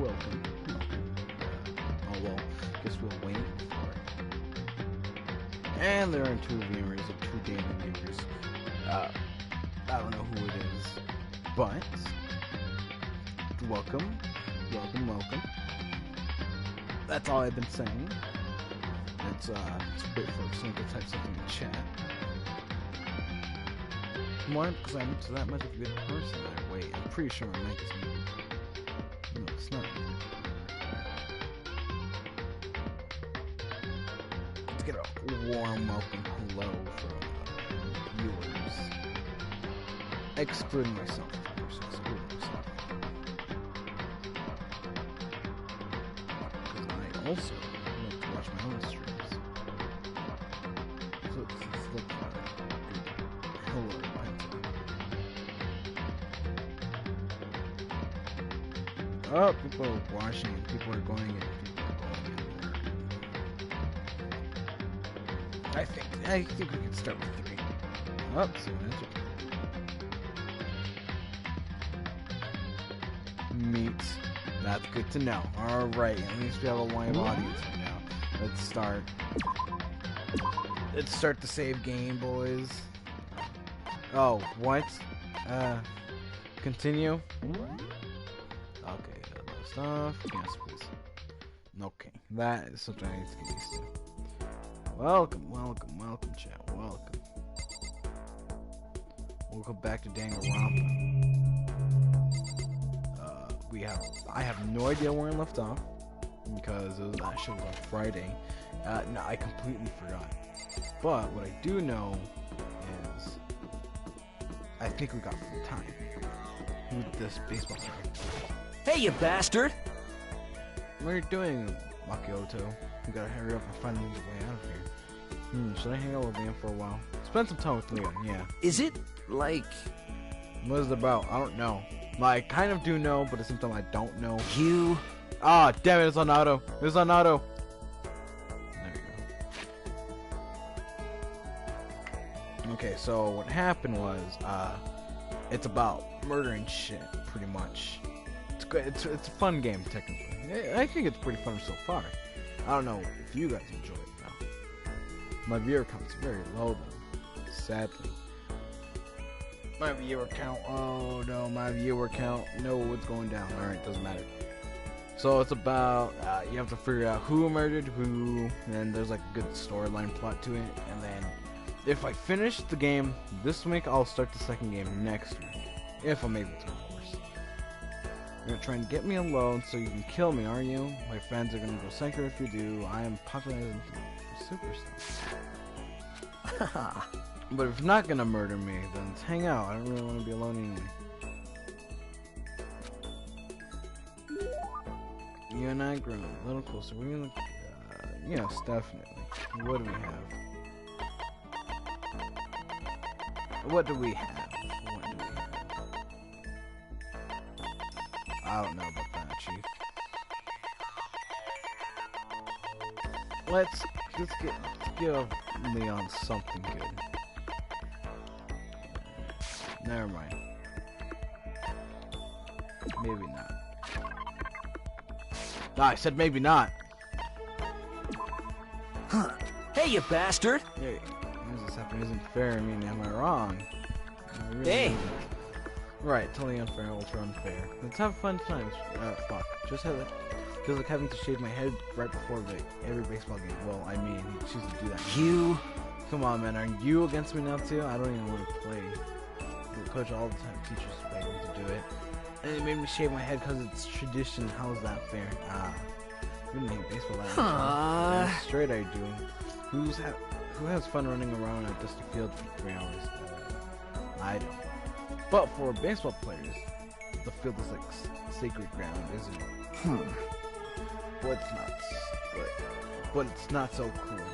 welcome. Oh well, guess we'll wait for it. And there are two viewers, or two gaming viewers. I don't know who it is, but welcome. That's all I've been saying. Let's wait for someone to type something in chat. Why? Because I'm that much of a good person. Wait, I'm pretty sure my mic is muted. No, it's not. Let's get a warm welcome hello from viewers. Excluding myself, of course. Excluding myself. Because I also like to watch my own streams. So let's look for hello. Oh, people are watching, people are going in, I think we can start with 3. Oh, so meat. That's good to know. Alright, at least we have a live audience right now. Let's start. Let's start the save game, boys. Oh, what? Continue? Okay, stuff. Yes, please. Okay, that is something I need to get used to. Welcome, chat. Welcome. Welcome back to Dangarampa. I have no idea where I left off because that show was on Friday. No, I completely forgot. But what I do know is I think we got some time with this baseball game. Hey, you bastard! What are you doing, Makioto? We gotta hurry up and find a way out of here. Should I hang out with Liam for a while? Spend some time with Liam, yeah. Is it, like... What is it about? I don't know. I kind of do know, but at the same time I don't know. You... Ah, damn it, it's on auto. It's on auto. There you go. Okay, so what happened was, it's about murdering shit, pretty much. It's good. It's a fun game, technically. I think it's pretty fun so far. I don't know if you guys enjoy it now. My viewer count's very low though, sadly. My viewer count. Oh no, my viewer count. No, it's going down. All right, doesn't matter. So it's about you have to figure out who murdered who, and there's like a good storyline plot to it. And then if I finish the game this week, I'll start the second game next week, if I'm able to, of course. You're trying to get me alone so you can kill me, are you? My fans are gonna go psycho if you do. I am popular as a superstar. But if you're not gonna murder me, then let's hang out. I don't really want to be alone anymore. You and I grown a little closer. We're gonna, yes, definitely. What do we have? What do we have? I don't know about that, Chief. Let's give Leon something good. Never mind. Maybe not. No, I said maybe not. Huh. Hey, you bastard! Hey, this happening isn't fair. I mean, am I wrong? Really Hey! Right, totally unfair, ultra unfair. Let's have fun times. Fuck. Just feels like having to shave my head right before every baseball game. Well, I mean, you choose to do that. You... Come on, man. Are you against me now, too? I don't even want to play. The coach all the time teaches me to do it. And it made me shave my head because it's tradition. How is that fair? You didn't hate baseball that much. Straight I do. Who has fun running around a dusty field for 3 hours? I don't. But for baseball players, the field is like sacred ground, isn't it? But it's not so cool.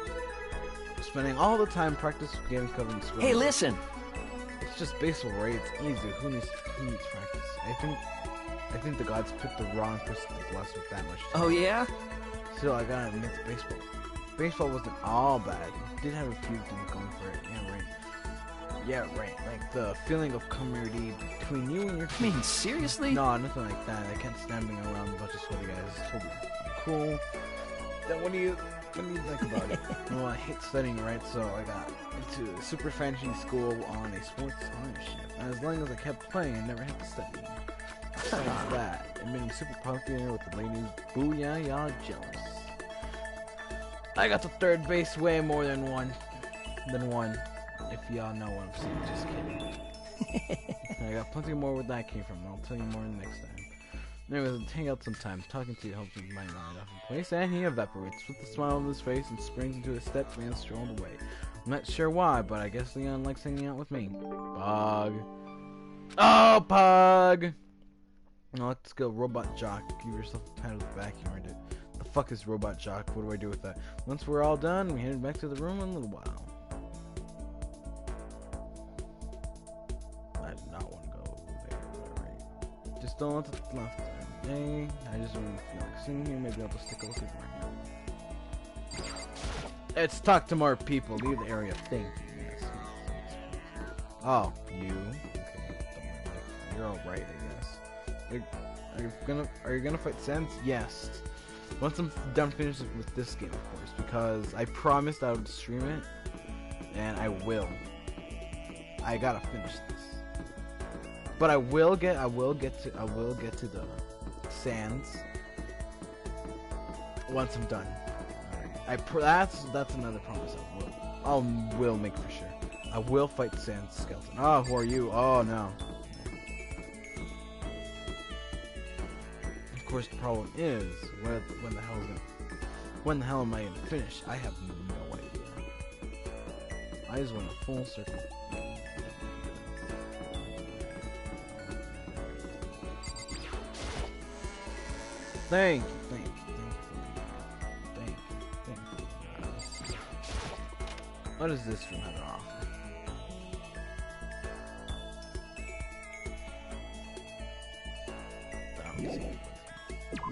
Spending all the time practice getting covered in sweat. Hey, listen! It's just baseball, right? It's easy. Who needs practice? I think the gods picked the wrong person to bless with that much time. Oh yeah? Still, I gotta admit, baseball wasn't all bad. It did have a few things going for it. Yeah, right. Yeah, right. Like the feeling of community between you and your I mean, seriously? No, nothing like that. I can't stand being around a bunch of sweaty guys. It's totally cool. Then what do you think about it? Well, I hate studying, right? So I got into a super fancy school on a sports scholarship. And as long as I kept playing, I never had to study. Besides that, it made me super popular with the ladies. Booyah, y'all jealous. I got to third base way more than one. If y'all know what I'm saying, just kidding. I got plenty more where that came from. I'll tell you more next time. Anyways, I'll hang out sometimes. Talking to you helps me my mind off the place, and he evaporates with a smile on his face and springs into his steps and strolled away. I'm not sure why, but I guess Leon likes hanging out with me. Pug. Oh, Pug! Now let's go, Robot Jock. Give yourself a pat on the back, you earned it. The fuck is Robot Jock? What do I do with that? Once we're all done, we headed back to the room in a little while. I do not want to go there, right? Just don't let it left. Hey, I just don't feel like sitting here. Maybe I'll just take a look at right now. Let's talk to more people. Leave the area. Thank you. Yes. Oh, you? Okay. You're all right, I guess. Are you gonna fight Sans? Yes. Once I'm done finishing with this game, of course, because I promised I would stream it, and I will. I gotta finish this. But I will get to the Sans once I'm done. That's another promise I will make for sure. I will fight Sans Skeleton. Oh, who are you? Oh no. Of course, the problem is when the hell am I gonna finish? I have no idea. I just went a full circle. Thank you. What does this room have to offer?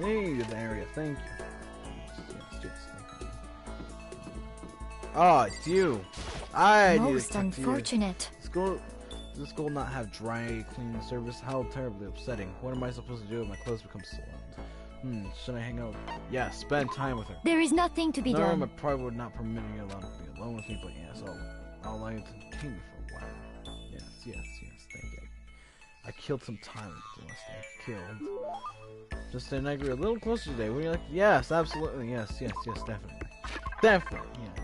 Hey, the area, thank you. Yes, thank you. Oh, it's you. I Most unfortunate. This school not have dry cleaning service. How terribly upsetting. What am I supposed to do if my clothes become soiled? Should I hang out? Yeah, spend time with her. There is nothing to be done. My pride would not permit me to be alone with me, but yes, I'll allow you to detain me for a while. Yes, thank you. I killed some time with the last I killed. Just an I grew a little closer today. What do you like? Yes, absolutely. Yes, definitely. Definitely, yeah.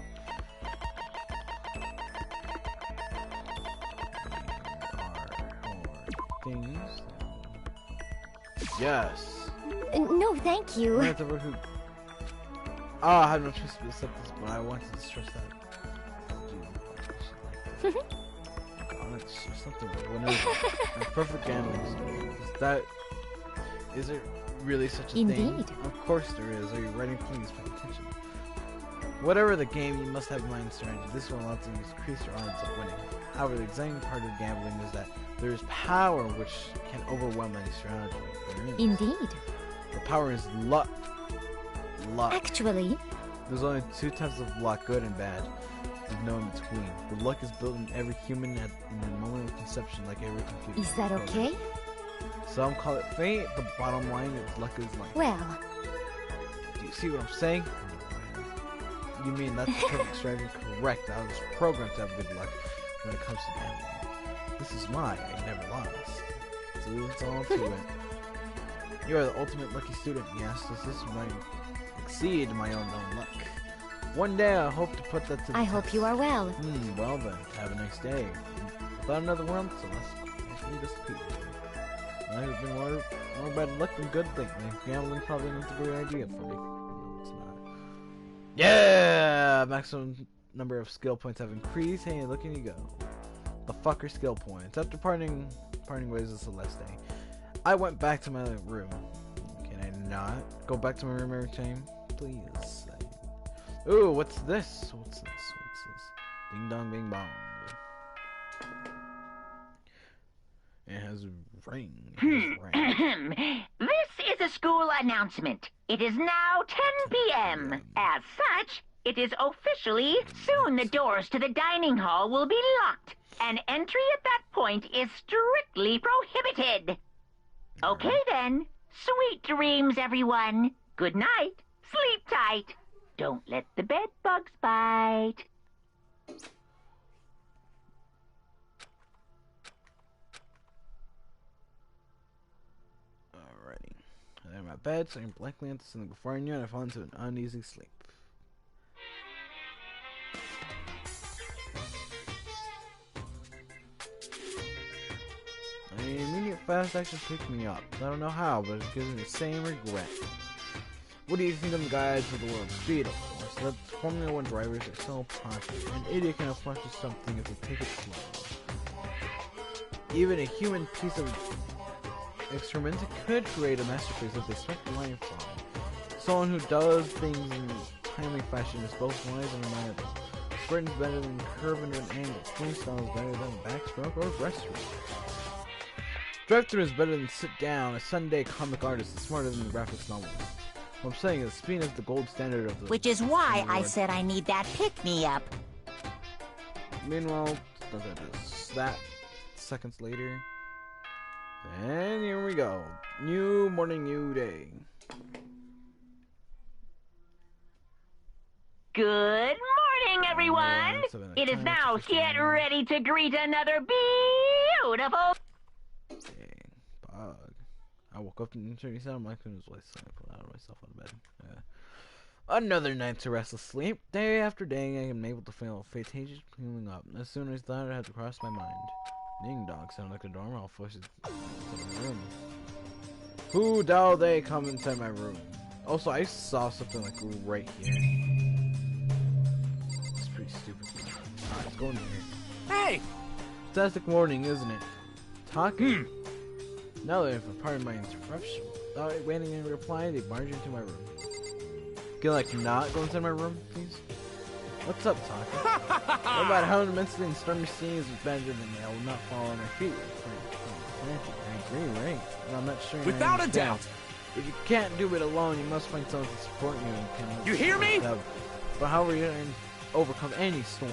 Things. Yes. No, thank you. I have no choice to accept this, but I wanted to stress that. God, it's something. A perfect gambling. Is it really such a thing? Indeed. Of course there is. Are you ready? Please pay attention. Whatever the game, you must have mind strategy. This will allow you to increase your odds of winning. However, the exciting part of gambling is that there is power which can overwhelm any strategy. Indeed. The power is luck. Actually, there's only two types of luck, good and bad. There's no in between. The luck is built in every human in the moment of conception, like every computer. Is that okay? Some call it fate. The bottom line is luck is life. Well. Do you see what I'm saying? You mean that's the perfect strategy? Correct. I was programmed to have good luck when it comes to gambling. This is why I never lost. So it's all to it. You are the ultimate lucky student. Yes, this is my exceed my own known luck. One day I hope to put that to the I hope you are well. Well then, have a nice day. Without another world, so let's leave this people. I've been more bad luck than good lately. Gambling probably not a great idea for me. It's not. Yeah! Maximum number of skill points have increased. Hey, look at you go. The fucker skill points. After parting ways with Celeste, I went back to my room. Can I not go back to my room every time? Please. Ooh, what's this? What's this? Ding dong, bing bong. It has ring. This is a school announcement. It is now 10 p.m. As such, it is officially soon the doors to the dining hall will be locked. An entry at that point is strictly prohibited. Okay then. Sweet dreams, everyone. Good night. Sleep tight. Don't let the bed bugs bite. Alrighty. I'm in my bed, staring blankly at something before I knew it, I fell into an uneasy sleep. An immediate fast action picked me up. I don't know how, but it gives me the same regret. What do you think of the guys for the world's speed, of course? That Formula 1 drivers are so popular. An idiot can accomplish something if they take it slow. Even a human piece of experiment could create a masterpiece if they start the line from. Someone who does things in a timely fashion is both wise and reliable. Sprint's better than curving at an angle. Freestyle is better than backstroke or breaststroke. Drive-thru is better than sit down. A Sunday comic artist is smarter than the graphics novelist. What I'm saying is speed is the gold standard of the... Which is why I said I need that pick-me-up. Meanwhile, that seconds later. And here we go. New morning, new day. Good morning, everyone. It is now get ready to greet another beautiful... Dang, bug. I woke up in 37. I'm like, it was like I pulled out of myself out of bed. Yeah. Another night to restless sleep. Day after day, I am able to feel fatigued cleaning up. As soon as that, I had to cross my mind. Ding dong sounded like a doorbell pushes into the room. Who dare they come inside my room? Also, I saw something like right here. It's pretty stupid. Alright, let's go in here. Hey! Fantastic morning, isn't it? Talking? Now that if pardon my interruption, without waiting in reply, they barge into my room. Can like not go inside my room, please? What's up, Taka? What about how immensely and stormy seas is better than I will not fall on my feet? I agree, right? And I'm not sure. Without a doubt. If you can't do it alone, you must find someone to support you and can. You hear me? But how are you going to overcome any storm?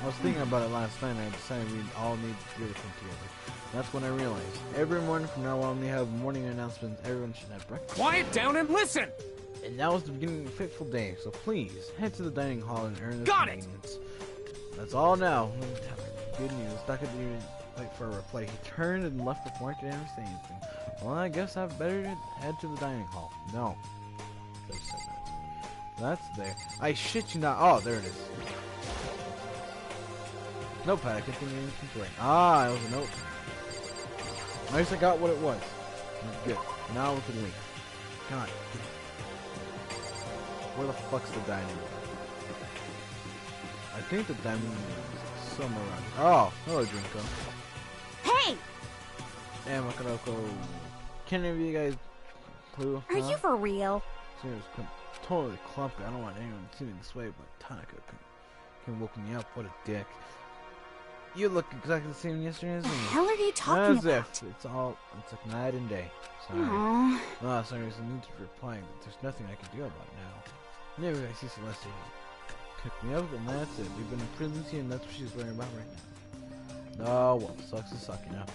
I was thinking about it last night, and I decided we all need to really come together. That's when I realized every morning from now on, we have morning announcements. Everyone should have breakfast. Quiet down and listen. And now is the beginning of a fateful day, so please head to the dining hall and earn this convenience. That's all now. Good news. Taka didn't wait for a reply. He turned and left before I could ever say anything. Well, I guess I've better head to the dining hall. No. They said that. That's there. I shit you not. Oh, there it is. Notepad. I couldn't think of anything to write. Ah, it was a note. At least I got what it was. Good. Now we can leave. God. Where the fuck's the dining room? I think the dining room is somewhere around. Oh, hello, Drinko. Hey! Hey, Makaroko. Can any of you guys clue? Are you for real? Seriously, totally clumpy. I don't want anyone to see me this way, but Tanaka can woke me up. What a dick. You look exactly the same yesterday as me. What the hell are you talking about? about? It's like night and day. Sorry. Aww. Oh, sorry, there's a need to reply, but there's nothing I can do about it now. Maybe I see Celeste pick me up, and that's it. We've been in prison, and that's what she's worrying about right now. Oh, well, sucks to suck, you know.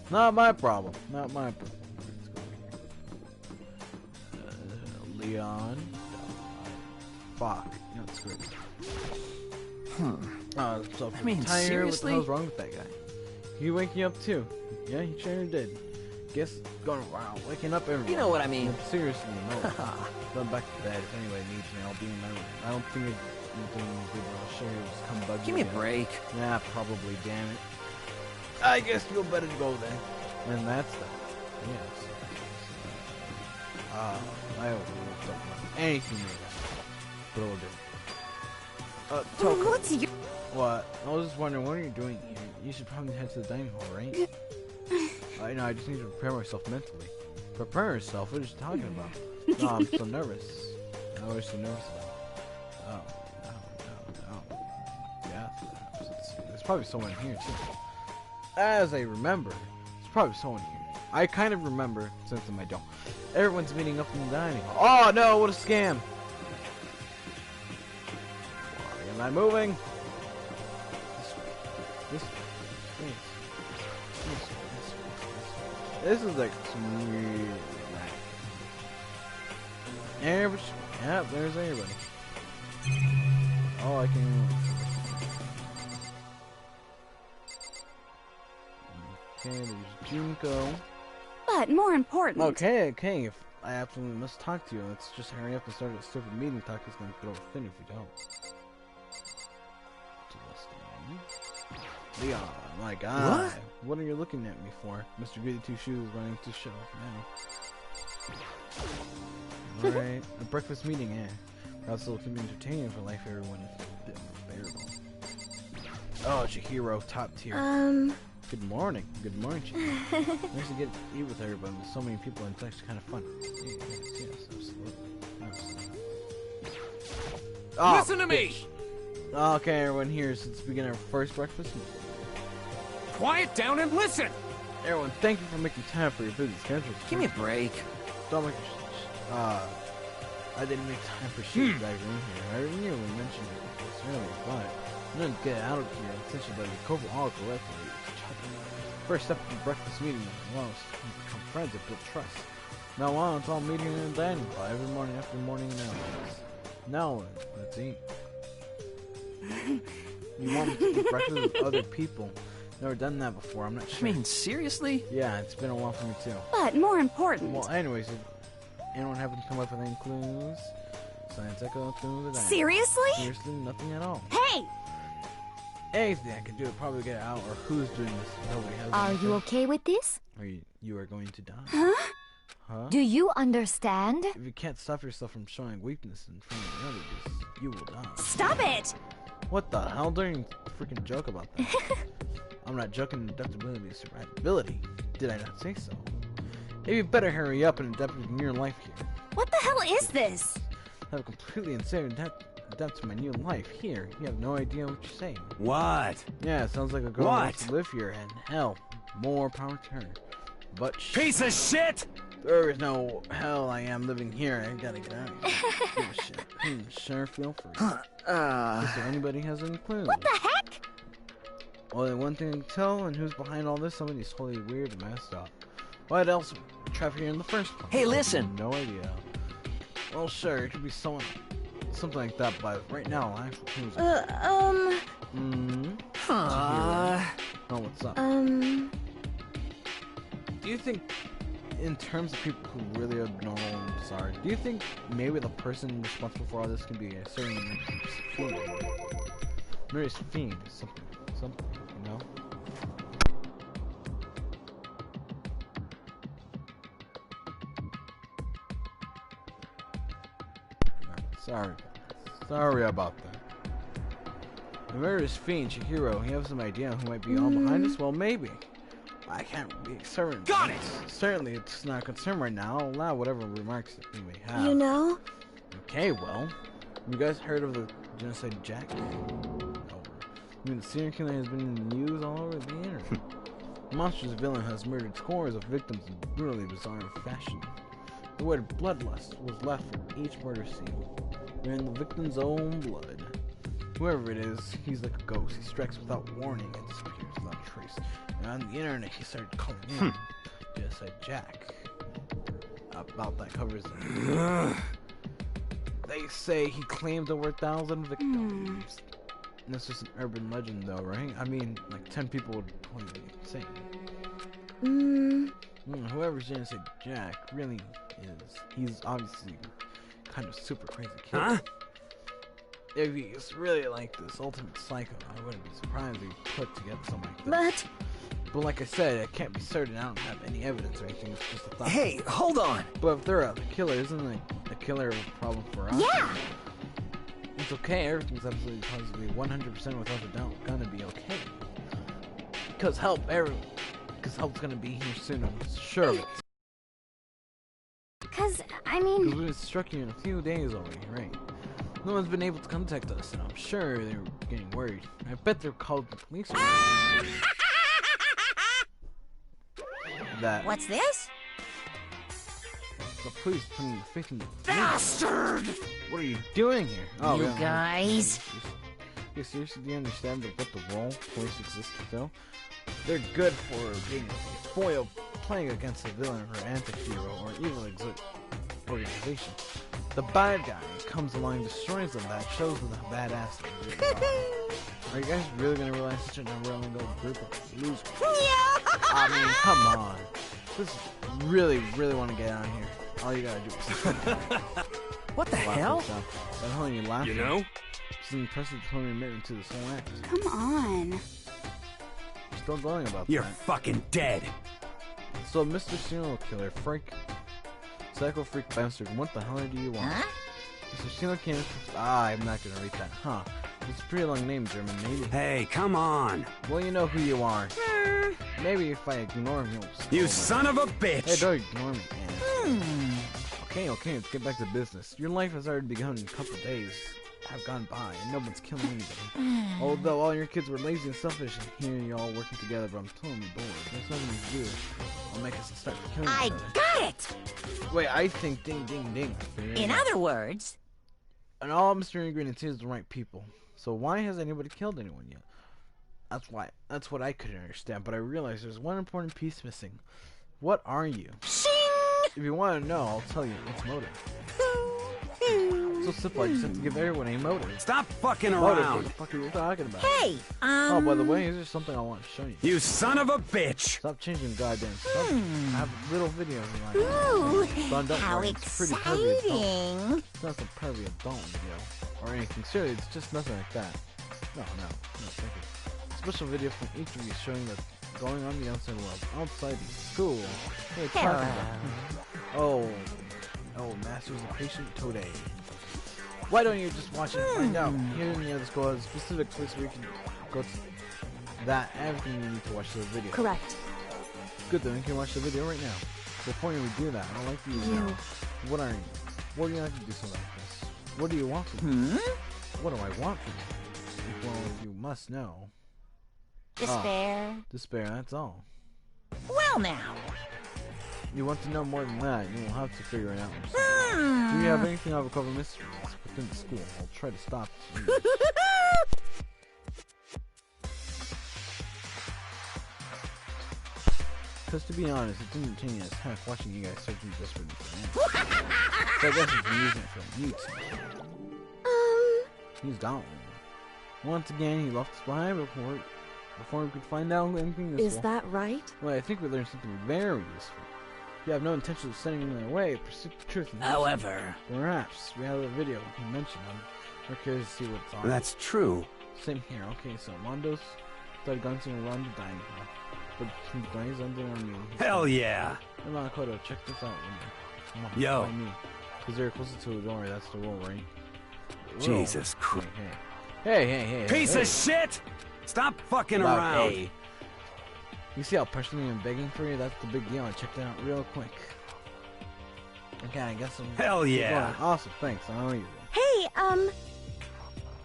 Not my problem. Not my problem. Let's go here. Leon. Fuck. You know, screw it. Oh, so I mean, tired. seriously? What the hell's wrong with that guy? He waking up too? Yeah, he sure did. Guess going around, waking up everyone. You know what I mean. Seriously, no. Going back to bed. If anybody needs me, I'll be in my room. I don't think anything good will show you just come bug Give me a again. break. Yeah, probably. Damn it. I guess you'll better go then. And that's that. Yes. I don't know anything like that. But we'll do. Toko. What's your... What? I was just wondering, what are you doing here? You should probably head to the dining hall, right? I know, I just need to prepare myself mentally. Prepare yourself? What are you talking about? No, I'm so nervous. I was so nervous about it. Oh. Yeah, there's probably someone here, too. As I remember, there's probably someone here. I kind of remember, since I don't. Everyone's meeting up in the dining hall. Oh, no, what a scam! Why am I moving? This way. This is like some weird. Yep, there's everybody. Oh, I can. Okay, there's Junko. But more important. Okay. If I absolutely must talk to you, let's just hurry up and start a stupid meeting. Talk is gonna throw a fit if you don't. Leon, my God. What are you looking at me for? Mr. Goody Two Shoes running to show now. Alright, a breakfast meeting, That's still keep me entertaining for life, everyone is bearable. Oh, Chihiro, top tier. Good morning, Chihiro. Nice to get eat with everybody. With so many people, and it's actually kind of fun. Yes, absolutely. Oh, Listen to me! Okay, everyone here, since we begin our first breakfast meeting. Quiet down and listen! Everyone, thank you for making time for your busy schedule. Give me a break. Don't make I didn't make time for shit back in here. I knew we mentioned it earlier, but I'm gonna get out of here essentially by the overall correctly. First step of the breakfast meeting was become friends and build trust. Now on, it's all meeting and dining by every morning after morning announcements. Now let's eat. You want me to eat breakfast with other people? Never done that before, I'm not sure. I mean, seriously? Yeah, it's been a while for me too. But more important. Well, anyways, if anyone happen to come up with any clues? Science Echo through the dining. Seriously? Seriously, nothing at all. Hey! Anything I can do to probably get it out, or who's doing this? Nobody has. Are you okay with this? Or you are going to die. Huh? Do you understand? If you can't stop yourself from showing weakness in front of the others, you will die. Stop it! What the hell? Don't even freaking joke about that. I'm not joking. Adaptability is survivability. Did I not say so? Maybe you better hurry up and adapt in your life here. What the hell is this? Have a completely insane adapt to my new life here. You have no idea what you're saying. What? Yeah, it sounds like a girl who wants to live here, and hell, more power to her. But Piece of shit! there is no hell. I am living here. I gotta get out of here. Give a shit. Sure, feel free. Is there anybody has any clues? What the heck? Only one thing to tell, and who's behind all this? Somebody's totally weird and messed up. What else would traffic here in the first place? Hey, listen! No idea. Well, sure, it could be someone, something like that, but right now, actual clues. Oh, what's up? Um. Do you think, in terms of people who really are normal and bizarre, do you think maybe the person responsible for all this can be a certain fiend? Maybe it's fiend, something, you know? Sorry about that. The murderous fiend, Chihiro, he has some idea who might be all behind us? Well, maybe. I can't be certain. Got it! Certainly, it's not a concern right now. I'll allow whatever remarks that you may have. You know? Okay, well, you guys heard of the genocide Jack? No. I mean, the serial killer has been in the news all over the internet. The monstrous villain has murdered scores of victims in brutally bizarre fashion. The word bloodlust was left for each murder scene. They're in the victim's own blood. Whoever it is, he's like a ghost. He strikes without warning and disappears without trace. And on the internet, he started calling in Genocide Jack. About that covers it. They say he claimed over 1,000 victims. And that's just an urban legend, though, right? I mean, like 10 people would totally be insane. Whoever's Genocide Jack really is. He's obviously kind of super crazy kid. Huh? If he's really like this ultimate psycho, I wouldn't be surprised if he put together something like this. But like I said, I can't be certain. I don't have any evidence or anything. It's just a thought. Hey, hold on! But if they're a killer, isn't the killer a problem for us? Yeah! It's okay. Everything's absolutely positively 100% without a doubt gonna be okay. Because help's gonna be here soon. I'm sure of it. Because, I mean... Because we struck you in a few days already, right? No one's been able to contact us, and I'm sure they're getting worried. I bet they're called the police. That What's this? the police putting the faith in the Bastard! What are you doing here? Oh, You yeah, guys. Okay, seriously, do you understand what the role police exist to fill? They're good for being a foil, playing against a villain or anti-hero or evil organization. The bad guy comes along, destroys them. That shows them the badass they really are. Are you guys really gonna realize such an unreal group of losers? I mean, come on. This really want to get on here. All you gotta do is What the hell? That hell you laughing? You know? It's impressive to me admitting to this whole act. Come on. Still going about You're that. fucking dead. So, Mr. Serial Killer, Frank, Psycho Freak Bastard, what the hell do you want? Mr. Serial Killer, I'm not gonna read that, huh? It's a pretty long name, German, maybe. Hey, come on. Well, you know who you are. Maybe if I ignore him, You son of a bitch. Hey, don't ignore me, man. Okay, let's get back to business. Your life has already begun. A couple days have gone by, and no one's killing anybody. Although all your kids were lazy and selfish, and here you all working together, but I'm totally bored. There's nothing to do. I'll make us start killing I each other. got it! Wait, I think ding, ding, ding. In other words, And all Mr. Ingredients is the right people. So why has anybody killed anyone yet? That's what I couldn't understand, but I realized there's one important piece missing. What are you? shing! If you want to know, I'll tell you. It's motive. So simple, I just have to give everyone a motive. Stop fucking Motive, what around. the fuck are you talking about? Hey, Oh, by the way, here's just something I want to show you. You son of a bitch. Stop changing goddamn stuff. I have little videos of mine. Ooh, Son, don't how worry, it's pretty pervy adult. exciting! It's not some pervy adult video or anything. Seriously, it's just nothing like that. No, thank you. Special video from each of you showing what's going on in the outside world. Outside the school. What are you talking about? Oh, Masters of Patient Today. Why don't you just watch it and find out? Here in the other school has a specific place where you can go to that everything you need to watch the video. Correct. Good, then we can watch the video right now. Before we do that, I don't like to use now. What are you? What do you have to do something like this? What do you want from me? What do I want from you? Well, you must know. Despair. Despair, that's all. Well now. You want to know more than that, you will have to figure it out yourself. Do you have anything of a cover mysteries within the school? I'll try to stop it. Because to be honest, it didn't change as half watching you guys searching desperately for answers. So I guess if you're using it for YouTube. He's gone. Once again, he left us behind before we could find out anything useful. Is that right? Well, I think we learned something very useful. If you have no intention of sending anyone away, pursue the truth. However, Perhaps we have a video he mentioned. We're curious to see what's on. that's true. Same here. Okay, so Mondo's started going to around the dining hall. But he's under on me. Hell yeah. Come on, Kodo, check this out. Come on, Yo. find me. Because they're closer to the door. That's the rule, right? Jesus Christ. Hey. Piece hey. of shit! Stop fucking Loud around. A. You see how personally I'm begging for you? That's the big deal. I checked it out real quick. Okay, I guess I'm... Hell yeah. Awesome, thanks. I know you. Hey,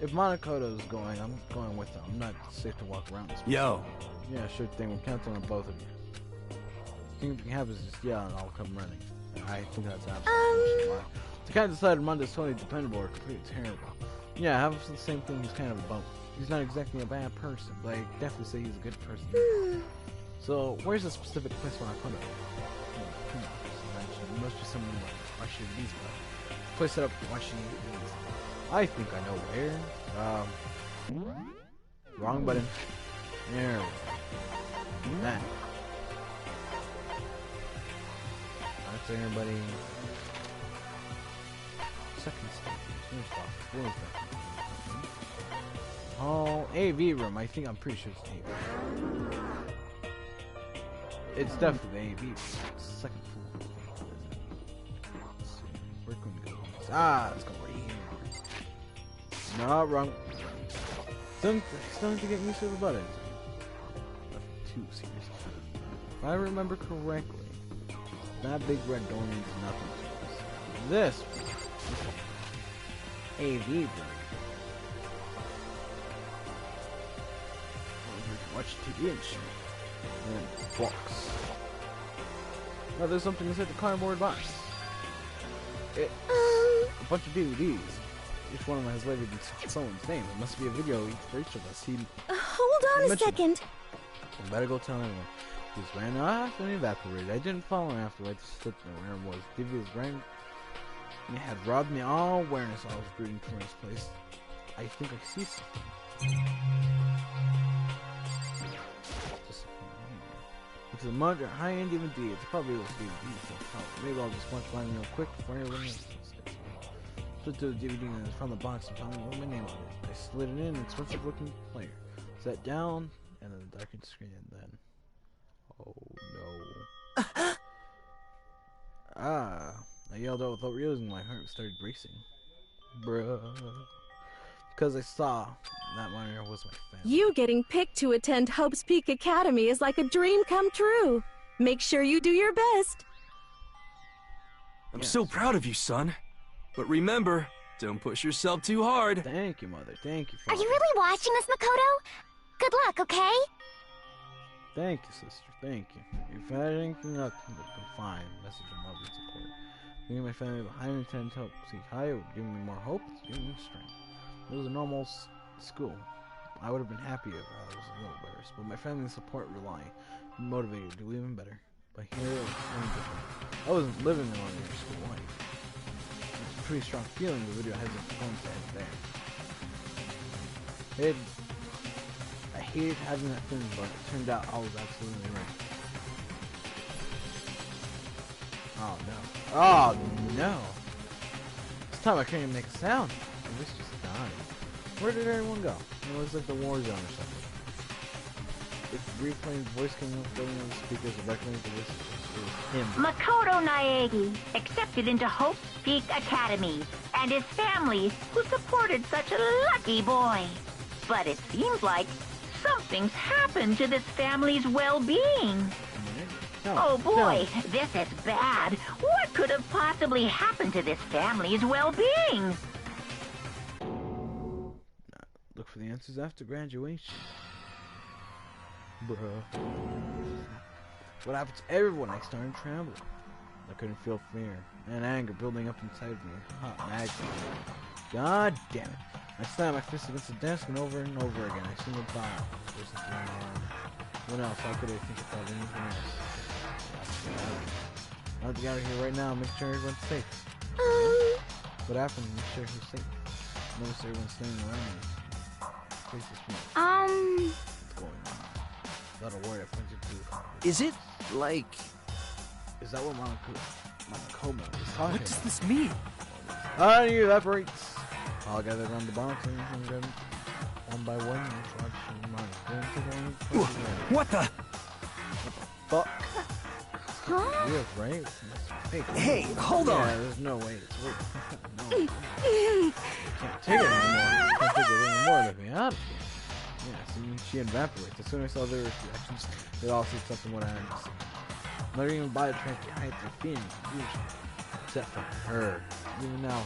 If Monacoto's going, I'm going with them. I'm not safe to walk around this place. Yo. Yeah, sure thing. We're counting on both of you. The thing that can happen is just yell and I'll come running. I think that's absolutely why. To kind of decided Mondo's totally dependable or completely terrible. Yeah, I have the same thing. He's kind of a bump. He's not exactly a bad person, but I definitely say he's a good person. So, where's the specific place where I put it? It must be somewhere like Washington, D.C. Place set up Washington, D.C. I think I know where. Wrong button. There we go. That. That's everybody. Second stage. Where's that? Oh, AV room. I'm pretty sure it's AV room. It's definitely AV room. Second floor. Let's see. Where can we go? Let's go right here. No, wrong. Still to get used to the buttons. Too serious. If I remember correctly, that big red door means nothing to us. This AV room. Watch TV and shit. And box. Now there's something inside the cardboard box. A bunch of DVDs. each one of them has later been someone's name. It must be a video for each of us. He Hold on a mentioned second. I better go tell everyone. He just ran off and evaporated. I didn't follow him afterwards. I just stood there where I was. Divya's ran. He had robbed me all awareness. I was brooding for this place. I think I see something. It's a murder, high-end DVD. It's probably those DVDs. So maybe I'll just watch mine real quick before everyone else. Flipped to the DVD and found the box and found my name on it. I slid it in, expensive-looking player. Sat down, and then the darkened screen, and then... Oh, no. I yelled out without realizing my heart started racing. Bruh. Because I saw that monitor was my family. You getting picked to attend Hope's Peak Academy is like a dream come true. Make sure you do your best. I'm so proud of you, son. But remember, don't push yourself too hard. Thank you, Mother. Thank you, Are Father. you really watching us, Makoto? Good luck, okay? Thank you, sister. Thank you. If I had anything else, it would have been fine. Message of love and support. Me and my family behind me tend to help seek higher. It would give me more hope. It's giving me strength. It was a normal school. I would have been happy if I was a little embarrassed, but my family's support relying motivated to do even better. But here it was something different. I wasn't living an ordinary school life. It's a pretty strong feeling the video hasn't going to end there. I hated having that feeling, but it turned out I was absolutely right. Oh no. Oh no. This time I couldn't even make a sound. I was just dying. Where did everyone go? It looks like the war zone or something. It's replaying voice came up filling on the speakers and recognized this was him. Makoto Naegi, accepted into Hope's Peak Academy, and his family, who supported such a lucky boy. But it seems like something's happened to this family's well-being. Oh boy, this is bad. What could have possibly happened to this family's well-being? Look for the answers after graduation. Bruh. What happened to everyone? I started trembling. I couldn't feel fear and anger building up inside of me. Hot magnet. God damn it. I slammed my fist against the desk and over again. I seemed to bow. What else? How could I think about anything else? I have to get out of here right now. Make sure everyone's safe. What happened? Make sure he's safe. Notice everyone's standing around me. Face is small. What's going on? Without a word, I pointed to. Is it like... Is that what Monokoma is talking What does this mean? about? He evaporates. All gathered around the box and them one by one. What the? Fuck. Huh? Weird, right? It's fake. Hey, hold on. Yeah, there's no way. It's weird. No. Can't take it anymore. Can't take it anymore. Let me out of here. Yeah, see, she evaporates. As soon as I saw their reactions, they all see something what I understand. Not even by the train to hide their feelings, usually. Except for her. Even now,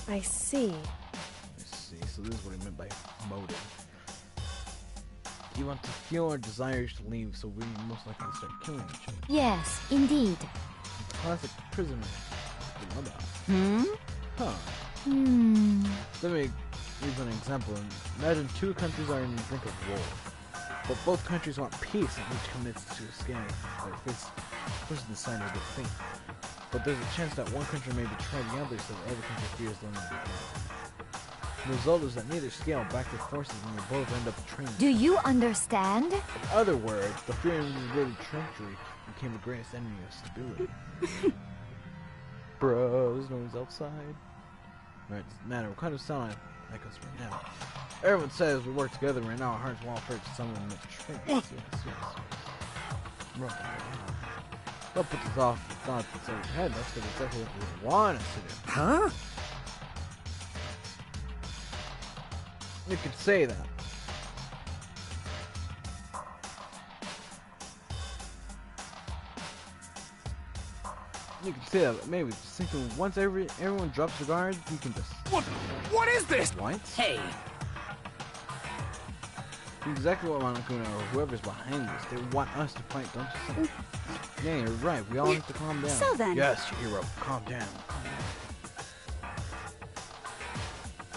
I see. let's see. So this is what he meant by motive. You want to feel our desires to leave, so we most likely start killing each other. Yes, indeed. Classic prison. Huh. Let me use an example. Imagine two countries are in the brink of war, but both countries want peace and each commits to scanning their face. First the sign of good faith. But there's a chance that one country may betray the other, so the other country fears them. The result is that neither scale back their forces and they both end up betraying. Do you understand? In other words, the fear of invaded treachery became the greatest enemy of stability. Bro, there's no one's outside. Alright, doesn't matter what kind of sound I echoes right now. Everyone says we work together right now. Our hearts won't hurt someone that betrays. Yes. Bro, don't put this off the thought that's in your head. That's because it's exactly what we want us to do. Huh? You could say that. You can say that, but maybe just thinking once everyone drops their guard, you can just... What is this? What? Hey. Exactly what Monokuma or whoever's behind this, they want us to fight, don't you think? Yeah, you're right. We all need to calm down. So then... Yes, hero, calm down.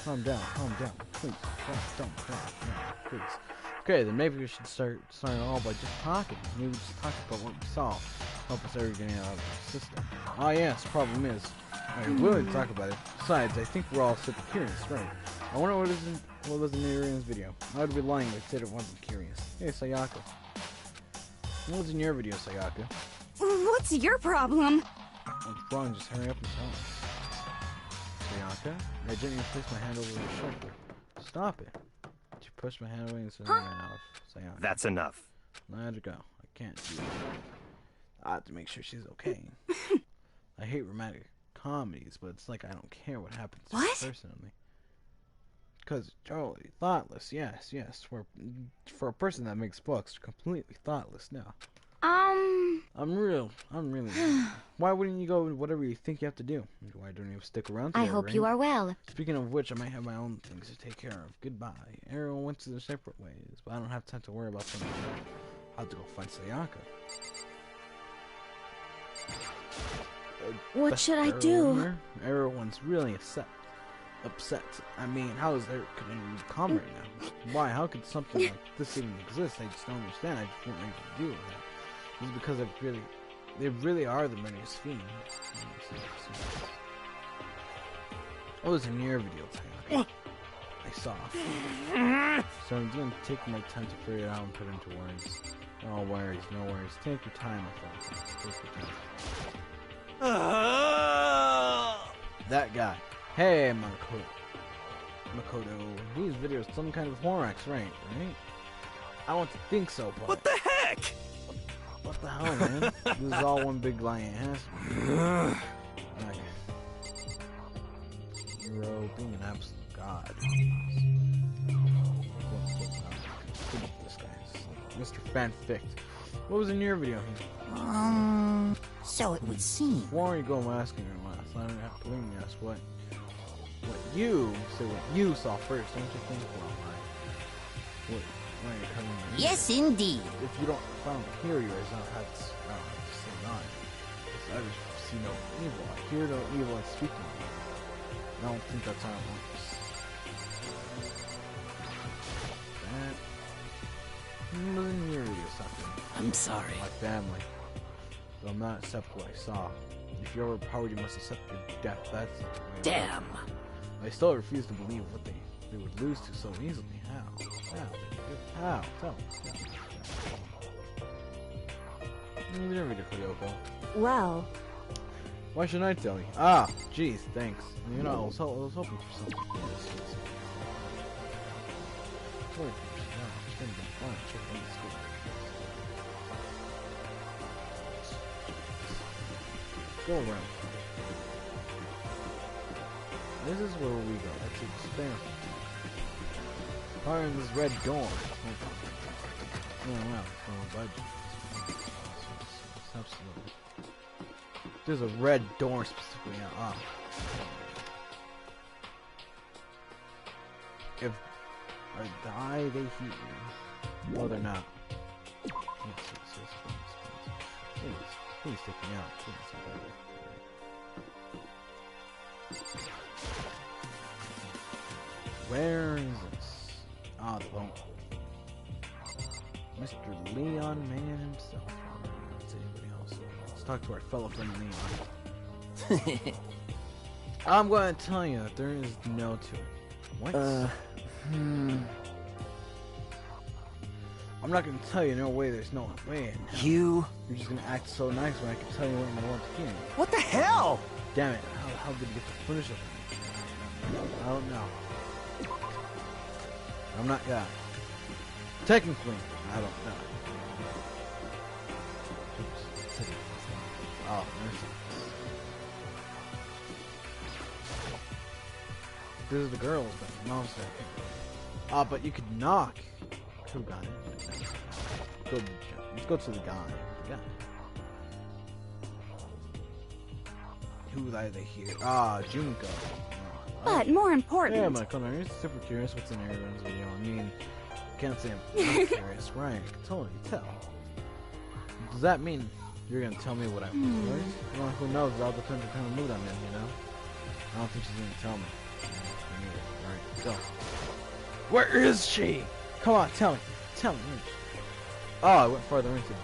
calm down, please. Don't cry, no, please. Okay, then maybe we should start all by just talking. Maybe just talk about what we saw. Help us ever get out of the system. Ah, yes, problem is, I'm willing to talk about it. Besides, I think we're all super curious, right? I wonder what was in Irian's video. I would be lying if I said it wasn't curious. Hey, Sayaka. What was in your video, Sayaka? What's your problem? What's wrong? Just hurry up and tell us. Sayaka? I didn't even place my hand over your shoulder. Stop it. Did you push my hand away and send my hand off? Sayaka. That's enough. Let her go. I can't do it. I have to make sure she's okay. I hate romantic comedies, but it's like I don't care what happens to me personally. Because totally thoughtless, yes. For a person that makes books, completely thoughtless now. I'm really. Why wouldn't you go with whatever you think you have to do? Why don't you stick around together, I hope right? you are well. Speaking of which, I might have my own things to take care of. Goodbye. Everyone went to their separate ways, but I don't have time to worry about something. I'll have to go find Sayaka. What should I do? Everyone's really upset. I mean, how is there could anyone be calm right now? Why? How could something like this even exist? I just don't understand. I just don't know what to do with it. It's because they really are the murderous fiends. What was in your video, Sayaka? I saw. So I'm gonna take my time to figure it out and put it into words. No worries. Take your time, my friend. Take your time. That guy. Hey, Makoto. These videos some kind of Horax, right? I don't think so, but... What the heck? What the hell, man? This is all one big lying ass. Hero, being an absolute god. This guy. Mr. Fanfict. What was in your video? So it would seem. Before you go asking her last, I don't have to believe me. Ask what you saw first. Don't you think? Well, why are you coming in? Yes, indeed. If you don't, if I don't hear you, I don't have to say none. I just see no evil. I hear no evil. I speak no evil. I don't think that's how it works. That wasn't your video, something. I'm sorry. My family. So I'm not accept what I saw. If you're overpowered, you must accept your death. That's the way. Damn. I still refuse to believe what they would lose to so easily. How? Tell me. Your video, Kyoko. Well, Why should I tell you? Ah, jeez, thanks. You know, I was hoping for something. Sorry, it's been fun. Check out the school. Go around. This is where we go. Let's expand. Fire in this red door. Wow, absolutely. There's a red door specifically. If I die, they heat me. No, they're not. Please take me out. Where is this? Ah, the boat. Mr. Leon Man himself. Let's see anybody else. Let's talk to our fellow friend Leon. I'm going to tell you that there is no to it. What? I'm not going to tell you no way. There's no way. You. You're just going to act so nice when I can tell you what you want to hear. What the hell? Damn it! How did you get to finish it? I don't know. I'm not God. Technically, I don't know. Oops. Oh, mercy. This is the girls, but no, sir. But you could knock. Who got it? Let's go to the guy. Who are they here? Ah, Junko. but more important. Yeah, Michael, I'm super curious what's in everyone's video. I mean, I can't say I'm not curious, right? I can totally tell. Does that mean you're gonna tell me what I was? Well, who knows? It all depends on what kind of mood I'm in, you know? I don't think she's gonna tell me. Alright, go. Where is she? Come on, tell me. Tell me. Where is she? Oh, I went farther into it.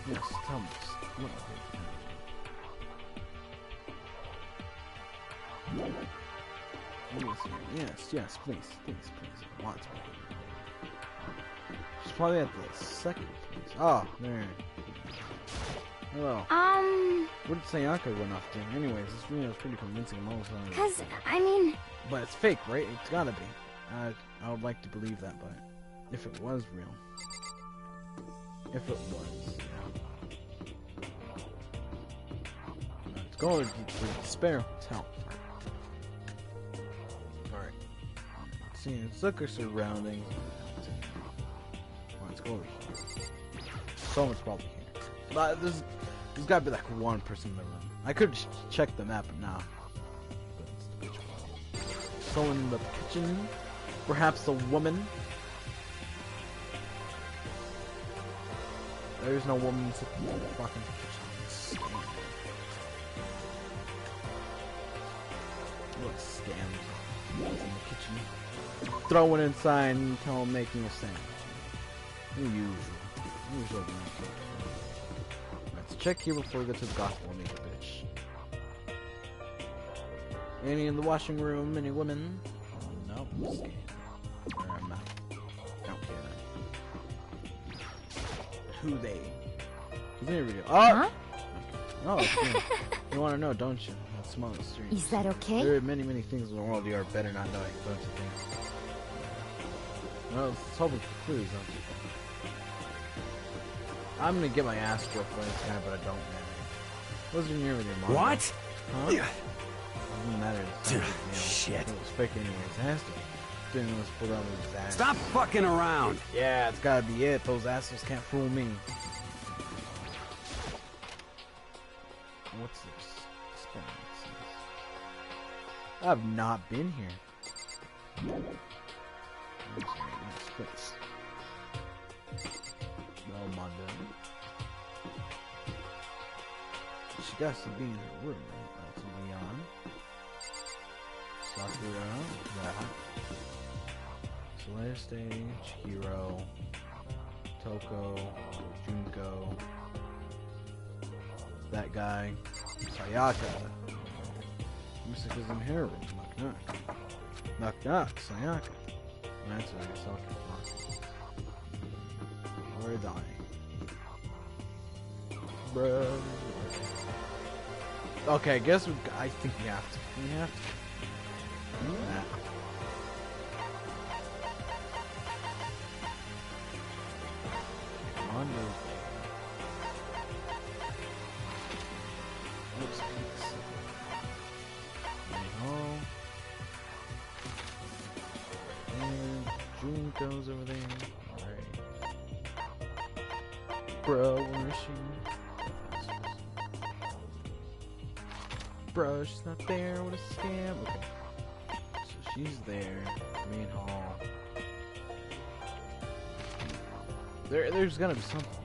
Yes, tell me. Yes, please. I want to. She's probably at the second place. Oh, there. Hello. What did Sayaka run off to? Anyways, this video is pretty convincing most of the time. Cause, I mean... But it's fake, right? It's gotta be. I would like to believe that, but if it was real. If it was, yeah. Let's go to the spare hotel. Alright. Let's look at surroundings. Let's go over here. So much probably here. But there's gotta be like one person in the room. I could check the map now. But it's the pitch black. Someone in the kitchen. Perhaps a woman. There's no woman in the fucking kitchen. What scams in the kitchen? Throw it inside until making a sandwich. Usual. Let's check here before we go to the gospel meet, bitch. Any in the washing room? Any women? Nope. Okay. I'm out. Don't care that. Who they? There we go. Oh! Huh? Oh, okay. You want to know, don't you? That's small street. Is that okay? There are many things in the world you are better not knowing, don't you think? Well, let's hope for clues, don't you? I'm gonna get my ass whooped by this guy, but I don't, man. Wasn't near with your mom. What? Huh? Doesn't matter. It's not a big deal. Shit. It was fake anyways. It has to be. Didn't was pulled out of his ass. Stop fucking around. Yeah, it's gotta be it. Those assholes can't fool me. What's this? I've not been here. Next place. No, Mondo. She got to be in her room, right? That's Leon. Sakura. That. Solaire Stage. Hiro. Toko. Junko. That guy. Sayaka. Musika's in her room. Knock knock. Knock knock. Sayaka. Answer yourself. We're dying. Bro. Okay, I guess I think we have to. We have to. Yeah. Come on, move. Oops, peaks. And June goes over there. Alright. Bro, where is she? Bro, she's not there. What a scam. Okay. So she's there. Main hall. There's gotta be something.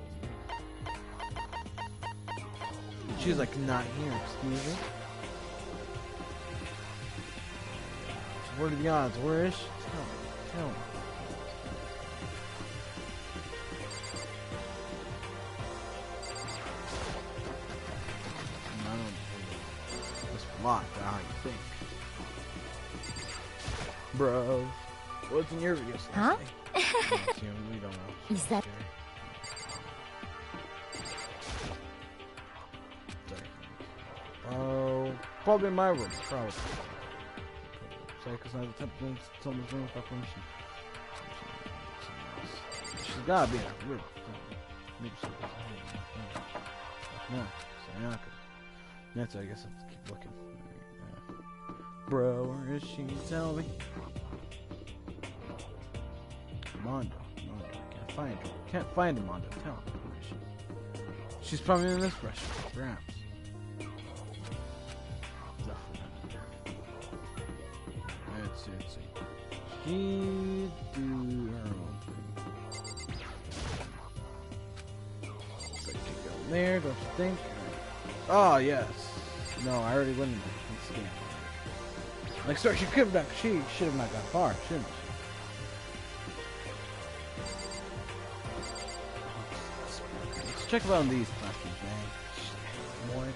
She's like not here. Excuse me. What are the odds? Where is she? Tell me. Locked, how you think? Bro, what's in your videos? Huh? We don't know. Is that... Oh, probably in my room. Probably. Psycho's not the type of thing someone's room without permission. She's gotta be in her room. Maybe she's no, Sayaka. That's I guess I have to keep looking. Bro, where is she? Tell me. Mondo. Can't find her. Can't find her, Mondo. Tell me. Where is she? She's probably in this restaurant, perhaps. Let's see. She do her own thing. It's like there, don't you think? Oh, yes. No, I already went in there. Like, sorry, she could have not. She should have not got far, shouldn't she? Let's check out these platforms, man. What?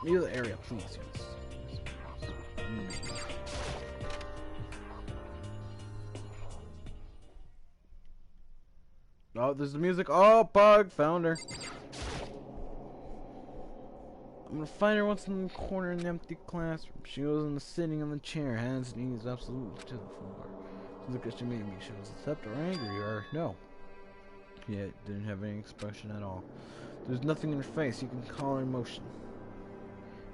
Near the area, please. Yes. Oh, there's the music. Oh, bug! Found her. I'm gonna find her once in the corner in the empty classroom. She was sitting on the chair, hands and knees absolutely to the floor. Look at she made me. She was upset or angry or no. Yet didn't have any expression at all. There's nothing in her face you can call her emotion.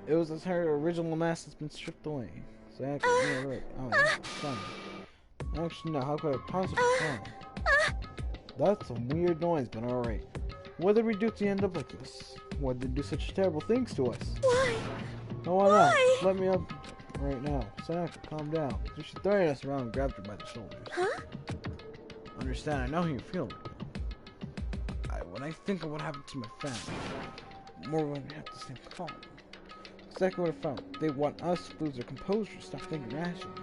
It was as her original mask has been stripped away. So actually, yeah, right. Oh, it's fine. Actually, no. How could I possibly fine? That's a weird noise, but alright. What did we do to end up like this? Why did they do such terrible things to us? Why? No, why not? Let me up right now. Sayaka, calm down. So she throwing us around and grabbed her by the shoulders. Huh? Understand, I know how you feel right now. When I think of what happened to my family, more when we have to stay calm. Exactly what I found. They want us to lose our composure, stop thinking rationally.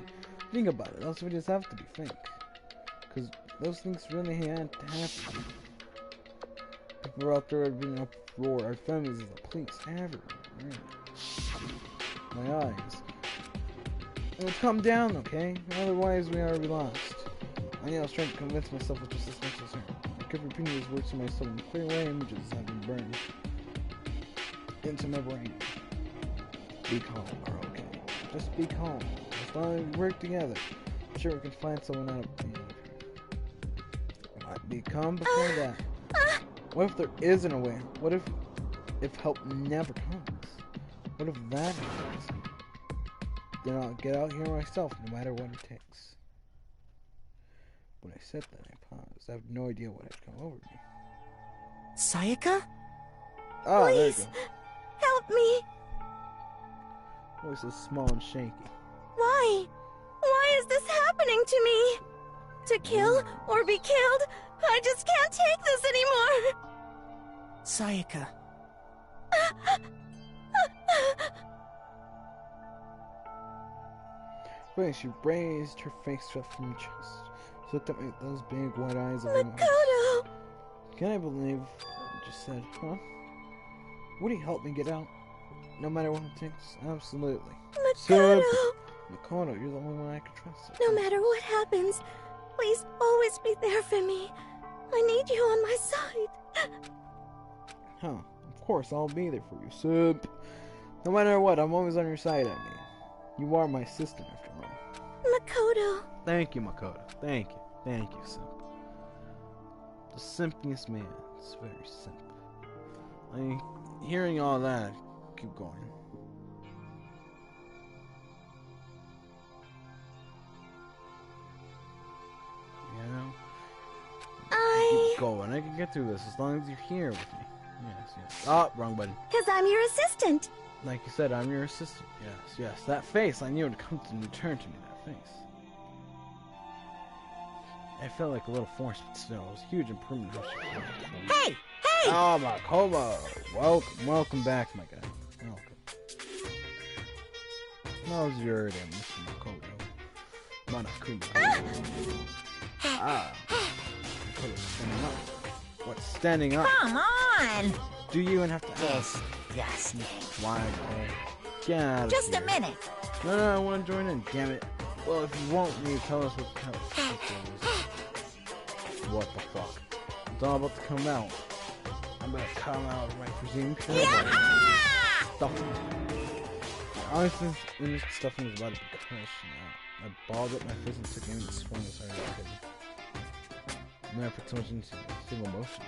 Think about it, those videos have to be fake. Because those things really had to happen. People are out there being uproar. Our families and the police, everywhere. Right? My eyes. Let's calm down, okay? Otherwise, we are lost. I was trying to convince myself of just as much as her. I kept repeating these words to myself, and clear away images have been burned into my brain. Be calm, or okay? Just be calm. As long as we work together, I'm sure we can find someone out of here. Be calm before that. What if there isn't a way? What if help never comes? What if that happens? Then I'll get out here myself, no matter what it takes. When I said that, I paused. I have no idea what had come over me. Sayaka? Oh, Please, there you go. help me. Voice is small and shaky. Why? Why is this happening to me? To kill or be killed? I just can't take this anymore. Sayaka. Wait, she raised her face up from her chest. She looked at me with those big white eyes of Makoto! Can I believe what you just said, huh? Would he help me get out? No matter what it takes? Absolutely. Makoto! Makoto, you're the only one I can trust. No matter what happens, please always be there for me. I need you on my side. Huh. Of course, I'll be there for you, Sip. No matter what, I'm always on your side, I mean. You are my sister, after all. Makoto. Thank you, Makoto. Thank you. Thank you, Simp. The simpiest man. It's very simple. Hearing all that, keep going. You know? Keep going. I can get through this as long as you're here with me. Yes, yes. Oh, wrong button. Because I'm your assistant. Like you said, I'm your assistant. Yes, yes. That face, I knew it would come to return to me, that face. I felt like a little force, but still, it was a huge improvement. Hey! Hey! Oh, Makoto! Welcome back, my guy. Welcome. How's your day, Mr. Makoto? Monokuma. Makoto's standing up. What's standing up? Come on! Do you even have to ask? Disgusting. Why, okay? Get out of Just here. a minute. No, I want to join in, damn it. Well, if you want me to tell us what What the fuck? It's all about to come out. I'm gonna come out of my presumed stuffing. Honestly, when this stuffing was about to be crushed, I balled up my fist and took aim and swung as hard as I could. I never put so much into a single motion.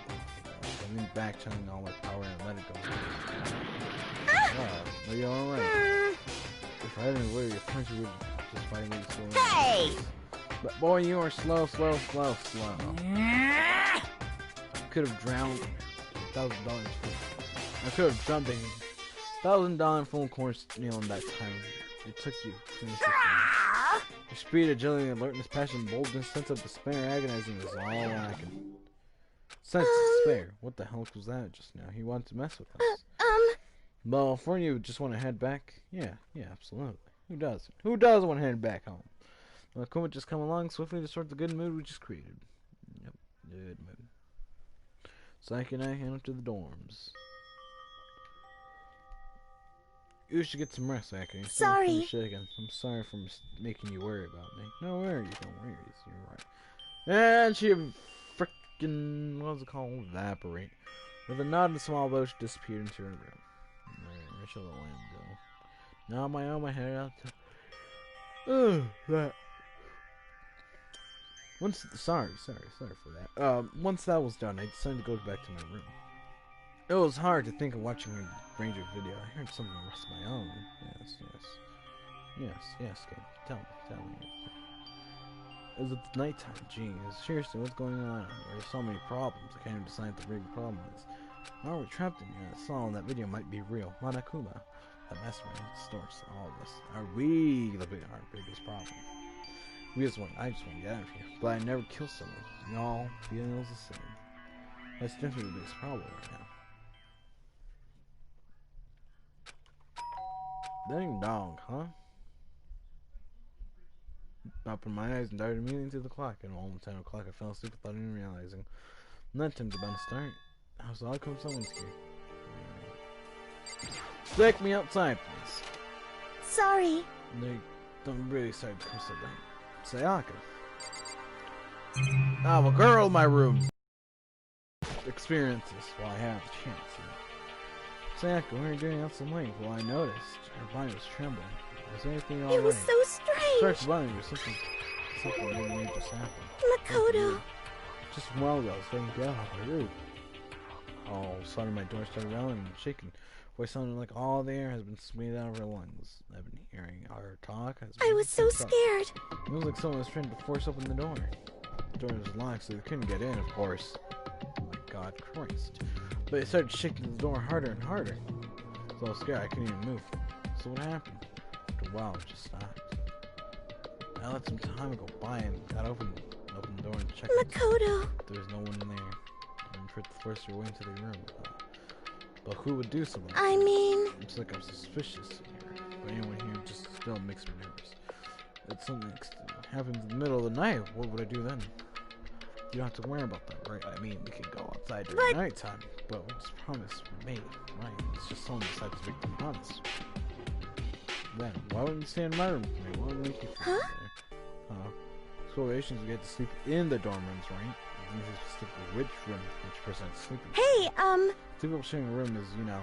I leaned back, channeling all my power, and let it go. Are you alright? If I hadn't avoided your punch, you would just fighting me slow. Hey! But boy, you are slow. Could have drowned $1,000 full. I could have jumped a $1,000 full course nail in that time. It took you 26 minutes. Your speed, agility, alertness, passion, boldness, sense of despair, agonizing is all lacking. Sense of despair. What the hell was that just now? He wanted to mess with us. Well, for you just want to head back? Yeah, absolutely. Who doesn't? Who does want to head back home? Well, Kuma just come along swiftly to sort the good mood we just created. Yep, good mood. Psyche and I head up to the dorms. You should get some rest, Psyche. Sorry. I'm sorry for making you worry about me. No worries, you're right. And she frickin' what's it called? Evaporate. With a nod and a small bow, she disappeared into her room. Alright, where shall the lamp go? Now my own, my head out to... that. Sorry for that. Once that was done, I decided to go back to my room. It was hard to think of watching a Ranger video. I heard something rest my own. Yes, kid. Tell me. Is it nighttime? Jeez, seriously, what's going on? There's so many problems. I can't even decide what the big problem is. Why are we trapped in here? I saw that video might be real. Monokuma, that mastermind distorts all of us. Are we our biggest problem? I just want to get out of here. But I never kill someone. No, feelings the same. That's definitely the biggest problem right now. Dang dog, huh? I opened my eyes and darted immediately to the clock. At almost 10 o'clock, I fell asleep without even realizing. Nightime's about to start. How's all come someone's here? Take me outside, please. Sorry. I'm really sorry to come so late. Sayaka. I have a girl in my room. Experience this while I have the chance. Sayaka, what are you doing out so late? Well, I noticed her body was trembling. Was anything alright? It was so strange. Sorry for bothering you. Something really weird just happened. Makoto. Just a while ago, I was taking down off my roof. All of a sudden, my door started rattling and shaking. Voice sounded like all the air has been squeezed out of her lungs. I've been hearing her talk. I was so scared. It was like someone was trying to force open the door. The door was locked, so they couldn't get in, of course. Oh my God, Christ. But it started shaking the door harder and harder. So I was scared, I couldn't even move. So what happened? After a while, it just stopped. I let some time go by and got opened the door and checked. Makoto. There was no one in there. I tried to force her way into the room. But who would do something? I mean... It's like I'm suspicious here. But anyone here just still makes me nervous. If something happens in the middle of the night, what would I do then? You don't have to worry about that, right? I mean, we can go outside during nighttime, but it's a promise we made, right? It's just someone decides to make the promise. Then, why wouldn't you stay in my room with me? Why wouldn't you keep there? Explorations, we get to sleep in the dorm rooms, right? And this is specifically which room each person is sleeping. Hey, Two people sharing a room is, you know,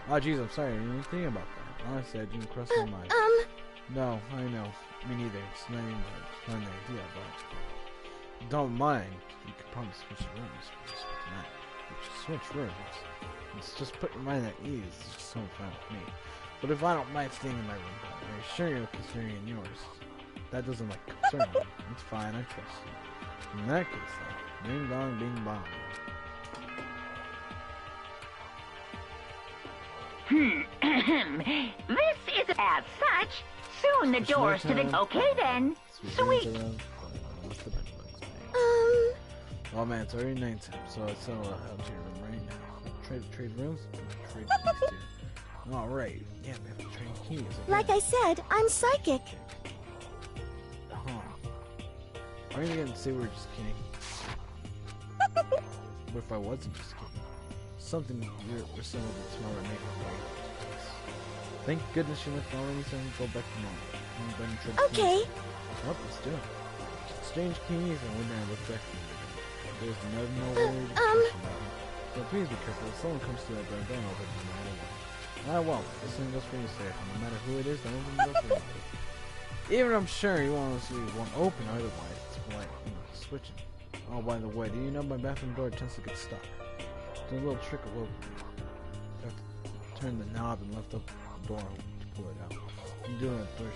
jeez, I'm sorry, I didn't even think about that. Honestly, I didn't cross my mind. No, I know. Me neither. It's not even an idea, but don't mind. You could probably switch rooms tonight. Switch rooms. It's just put your mind at ease. It's just so fun with me. But if I don't mind staying in my room, I'm sure you're considering in yours. That doesn't concern me. It's fine. I trust you. In that case, though, ding dong, bing bong. This is as such. Soon the doors to the... Okay then. Sweet. Oh man, it's already nighttime, so it's out to your room right now. Trade rooms? Trade keys too. Alright. Yeah, we have to trade keys. Okay. Like I said, I'm psychic. Huh. Are you gonna say we're just kidding? What if I wasn't just kidding? Something we're similar to tomorrow night. Thank goodness you left already, so I can go back tomorrow. Okay. Well, let's do it. Exchange keys, and we're gonna look back to you. There's no way to so please be careful. If someone comes to that door, don't open it no matter what. I won't. This thing goes for you safe. No matter who it is, don't open the door for you. Even I'm sure you won't open otherwise. It's like, switching. Oh, by the way, do you know my bathroom door tends to get stuck? There's a little trick of opening. You have to turn the knob and lift up the door to pull it out. You do it, door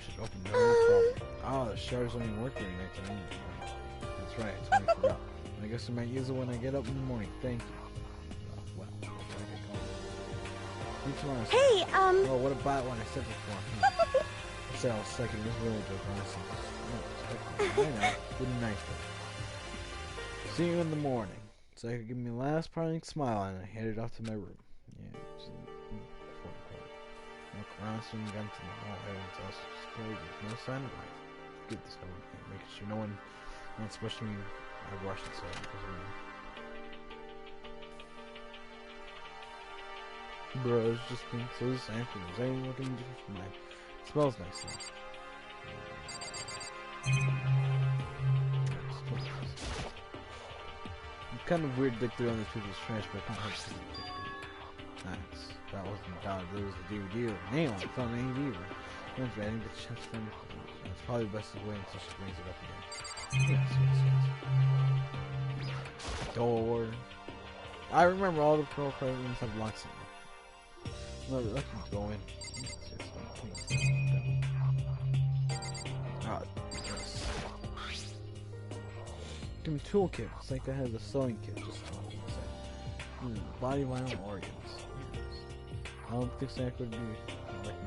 should open no problem. Oh, the showers don't even work during nighttime. That's right, I totally forgot. I guess I might use it when I get up in the morning. Thank you. Well, I get going. See you tomorrow. Hey, Oh, what about what I said before? Huh? say I was second. It was really good, honestly. I know. Good night. See you in the morning. So I could give me a last parting smile and I headed off to my room. Yeah, just walk around, soon got into the hall. Everyone's else displayed with no sign of life. Get this going. Making sure no one, especially when I rushed inside because of me. Bro, it's just me. So this empty. Is anyone looking different from mine? It smells nice though. It's kind of weird to dig through other people's trash, but I can't help seeing it. Nice. That wasn't bad. There was a DVD or an alien. I found an AV. I didn't get a chance to find it. It's probably best to wait until she brings it up again. Yes. Door. I remember all the pro programs have locks in them. No, let's keep going. Yes. Give me toolkit. It's like I had a sewing kit. Just body vinyl organs. Yes. I don't think Psycho would be like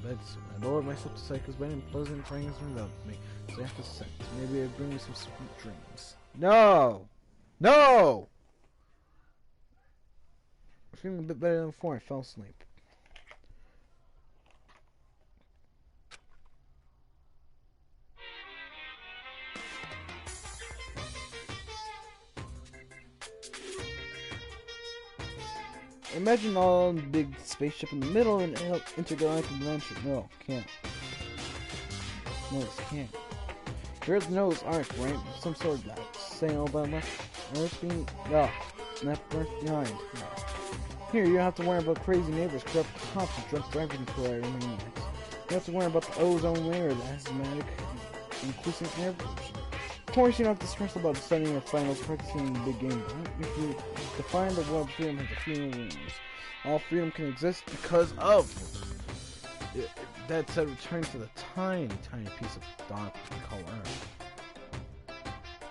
this. I lowered myself to Psycho's bed and pleasant fragrance enveloped me. So after sex, maybe it'd bring me some sweet dreams. No! No! I'm feeling a bit better than before. I fell asleep. Imagine all the big spaceship in the middle and intergalactic adventure. No, can't. No, this can't. Earth knows Ark, right? Some sort of that sail about Earth being left Earth behind. Here, you don't have to worry about crazy neighbors, corrupt cops, and drunk driving maniacs. You don't have to worry about the ozone layer, the asthmatic, inclusive air pollution. Of course, you don't have to stress about studying your finals, practicing in the big game. If you define the world, freedom has a few rooms. All freedom can exist because of. That said, return to the tiny piece of dawn we call Earth.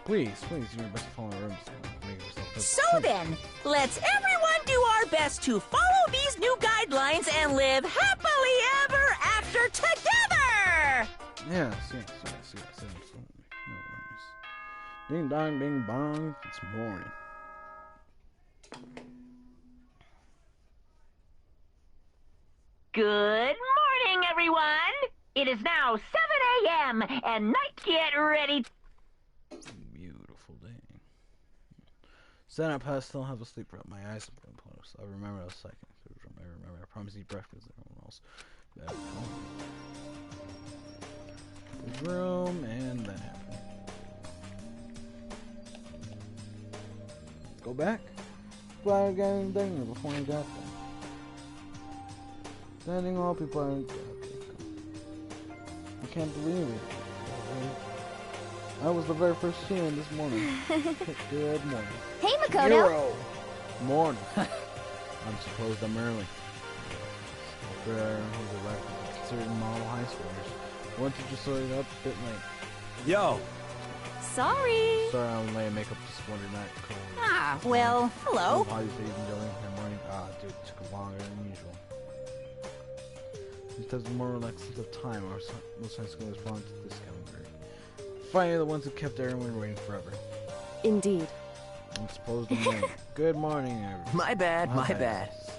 Please, do your best to follow our rooms. So then, let's everyone do our best to follow these new guidelines and live happily ever after together! Yes, absolutely. No worries. Ding dong, bing bong, it's morning. Good morning, everyone! It is now 7 a.m. and night get ready. Beautiful day. Stand up, I still have a sleeper up. My eyes have been closed. I remember a second. I remember. I promise you breakfast. Everyone else. Back home. Room and that happened. Go back. Glad I got in dinner before I got there. Standing all people are. Okay, I can't believe it. I was the very first human this morning. Good morning. Hey, Makoto. Hero. Morning. I'm supposed I'm early. Who's arrived at considered model high schoolers. Wanted to sort it up a bit late. Yo! Sorry. Sorry I'm late. Make up this wonder night cold. Ah, well, hello. How you even doing in the morning? Dude, it took longer than usual. Because more relaxed sense of time, most high schoolers fall into this category. Finally, the ones who kept everyone waiting forever. Indeed. I'm supposed to morning. Good morning, everyone. My bad.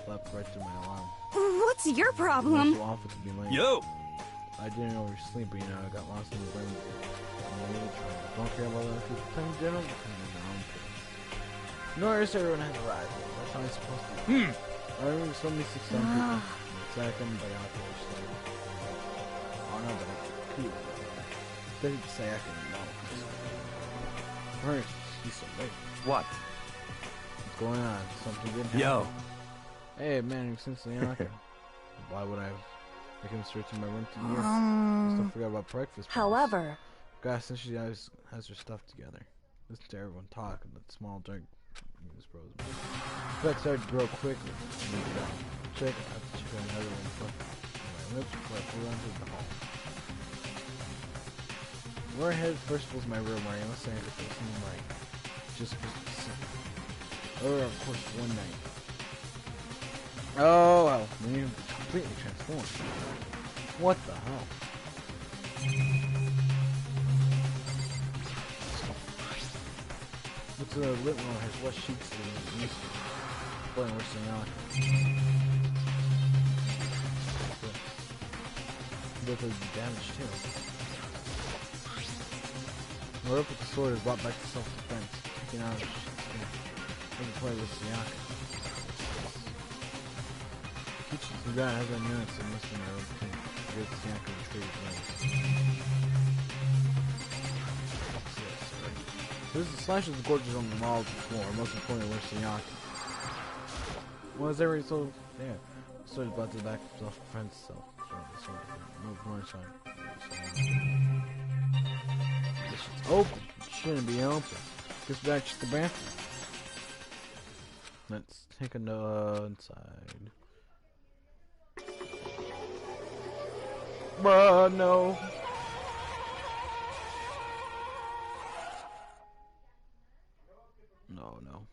Slept right through my alarm. What's your I'm problem? so awful to be late. Yo! I didn't oversleep, but I got lost in the brain. Don't care about other people. Time dinner. Notice everyone has arrived. That's how I'm supposed to. I remember so many 6 people. Second, by operation. Oh no, but it's cool. Better to say I can know. First, he's so late. What? What's going on? Something didn't happen. Yo! Hey, man, since the knocker. Why would I make him straight to my room to you? I still forgot about breakfast. However, God, since she has her stuff together. Listen to everyone talk and that small dark news bros. That started to grow quickly. Check out another one. My lips were run through the hall. Where I headed first was my room, where I must say it seemed like just of course one night. Oh well, we completely transformed. What the hell? What's the Litmore has less sheets than it used to. Boy, we're seeing on. But the damage too. We're up with the sword is brought back to self-defense. Taking out the play with Sayaka. The guy has our units and this one can get Sayaka retrieved. This slashes the gorges on the walls and floor, most importantly, where's Sayaka? Well, is every so there? Sword is brought to the back for self-defense, so move more side. This shit's open. It shouldn't be open. This back to the bathroom. Let's take a no inside. Bruh, no. No, no.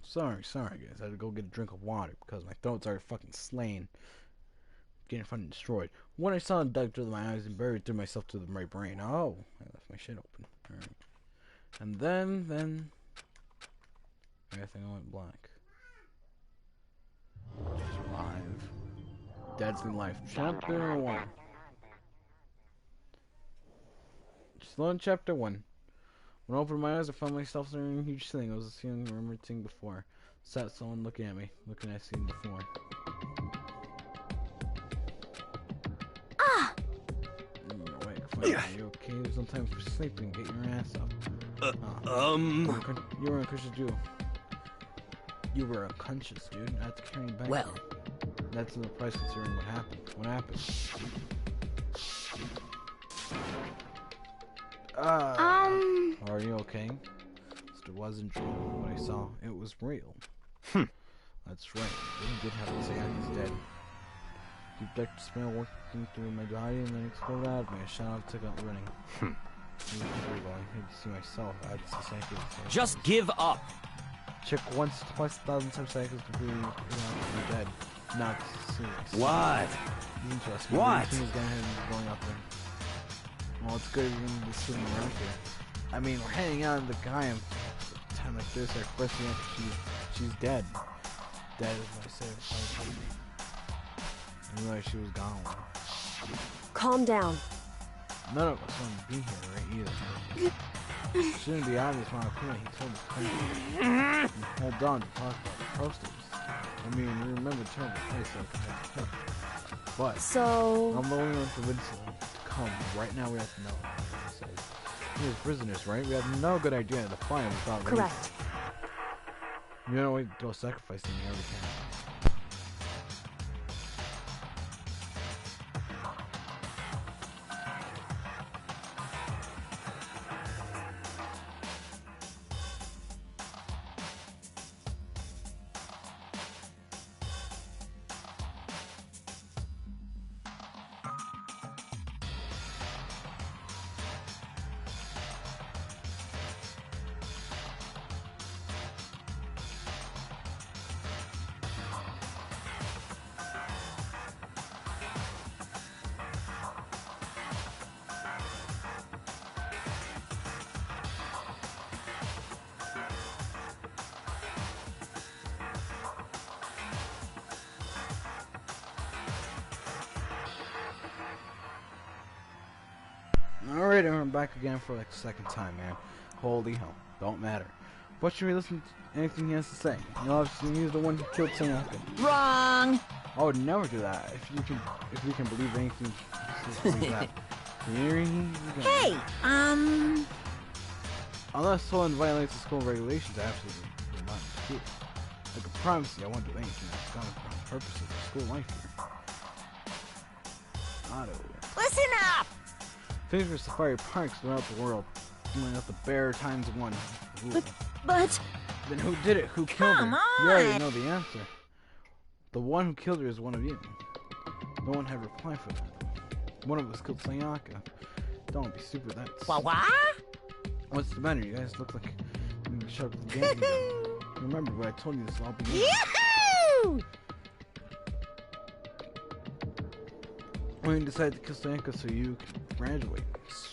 Sorry guys, I had to go get a drink of water because my throat's already fucking slain. Getting fucking destroyed. When I saw it dug through my eyes and buried through myself to my brain. Oh, I left my shit open. Alright. And then I think I went black. Live. Deadly Life. Chapter 1. Still in chapter 1. When I opened my eyes, I found myself staring at a huge thing. I was seeing I remembered seeing before. Sat someone looking at me, looking at seen before. Ah! Wait, are you okay? There's no time for sleeping. Get your ass up. You were unconscious, dude. You were unconscious, dude. I had to carry you back. Well. That's the price considering what happened. What happened? Are you okay? It wasn't true. What I saw, it was real. That's right. It did happen to say he's dead. Deep dark smell working through my body and then exploded out of me. I shot out, took out running. I had to see myself. I had to see Sayaka. Just give up. Check once, twice, 1,000 times Sayaka's completely dead. Not serious. What? Interesting. What? He's going up there. Well, it's good you're gonna be sitting around here. I mean, we're hanging out in the guy at a time like this. Our question after she's dead. Dead is what I said. I realized she was gone. Calm down. None of us want to be here, right? Either. It shouldn't be obvious my opinion. He told us to hold on to talk about the posters. I mean, we remember turning the place like but So... I'm the only one convinced him to come. Right now we have to know. We're prisoners, right? We have no good idea to find him without Correct. You know, we go sacrifice him every time. Alright, and we're back again for like the second time, man. Holy hell. Don't matter. What should we listen to anything he has to say? You'll obviously he's the one who killed Sayaka. Wrong. I would never do that. If we can believe anything believe that. Hey, unless someone violates the school regulations, I absolutely will not do it. I can promise you I won't do anything that's done for the purpose of the school life here. Otto. Listen up! Things for safari parks throughout the world. Only out the bare times one. Ooh. But... Then who did it? Who killed her? Come You already on. know the answer. The one who killed her is one of you. No one had reply for that. One of us killed Sayaka. Don't be stupid. That's... What? What's the matter? You guys look like you shut up the game. Remember what I told you this all began. Yahoo! When you decided to kill Sayaka so you could graduate.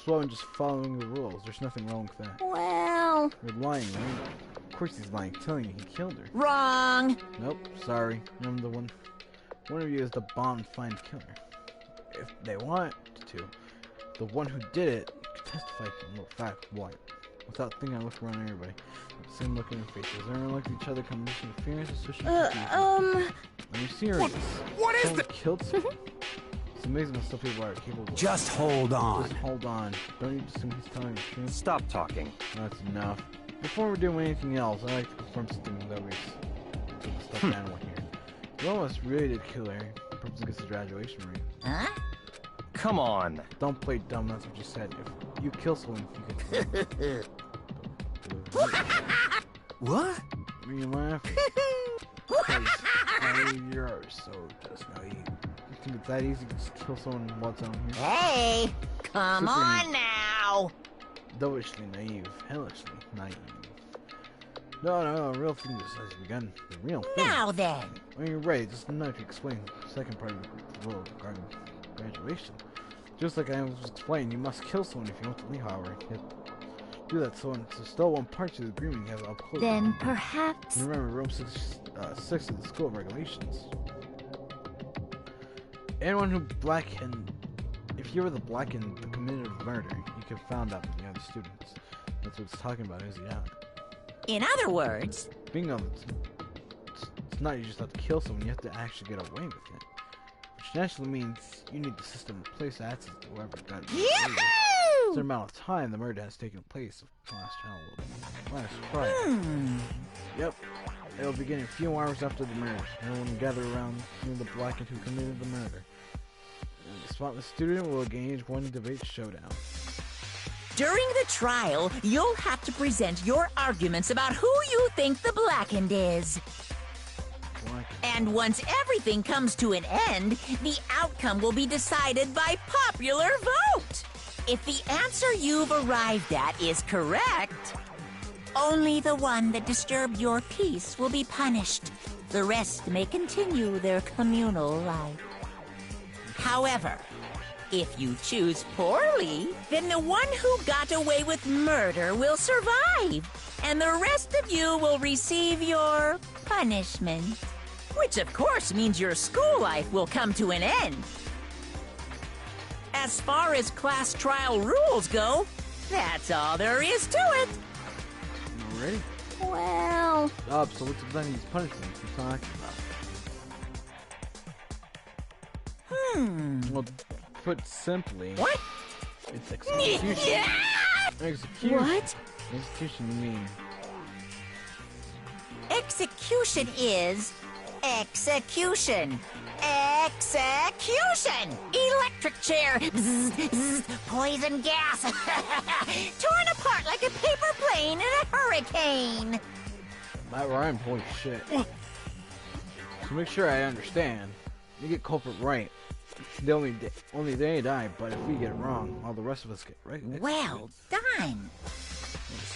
So I'm just following the rules. There's nothing wrong with that. Well... You're lying, right? Of course he's lying, telling you he killed her. Wrong! Nope, sorry. I'm the one. One of you is the bona fide killer. If they want to, the one who did it could testify to no fact. What? Without thinking, I look around everybody. Same look in their faces. Everyone looked at each other, coming to interference, suspicion. Are you serious? What is Someone killed someone? It's amazing how some people are capable of. Just hold on. Just hold on. Don't you assume he's telling the truth? Stop talking. That's enough. Before we're doing anything else, I like to confirm something that we took the stuffed animal here. You almost really did kill her. Purpose against the graduation rate. Huh? Come on. Don't play dumb, that's what you said. If you kill someone, you can. What? What are you laughing? You're so just naive. You think it's that easy to just kill someone while it's on here? Hey! Come Super on naive. now! Devishly naive. Hellishly naive. No, the real thing has begun. The real thing. Now then! Well, you're right. Just enough to explain the second part of the rule regarding graduation. Just like I was explaining, you must kill someone if you want to leave, however. You have to do that so there's still one part to the agreement you have to uphold. Then perhaps... And remember, Rome 6 of the School of Regulations. Anyone who blackened... If you were the blackened the committed murder, you can found out from the other students. That's what it's talking about, is it? Yeah. In other words... Bingo. It's not you just have to kill someone, you have to actually get away with it. Which naturally means you need the system in place to access to whoever got it. Yahoo! Certain amount of time the murder has taken place. Last trial will be last trial. Yep. It'll begin a few hours after the murder. Everyone gather around the blackened who committed the murder. The spotless student will engage one debate showdown. During the trial, you'll have to present your arguments about who you think the blackened is. And once everything comes to an end, the outcome will be decided by popular vote. If the answer you've arrived at is correct, only the one that disturbed your peace will be punished. The rest may continue their communal life. However, if you choose poorly, then the one who got away with murder will survive, and the rest of you will receive your punishment. Which, of course, means your school life will come to an end. As far as class trial rules go, that's all there is to it. Already? Well... So what's exactly these punishments you're talking about? Well, put simply... What? It's execution. Execution. What? Execution, you mean... Execution is... execution. Execution! Electric chair! Bzz, bzz, poison gas! Torn apart like a paper plane in a hurricane! That rhymed, holy shit. To make sure I understand, you get culprit right. Only they die, but if we get it wrong, all the rest of us get right. Well done!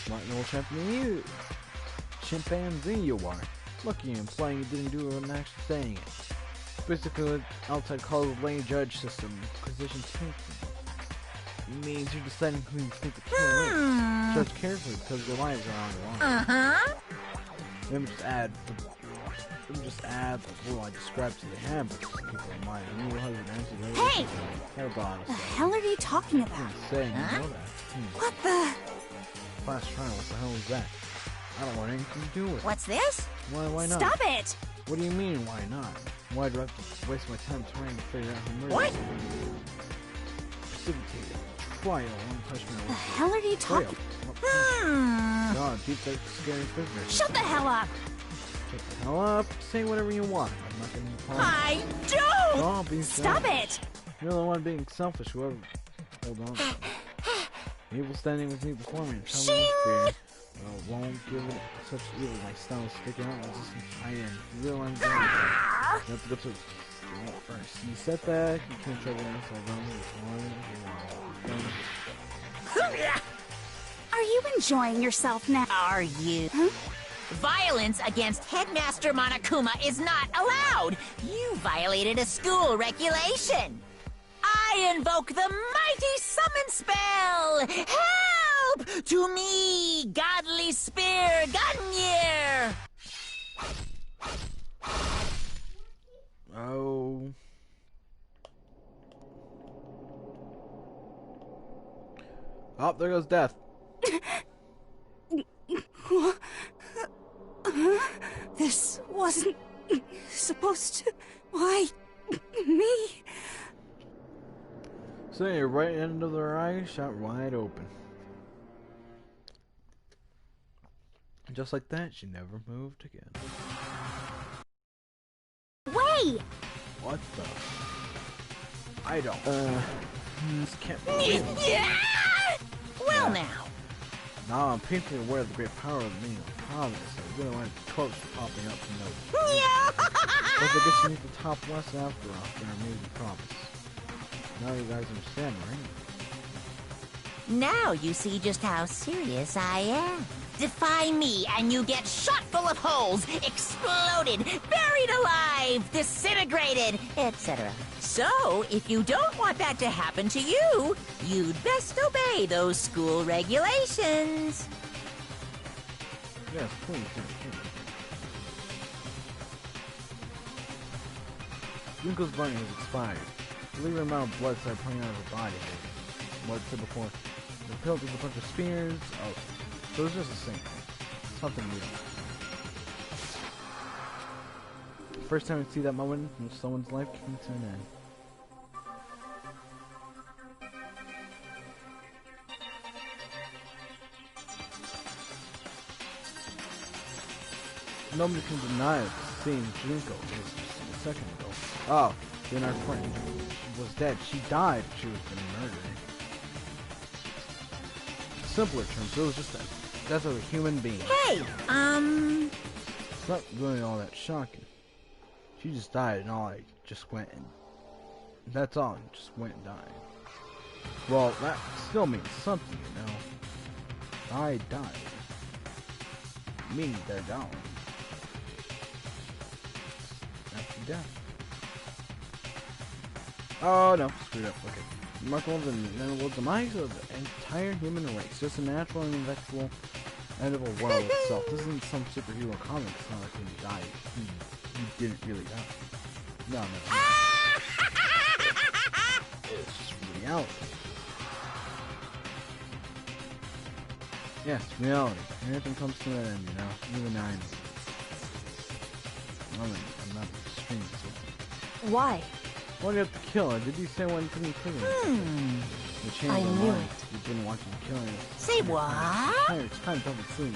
Smart little chimpanzee you are. Lucky implying you didn't do it and actually saying it. Basically what outside calls a lane judge system, position taking. It means you're deciding who you think the killer is. Judge carefully because your lives are on the line. Uh-huh. Let me just add the rule I described to the handbook so people in mind. And you will have your answer to Hey! Hold on a The second. hell are you talking about? I'm saying you know that. What the... Class trial, what the hell is that? I don't want anything to do with it. What's this? Why not? Stop it! What do you mean, why not? Why do I have to waste my time trying to figure out who murdered What? someone? Precipitated trial, one punishment. The hell are you talking... No, deep dark scary business. Shut the hell up! shut the hell up. Say whatever you want. I'm not gonna follow. I don't! Don't be Stop selfish. it! You're the one being selfish. Whoever. Hold on. Evil standing with me before me and telling me fear. Well, won't give it such evil. My style is sticking out resistance high end. You really want to go? You have to go to the first. You set back. You can't try to answer around this. Are you enjoying yourself now? Are you? Violence against Headmaster Monokuma is not allowed. You violated a school regulation. I invoke the mighty summon spell. Help to me, godly spear Gunyear. Oh. Oh, there goes death. This wasn't supposed to. Why me? So your right end of their eye shot wide open. Just like that, she never moved again. Wait! What the? I don't. This can't be real. Well, Yeah. now. Now I'm painfully aware of the great power of the meaning of promise. I really want a corpse popping up from those. But I guess you need the top lesson after all, for our amazing promise. Now you guys understand, right? Now you see just how serious I am. Defy me and you get shot full of holes, exploded, buried alive, disintegrated, etc. So, if you don't want that to happen to you, you'd best obey those school regulations. Yes, please. Junko's burning has expired. The legal amount of blood started pouring out of her body. What I said before. The pill was a bunch of spears. Oh, so it was just the same thing. Something new. First time I see that moment when someone's life came to an end. Nobody can deny it. Seeing Junko was just a second ago. Oh, then our friend was dead. She died. She was been murdered. Simpler terms, it was just that. That's a human being. Hey, It's not really all that shocking. She just died, and all I just went and. That's all. Just went and died. Well, that still means something, you know. I died. Meaning they're gone. After death. Oh no, screwed up. Okay. Remarkable the demise of the entire human race. Just a natural and inevitable end of a world itself. This isn't some superhero comic. It's not like when he died. He didn't really die. No. It's just reality. Yes, reality. Everything comes to an end, you know. Even I know. I'm not extreme. So. Why? Why do you have to kill her? Did you say one couldn't kill her? You changed I your knew mind. You didn't want you to kill her. say what? It's kind of double soon.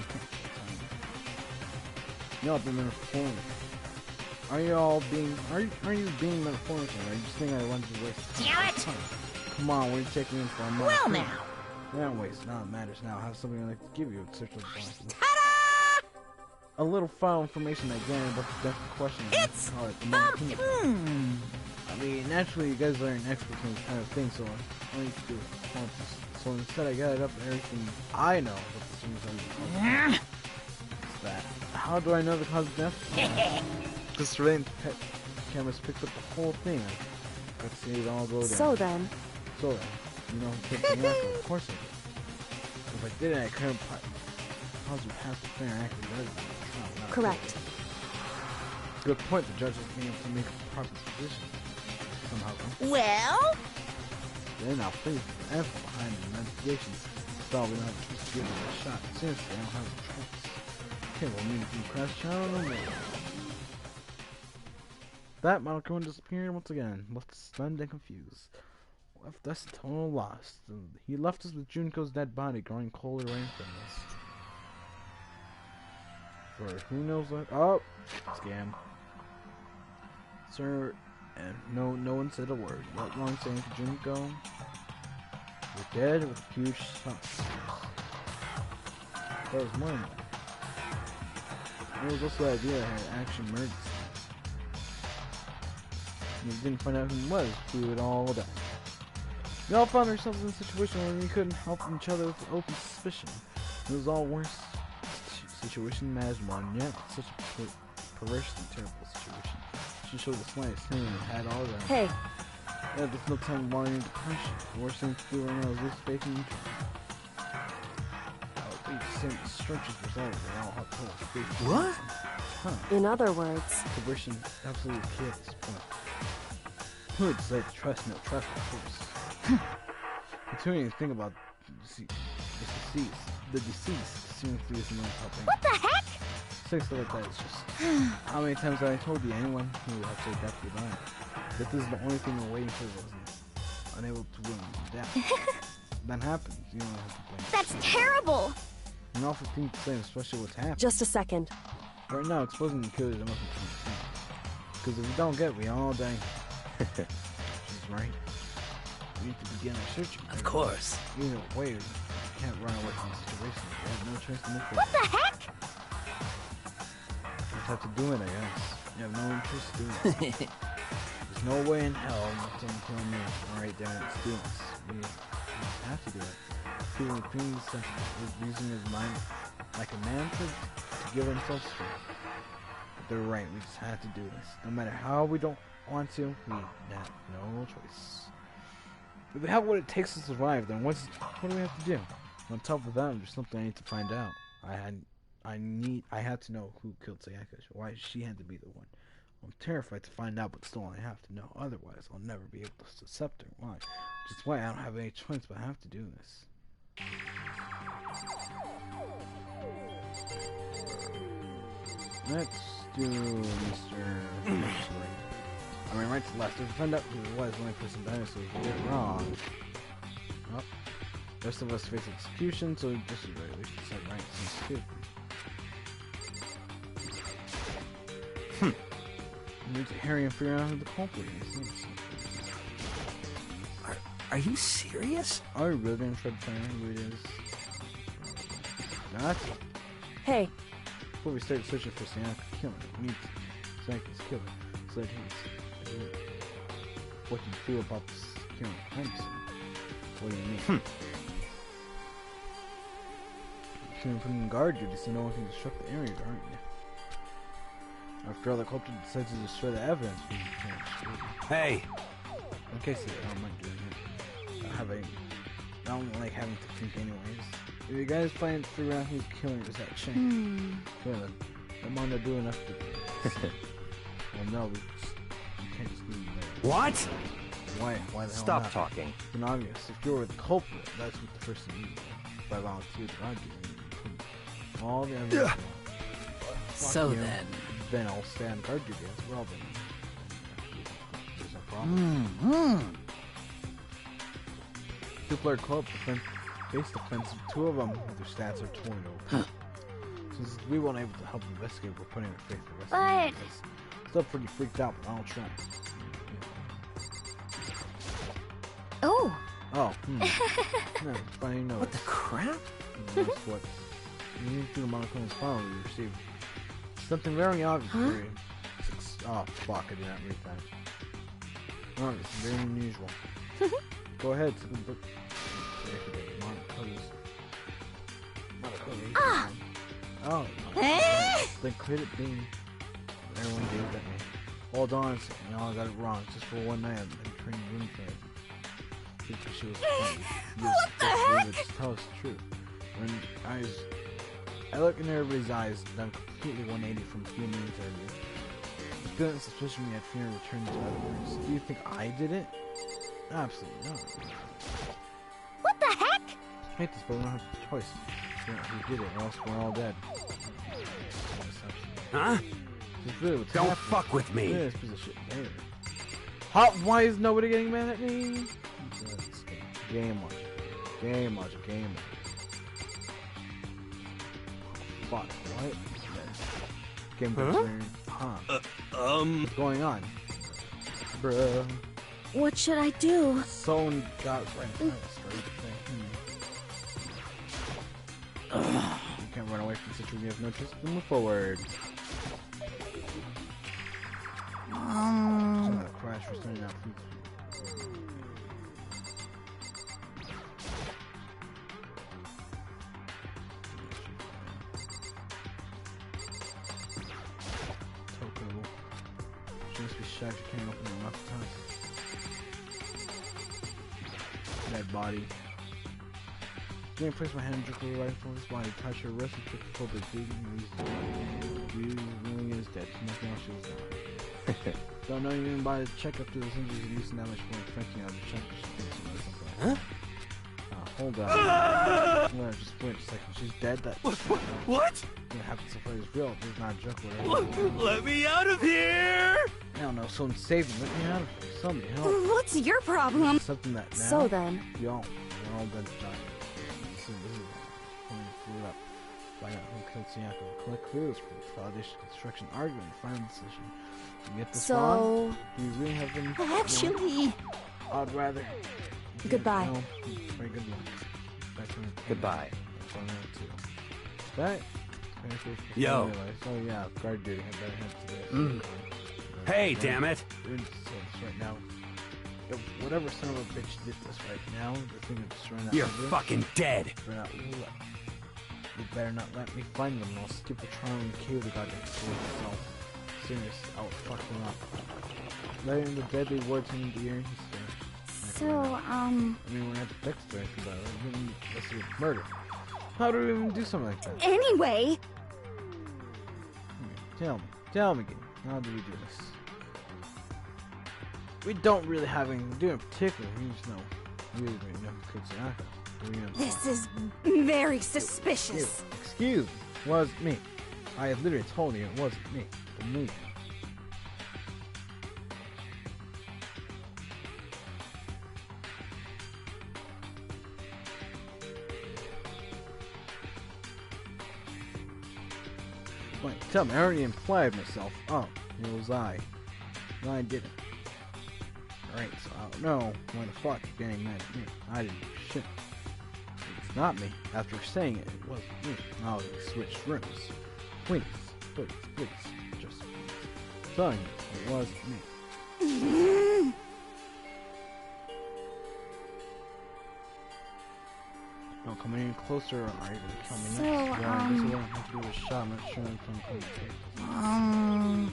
No, I've been metaphorical. Are you being metaphorical? Are you just thinking I wanted to waste Damn it! time? Come on, we're checking in for a month. Well, now. Don't waste. Now it matters. Now I have something I'd like to give you. It's such a Ta-da! a little final information again about the death question. It's Call it the pumpkin. moment. I mean, naturally, you guys aren't experts in this kind of thing, so all I need to do is want this. So instead, I got it up and everything I know about the things I'm that. How do I know the cause of death? Because surveillance cameras picked up the whole thing. I got to see it all go down. So then, You know who kicked me out? Of course I did. If I didn't, I couldn't possibly pass the fair and accurate judgment. No, correct. Good point. The judge is being able to make a proper decision. Somehow. Well, Then I'll please the answer behind the investigation. So we don't have to give it a shot. Seriously, I don't have a choice. Okay, well, me and you crash channel no more. That Monokuma disappeared once again, left us stunned and confused. Left us total lost. He left us with Junko's dead body growing colder rain from us. for who knows what. Oh, scam. Sir, and no one said a word. What wrong saying to Junko? We're dead with a huge shock. That was more than that. It was also the idea that I had actually murdered someone. If we didn't find out who it was, we would all die. We all found ourselves in a situation where we couldn't help each other with open suspicion. It was all worse situation imaginable, and yet such a perverse and terrible situation. She showed the slightest hint and had all that. Hey. Yeah, there's no time wanting depression. The worst thing to do right now is this faking each other. The same structures result. They all have total space. What? Huh. In other words, Perversion absolutely key at this point. Who would say trust, no trust, of course. Continuing to think about the deceased seriously isn't going to help anyone. What the heck? Things like that is just... How many times have I told you anyone who would have to deathly die? That this is the only thing we're waiting for was unable to win death. That happens. You don't have to blame. That's terrible! An awful thing to say, especially what's happened. just a second. Right now, exposing the killer is the most important thing. Because if we don't get it, we all die. She's right. We need to begin our search. Of course. Either way, we can't run away from the situation. We have no choice to move forward. What the heck? We just have to do it, I guess. You have no interest in doing it. There's no way in hell someone telling me, alright, Dan, let's do this. We have to do it. Feeling clean is using his mind like a man to give himself strength. But they're right, we just have to do this. No matter how we don't want to, we have no choice. If we have what it takes to survive, then what do we have to do? On top of that, there's something I need to find out. I had to know who killed Sayaka. Why she had to be the one. I'm terrified to find out, but still I have to know. Otherwise, I'll never be able to accept her. Why? Which is why I don't have any choice, but I have to do this. Let's do Mr. I mean, right to left. If we find out who it was, the only person dinosaurs we get it wrong. Oh. The rest of us face execution, so this is right. We should decide right since two. We need to hurry and figure out who the culprit is. Are you serious? Are we really gonna try to find out who it is? Gotcha. Hey, Before we start searching for Sayaka's killer, we need Sayaka's killer. So that he's what do you feel about this killing Henderson? What do you mean? You're putting in guard duty so no one can disrupt the area, aren't you? After all, the culprit decides to destroy the evidence. We can't destroy it. Hey! In case I don't mind doing it. I don't like having to think anyways. If you guys figure out who's killing is that chain. Well, I'm on to do enough to well, no, we can't just leave him there. What? Why the hell Stop not? talking. It's been obvious. If you're the culprit, that's what the first thing you do. If I volunteered to argue, all the evidence. So you. then. I'll stand guard duty as well. Then there's no problem. Two-player club face defense. Two of them, their stats are 20 over. Since we weren't able to help investigate, we're putting our faith in the rest of the still pretty freaked out, but I'll try. Oh. Oh, no, it's funny, no. What the crap? Guess what? You need to do the monoclonal file we received. Something very obvious. Oh, fuck, I did not read that. Oh, it's very unusual. Go ahead. Oh, then quit it being. Everyone gave it at me. Hold on a second, y'all got it wrong. Just for one night, I've been training room for it. Because she was What the heck? Just tell us the truth. When I look in everybody's eyes, and I'm completely 180 from a few minutes earlier. The feeling suspicion we had fear returned to other words. Do you think I did it? Absolutely not. What the heck? I hate this, but we don't have a choice. Who did it, or else we're all dead. Huh? Really what's Don't happening. fuck with me. Yeah, this piece of shit. There. How? Why is nobody getting mad at me? Game logic. Game logic. Game logic. Fuck. What? Game What's going on? Bruh. What should I do? Someone got right in front of us, right? You can't run away from the situation. You have no choice but to move forward. Some of the crash was turning out food. She must be shocked you can't open her mouth times. Dead body. Then I place my hand directly right from his body, touch her wrist and took the full bleeding. He really is dead. Nothing else she was gone. Don't know even by the check up to the injuries and using that much more infecting out of the check. Huh? Hold on. No, just wait a second. She's dead. That. What? What happens so far is real. This is not a joke. Whatever. Let me out of here! Hell no, someone save me. Let me out of here. Somebody help. What's your problem? Something that now. So then. We're all done trying. This is pulling food up. Find out who killed Sayako. Collect clues for validation, construction, argument, final decision. You get this wrong? Do you really have them? Actually, I'd rather. Goodbye. No, very good luck. Back to Goodbye. Back. Yo. Oh yeah, guard duty. I better head to this. Hey, damn it! We're in this right now. Yo, whatever son of a bitch did this right now, the thing that's running out. You're fucking dead. You better not let me find them, or I'll skip the trial and kill the goddamn sword itself. Serious, I'll fuck them up. Letting the deadly words in the ear. So, I mean, we're not the text or anything about it. That's a murder. How do we even do something like that? Anyway. Tell me again. How do we do this? We don't really have anything to do in particular. We just know we really know who killed Sayako. This is very suspicious. Excuse me. It wasn't me. I have literally told you it wasn't me. Believe me. Wait, tell me, I already implied myself. Oh, it was I. No, I didn't. Alright, so I don't know why the fuck you're getting mad at me. I didn't do shit. It's not me. After saying it, it wasn't me. Now we switched rooms. Please, just please. Telling you, it wasn't me. No, coming in closer, or are you gonna kill me next? Yeah, this is what I have to do with a shot. I'm not sure I'm gonna come.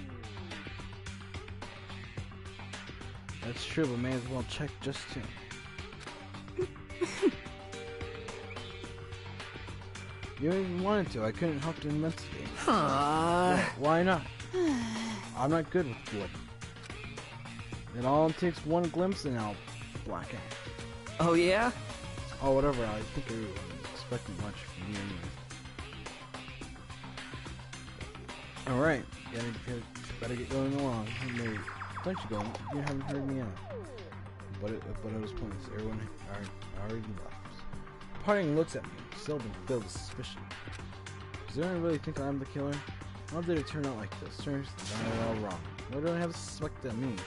That's true, but may as well check just to. You even wanted to. I couldn't help to investigate. Why not? I'm not good with blood. It all takes one glimpse and I'll black out. Oh, yeah? Oh, whatever. I think I was expecting much from you anyway. Alright. Better get going along. Maybe. Don't you go. You haven't heard me out. But it was pointless. Everyone already left. Parting looks at me, still been filled with suspicion. Does anyone really think I'm the killer? How did it turn out like this? Seriously, got it all wrong. Why do I have to suspect that me?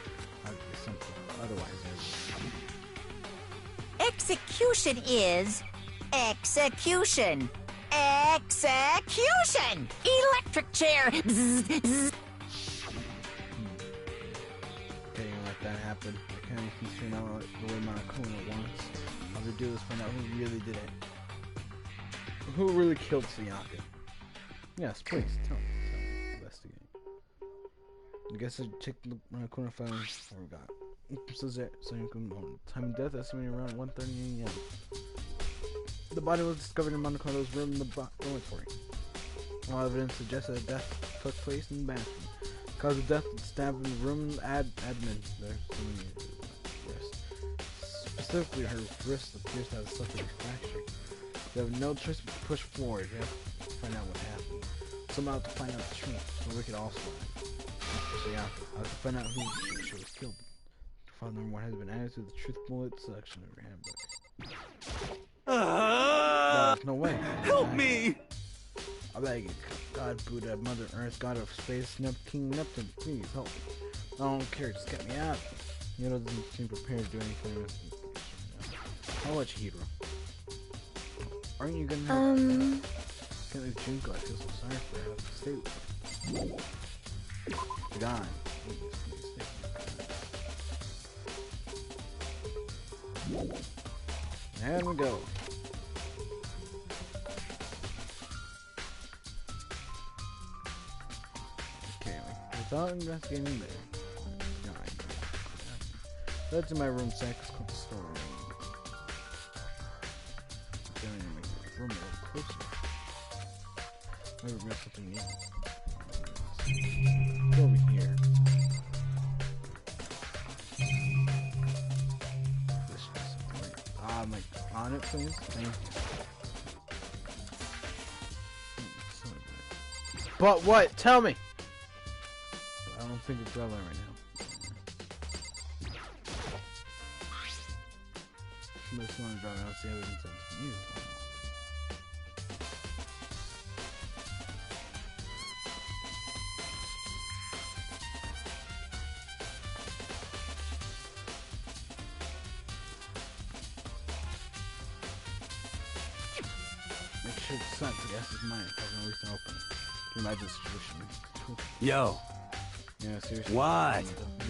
I'd be something. Otherwise, execution is execution. Execution! Electric chair! Bzz, bzz. Okay, let that happen. I can't even turn out the way Monokuma wants. All they do is find out who really did it. Who really killed Sayako? Yes, please, tell me. Investigate. I guess I checked the Monokuma file and forgot. So time of death estimated around 1:30 a.m. The body was discovered in Monokono's room in the dormitory. All evidence suggests that death took place in the bathroom. Cause of death was stabbed in the room admin there. Specifically, her wrist appears to have suffered a fracture. They have no choice but to push forward. We have to find out what happened. Somehow to find out the truth, so we could also I have to find out who she was killed. File number 1 has been added to the truth bullet section of your handbook. There's no way. Help me! I beg you, God, Buddha, Mother Earth, God of Space, King Neptune, please help me. I don't care, just get me out. Hero doesn't seem prepared to do anything. I'll let you, Hero. Aren't you gonna help? Can't leave Junko, I feel so sorry for her. Stay with her. God. Please stay with her. And we go. Okay, without investigating there. That's in my room, Sex called the story. Then I make the room a little closer. Maybe we'll something new. Go over here. This is something right. Like, on it, please. Thank you. But what? Tell me! I don't think it's relevant right now. This one driving out the evidence of you. Make sure it's set to guess his mind. Has no reason to open. Can you imagine the situation? Yo. Yeah, seriously. What?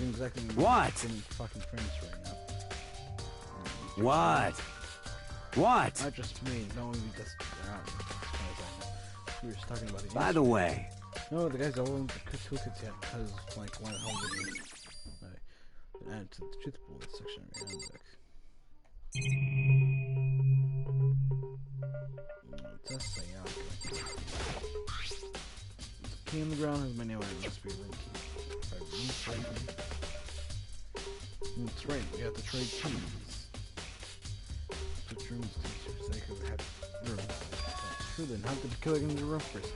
Exactly What? Fucking friends right now. What? What? Not just me. No one just around. As far as I know. We were just talking about it. By the way. No, the guys all in the toolkits yet because like one at home didn't add to the truth bullet section of your handbook. It does say okay. The key on the ground has my name on it. It must be a room key. That's right. You have to trade keys. Switch rooms to your sake of have room. That's true. Then how did the killer get into the room first?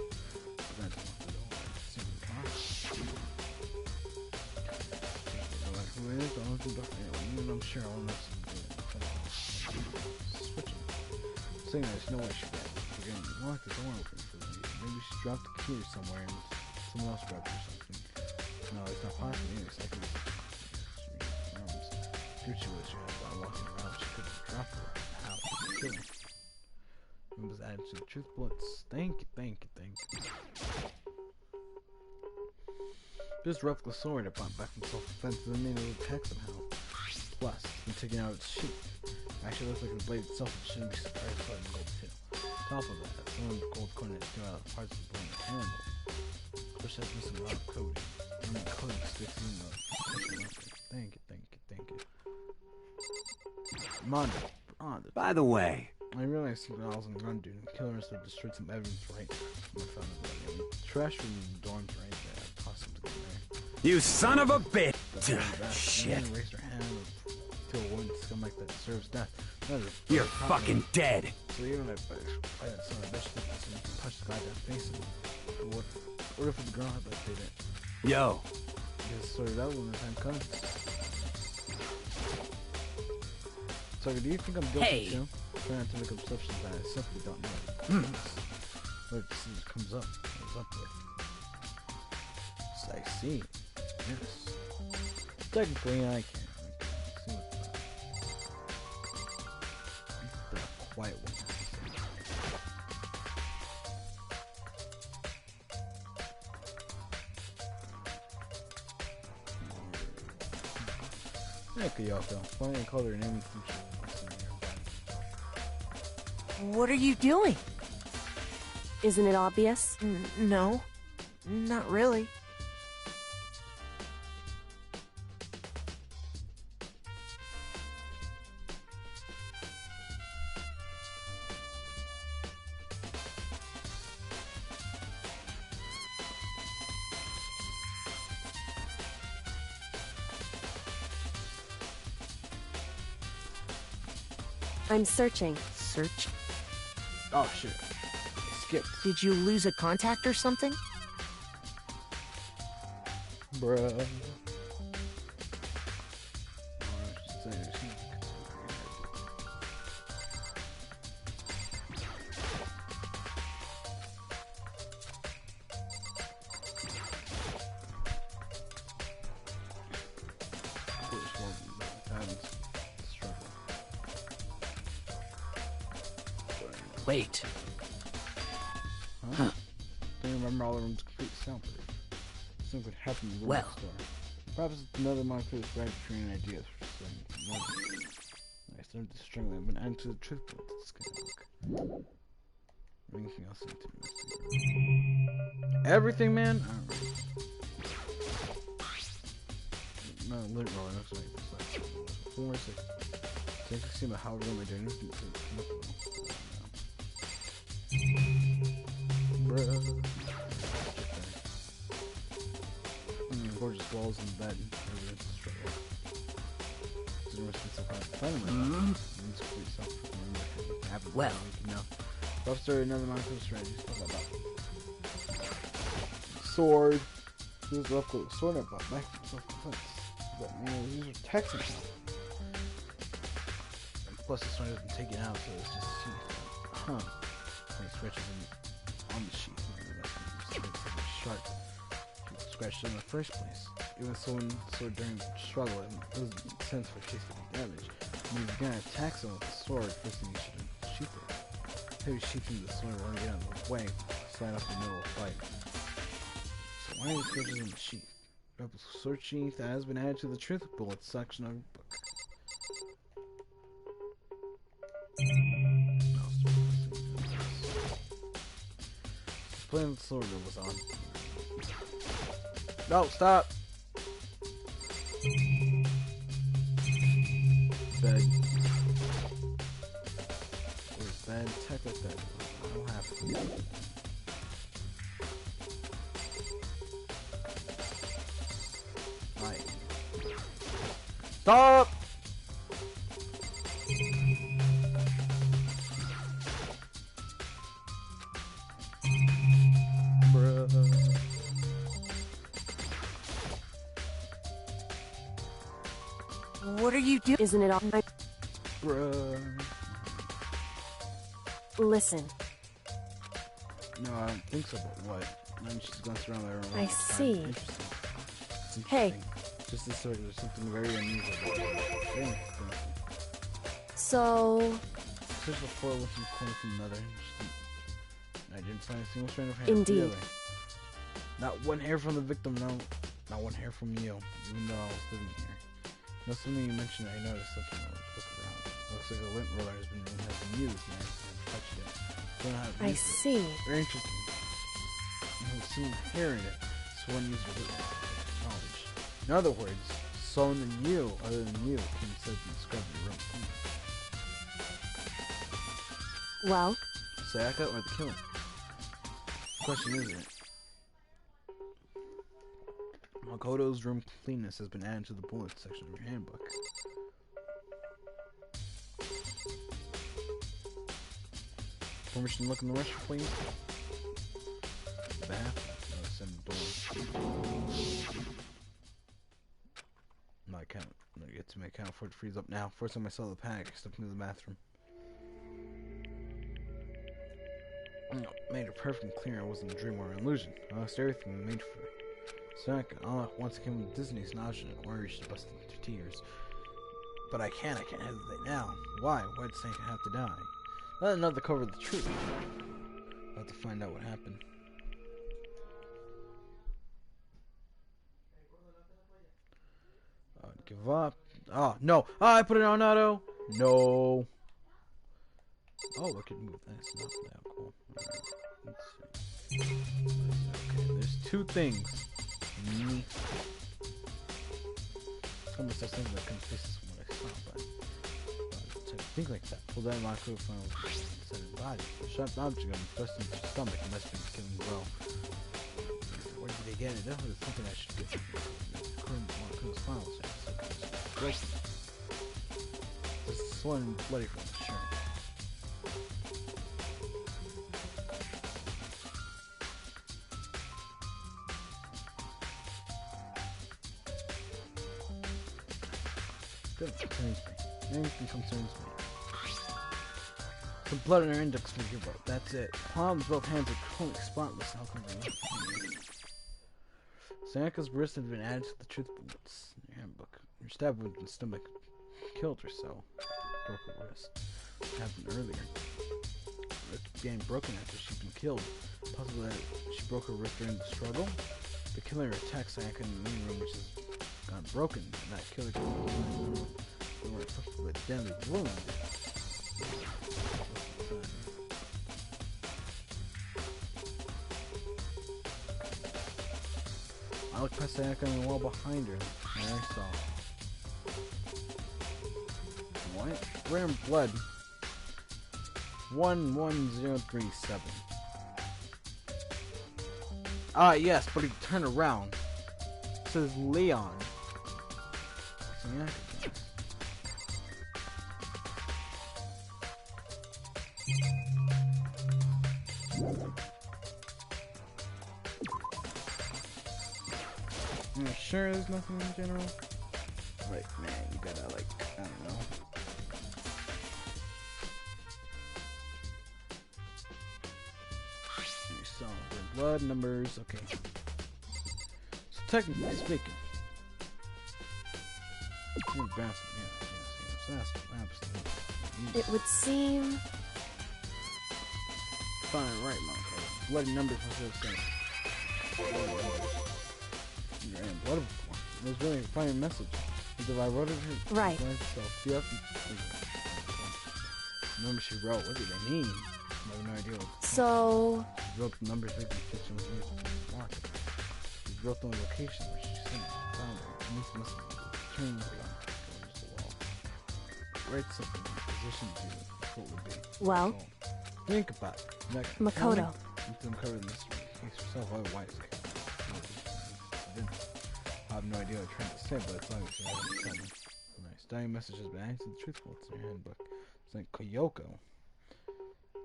That's the door. No matter who it is, I'll do the I'm sure I'll know something. Switching. Saying there's no way she got it. You're gonna lock the door open for me. Maybe she dropped the key somewhere and someone else grabbed it or something. No, it's not possible. It's like here she was, while walking around, she could have dropped it. How? Killing. It was added to the truth bullets. Thank you. This rough sword I bought back from self-defense doesn't mean it would attack somehow. Plus, it's been taking out its sheath. Actually, it looks like the blade itself shouldn't be surprised by the gold too. On top of that, some of the gold corners came out of parts of the blade handle. Of course, that's missing a lot of coating. And the coating sticks in the Thank you. Mondo. By the way. I realized I was on the run, dude. The killer must have destroyed some evidence right when I found the body. Trash from the dorms right there. I tossed him to the there. You son of a bitch! Shit. And raised her hand to a woman scum like that deserves death. You're fucking dead. So even if I had some of the best things and you can punch the guy in the face of it. What if the girl had like did it? Yo. Just sort it out when the time comes. So do you think I'm guilty too? I'm trying to make up assumptions that I simply don't know. But it comes up. Comes up with. So I see. Yes. Technically, I can. See what the quiet one. Heck, Yoko. Why don't you call her name? What are you doing? Isn't it obvious? No. Not really. I'm searching. Search? Oh shit. I skipped. Did you lose a contact or something? Bruh. Wait. Huh? Don't remember all the rooms complete soundproof. Something could happen in the room Well. store. Perhaps another monster strategy training ideas for something. I started struggling. I've been adding to the truth bullet. Look. Anything else into everything, man? I don't know. No, lint roller looks like this. Like 4, 6. So you can see about how am I doing this? Bruh. Gorgeous walls and bed. Evidence is struggle. Well. Officer, another monster strategy. Sword. Use the left click. Sword up. Back to self-defense. But these are texting. Plus, this one doesn't take it out, so it's just sheath. Huh. When it scratches on the sheath. Sharp. Scratched in the first place. Even so, during the struggle, it doesn't make sense for chase to be damaged. When you're gonna attack someone with a sword, first thing you should sheath it. Maybe sheathing the sword will get out of the way, slide off in the middle of the fight. So why are you scratches in the sheath? Rebel sword sheath that has been added to the truth bullet section of your book. Playing the sword that was on. No, stop! Bed. Where's bed? Check with bed. I don't have it. Right. Stop! What are you doing? Isn't it all my... Bruh. Listen. No, I don't think so, but what? Maybe she's going around there. I see. Interesting. Hey. Just this sort of something very unusual about it. Very interesting. So... Search before one from corner from another. I didn't find a single strand of hair. Indeed. Really. Not one hair from the victim, no. Not one hair from you, even though I was living here. No, something you mentioned I noticed something look around. Looks like a lint roller has been used, man. I touched it. Don't know how to I use see. It. Very interesting. You've seen hair in it, so one user with knowledge. In other words, someone than you, other than you, can set and describe your room. Well? Sayaka or the killer? The question isn't it? Makoto's room cleanness has been added to the bullet section of your handbook. Permission to look in the restroom, please? Bath? No, send the door. No, I can't. No, you get to make count for it to freeze up now. First time I saw the panic, I stepped into the bathroom. Made it perfect and clear it wasn't a dream or an illusion. I lost everything we made for it. Sayaka, all at once came with dizziness, nausea, and worry. She busted into tears. But I can't hesitate now. Why? Why did Sayaka have to die? Not enough to cover the truth. I'll have to find out what happened. Give up. Oh, no. Oh, I put it on auto. No. Oh, I can move. That's not that cool. Alright, let's see. Okay, there's two things. Almost just thinking I couldn't face this from what I saw, but think like that. Pull that microphone inside his body. The sharp object got thrust into his stomach and must be killing well. Where did they get it? That was something I should get. According to Marco's final sense. This is swollen and bloody from the shirt. That concerns me. Anything concerns me. The blood on her index finger, bro. That's it. Palms, both hands are totally spotless. How come they Sayaka's wrist had been added to the truth bullets in your handbook. Your stab wound in the stomach killed her so. Broke her wrist. What happened earlier? Ripped being broken after she'd been killed. Possibly that she broke her wrist during the struggle. The killer attacked Sayaka in the main room, which has gone broken, and that killer killed they were afflicted with a deadly wound. I looked past Sayaka on the wall behind her, and I saw. What? Rare blood. 11037. Ah, yes, but he turned around. It says Leon. Sayaka. I'm sure there's nothing in general. Like, man, you gotta, like, I don't know. You saw the blood numbers, okay. So, technically speaking, it would seem. Fine, right, Monaco. Bloody numbers was the same. Blood of it was really a funny message. Because I wrote it her right. Herself. Do you have to number she wrote? What did they mean? I have no idea. So She wrote the numbers like the kitchen was used to mark it. She wrote the location where she sent it. Found it. And this must have turned the wall. Write something in position to what would be. Well. So, think about it. Next, Makoto. You cover the mystery. Case yourself otherwise. I have no idea what I'm trying to say, but it's obviously I haven't said it. Nice. Dying messages by answering the truthful. It's in your handbook. It's like Koyoko.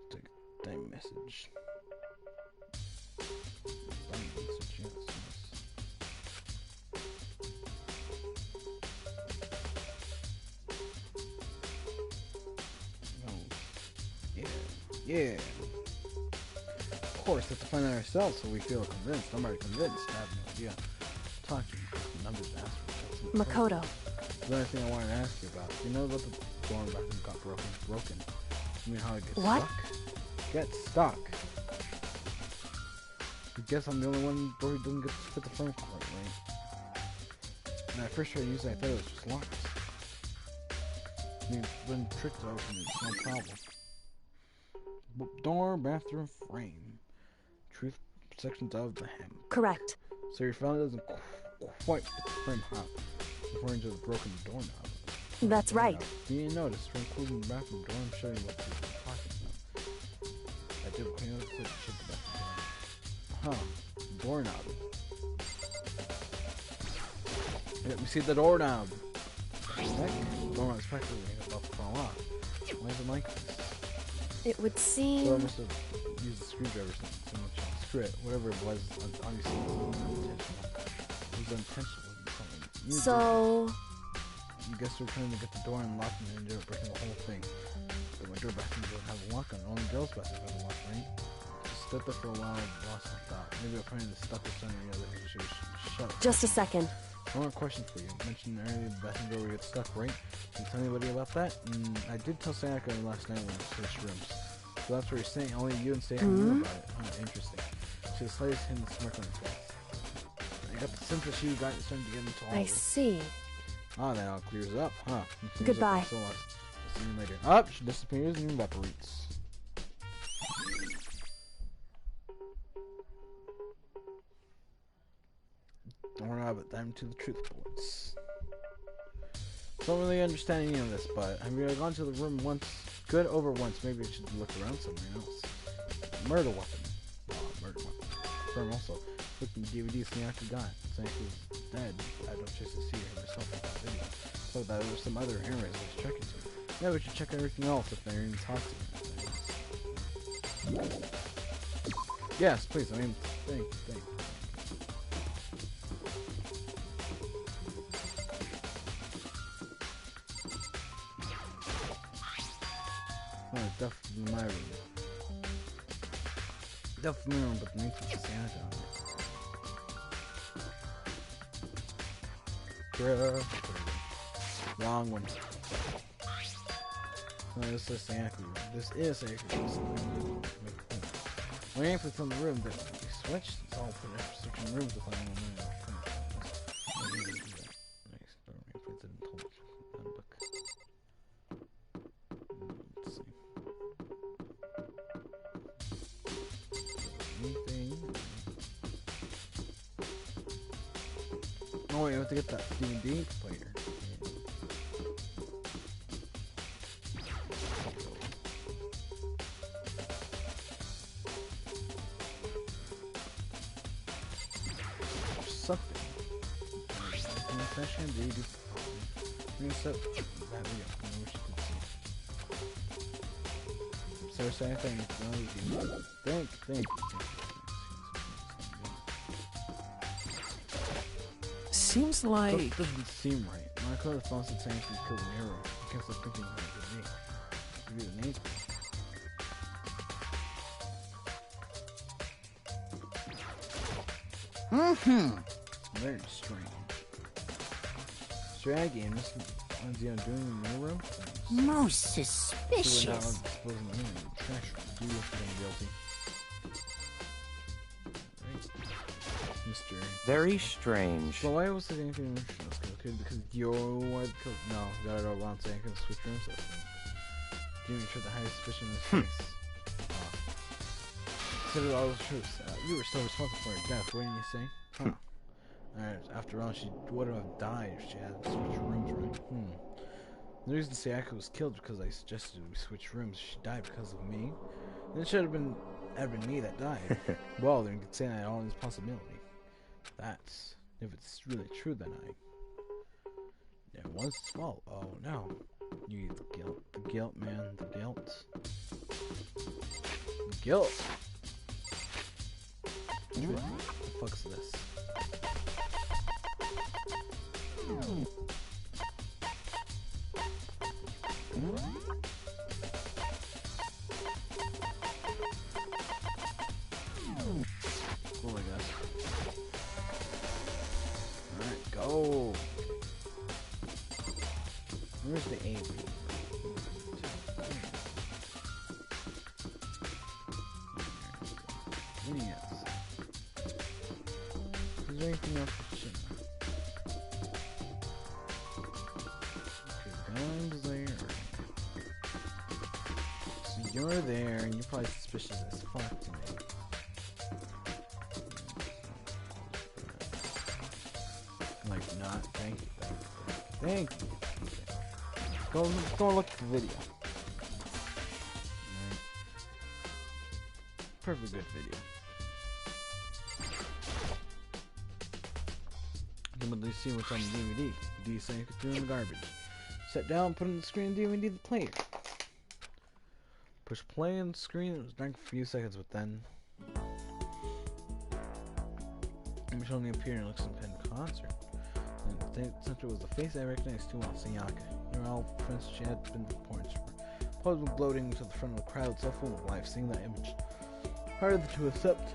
It's a dying message. Dying message, yes, yes. Oh. Yeah. Of course, let's find out ourselves so we feel convinced. I'm already convinced. I have no idea. Talk to you. The numbers to ask for. Makoto. The other thing I wanted to ask you about. You know about the dorm bathroom got broken? You mean how it gets what? stuck? Get stuck. I guess I'm the only one where he doesn't get to fit the frame quite right. When I first tried using it, I thought it was just locked. I mean, when tricked to open it, it's no problem. Dorm bathroom frame. Truth sections of the hem. Correct. So your phone doesn't quite fit the frame hop according to the broken doorknob. That's right. You didn't notice for including the bathroom door. I'm showing you what you're talking about. I did. Can you notice that shit the bathroom door? Huh? Doorknob. Let me see the doorknob. Heck, the doorknob's practically about to fall off. Why is it like this? It would seem. So I must have used a screwdriver or something so much on screw it. Whatever it was, obviously it was unintentional. It was unintentional. So. You guess we're trying to get the door unlocked and ended up breaking the whole thing. But my door bathroom doesn't have a lock on it. Only girls' bathrooms have a lock, right? Just stood there for a while and lost my thought. Maybe I'll find the stuff that's under the other thing should shut. Just a second. One more question for you. You mentioned earlier the bathroom door where you get stuck, right? Can you tell anybody about that? I did tell Sayaka last night when we switched rooms. So that's what you're saying. Only you and Sayaka knew about it. Oh, interesting. She has slightest hint of smirk on her face. I got the sense that she got starting to get into all I this. see. Ah, that all clears up, huh? Goodbye. So I'll see you later. Up, she disappears and evaporates. Don't worry about them to the truth points. Don't really understand any of this, but have you gone to the room once? Good over once. Maybe I should look around somewhere else. Murder weapon. Oh, murder weapon. Confirm also. Look at the DVDs Sayaka got. Sayaka's dead. I don't choose to see her myself in that video. So that there were some other areas I was checking to. Yeah, we should check everything else if they're even talk to me. Yes, please. I mean, thank. Oh, definitely my room. Definitely my room, but the name's with Sayaka on it. Wrong one. No, this is Sayaka. This is Sayaka. Waiting for some room that we switched. It's all for switching rooms with my own. Let's see. Anything? Oh wait, I have to get that D&D player. Something. Session, they do. That video. So saying thank you. Seems like... That doesn't seem right. My color response to saying to kill an arrow. I can't stop thinking about the name. Give you the name. Very strange. Strategy game. This one's doing in the room. Most suspicious. Very strange. So why was it anything emotional? Okay, because you're what? No, got it all wrong. Saying I can switch rooms. Didn't even try the highest suspicion in his face. Said it all the truth. You were still responsible for her death. What did you say? Huh. Alright, after all, she would have died if she hadn't switched rooms, right? The reason Sayaka was killed because I suggested we switch rooms. She died because of me. Then it should have been me that died. Well, then you could say that all is possibility. That's if it's really true. Then it was his fault. Oh no, you need the guilt, man, the guilt. What the fuck's this? Cool, I guess. Alright, go! Where's the A? Yes. Is there anything else to check? Okay, guns there. So you're there, and you're probably suspicious as fuck to me. Like, not. Thank you. Thank you. Go look at the video. Right. Perfect good video. Then when they see what's on the DVD, D saying you could throw in the garbage. Sit down, put in the screen DVD the player. Push play on the screen. It was dark for a few seconds, but then image only appeared and looked some kind of concert. And since it was the face I recognized too well, Sayaka. You know, all friends she had been the points for. Probably gloating to the front of the crowd, so full of life, seeing that image. Harder to accept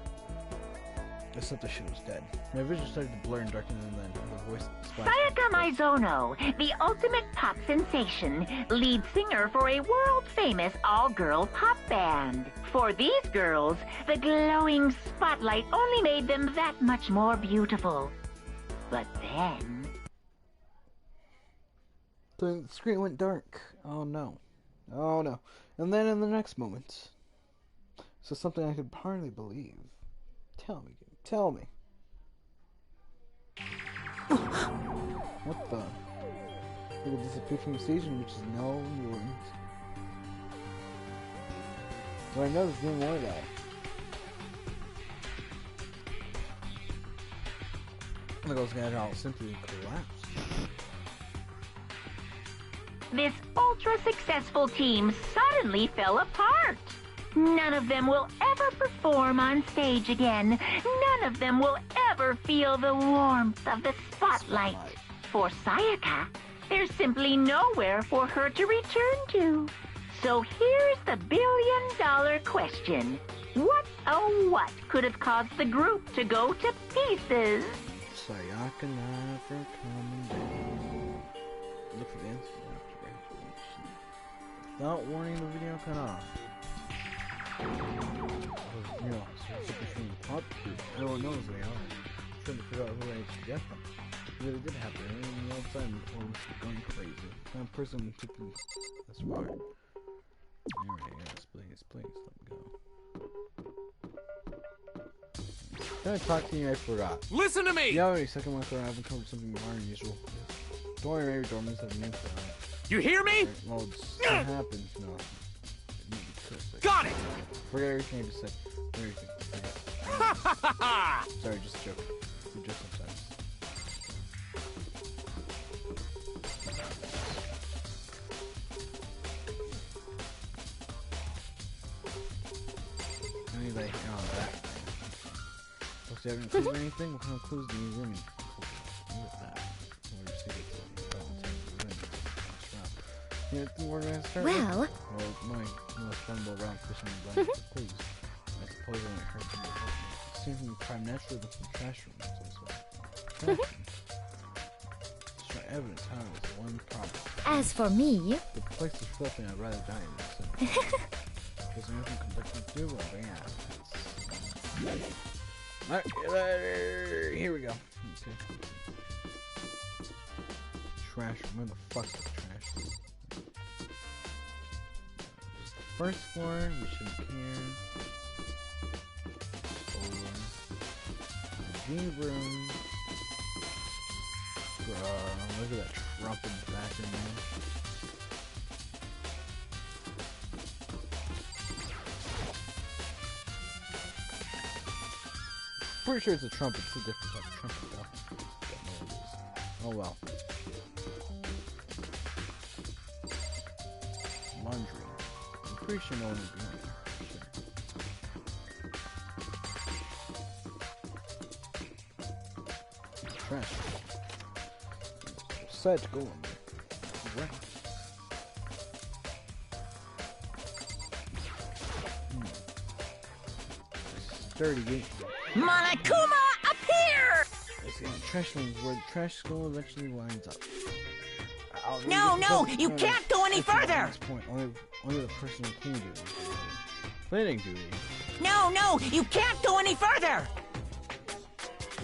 that she was dead. My vision started to blur and darken, and then the voice splashed. Sayaka Maizono, the ultimate pop sensation, lead singer for a world-famous all-girl pop band. For these girls, the glowing spotlight only made them that much more beautiful. But then... The screen went dark. Oh no. Oh no. And then in the next moment... So something I could hardly believe. Tell me. What the? It would disappear from the stage and which is no, you wouldn't. Well, I know there's no more of that. And those guys all simply collapsed. This ultra-successful team suddenly fell apart. None of them will ever perform on stage again. None of them will ever feel the warmth of the spotlight. For Sayaka, there's simply nowhere for her to return to. So here's the billion-dollar question. What, oh what, could have caused the group to go to pieces? Sayaka never coming down. Look for the answer after graduation. Without warning, the video cut off. You know, so between pop, everyone knows they are. Trying to figure out who I need to get them. It really did happen, and all of a sudden, everyone's going crazy. That person took me. That's why. Alright, yes, please, let me go. Can I talk to you? I forgot. Listen to me! Yeah, already second one, I haven't covered something more unusual. Don't worry, maybe dormants have names for that. You hear me? Well, what happens? No. Got it! Forget everything I just said. Everything. Ha ha ha ha! Sorry, just a joke. We joke sometimes. I mean, like, that. Plus, you haven't included anything? What kind of clues do you really need? Well, my most vulnerable round fishing blanket, please. I suppose I only heard from the help me. It seems to be prime naturally from the trash room. Trash room. Destroy evidence, however, is one problem. as for me, The place is filthy and I'd rather die in this. There's anything completely do, but yeah. Alright, here we go. Okay. Trash room. Where the fuck's the trash room? First floor, we shouldn't care. The V room. Look at that Trump in the back in there. Pretty sure it's a trumpet. It's a different type of trumpet, though. Don't know what it is. Oh well. Laundry. Pretty sure no one would be on there. Sure. Trash. Sad to go on there. Right. Sturdy gate. Monokuma, appear! See, trash room is where the trash school eventually winds up. No, you can't go any further! At this point, only the person who cleaning duty. Cleaning duty? No, you can't go any further!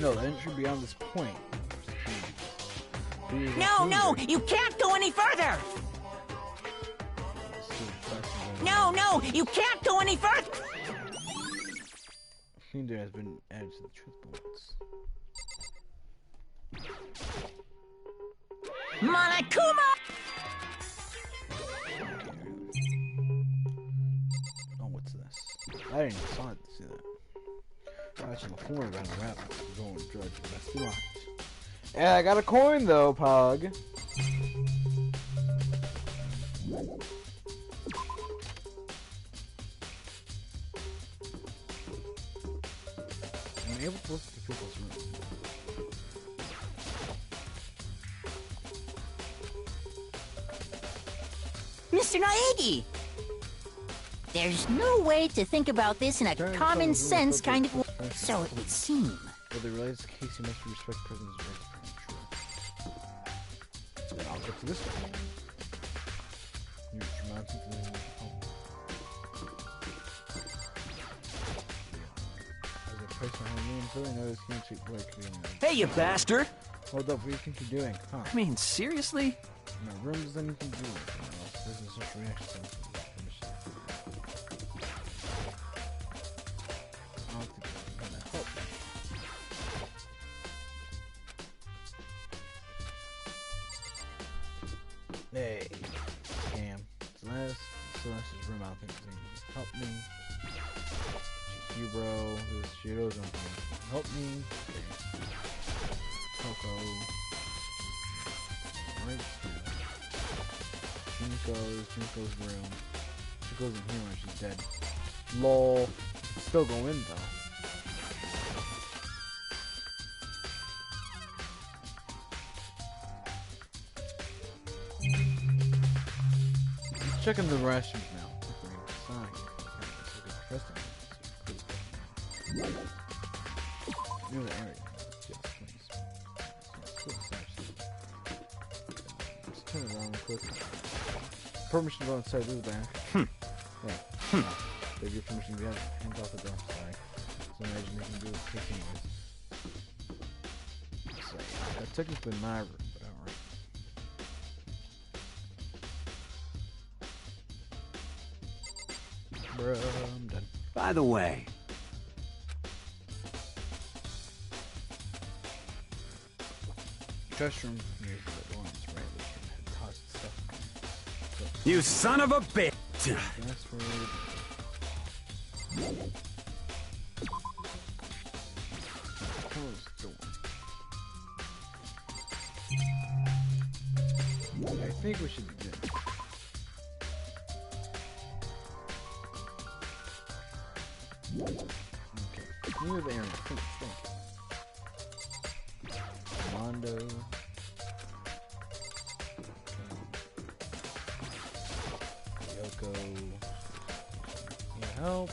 No, the entry beyond this point. No, you can't go any further! No, you can't go any further! Cleaning duty has been added to the truth bullets. Monokuma! Oh, what's this? I didn't even saw it to see that. Actually, before I ran around, going to judge the best locked. Yeah, I got a coin though, Pog. I'm able to look at people's room. Mr. Naegi! There's no way to think about this in a common sense kind of way. So it would seem. Well, they realize the case, you must respect the president's right to frame true. Then I'll get to this one. You're mounting to the home. As I place my home name, so I know this game sweet boy could be. Hey, you bastard! Hold up, what do you think you're doing? Huh? I mean, seriously? My room's then you can do it. This is such a reaction to this. I don't think it's gonna help me. Hey, scam. Celeste's room. I don't think it's gonna help me. Hero, this Shiro's don't help me. Okay. Coco. Right here. Junko's room. She goes in here when she's dead. LOL. Still go in though. Checking the restrooms now. Near the area. Yes, please. Let's turn it around quick. permission to go inside this bank. Yeah. They give permission to get hands off the door. Sorry. So imagine they can do this kicking noise. So yeah, that's technically my room, but alright. Bruh, I'm done. By the way, Trust room. Here's the ones, right? We can toss stuff. So, you son of a bitch! password. Close door. I think we should be good. Okay. Near the area. Think. Mondo. Yoko. Need help.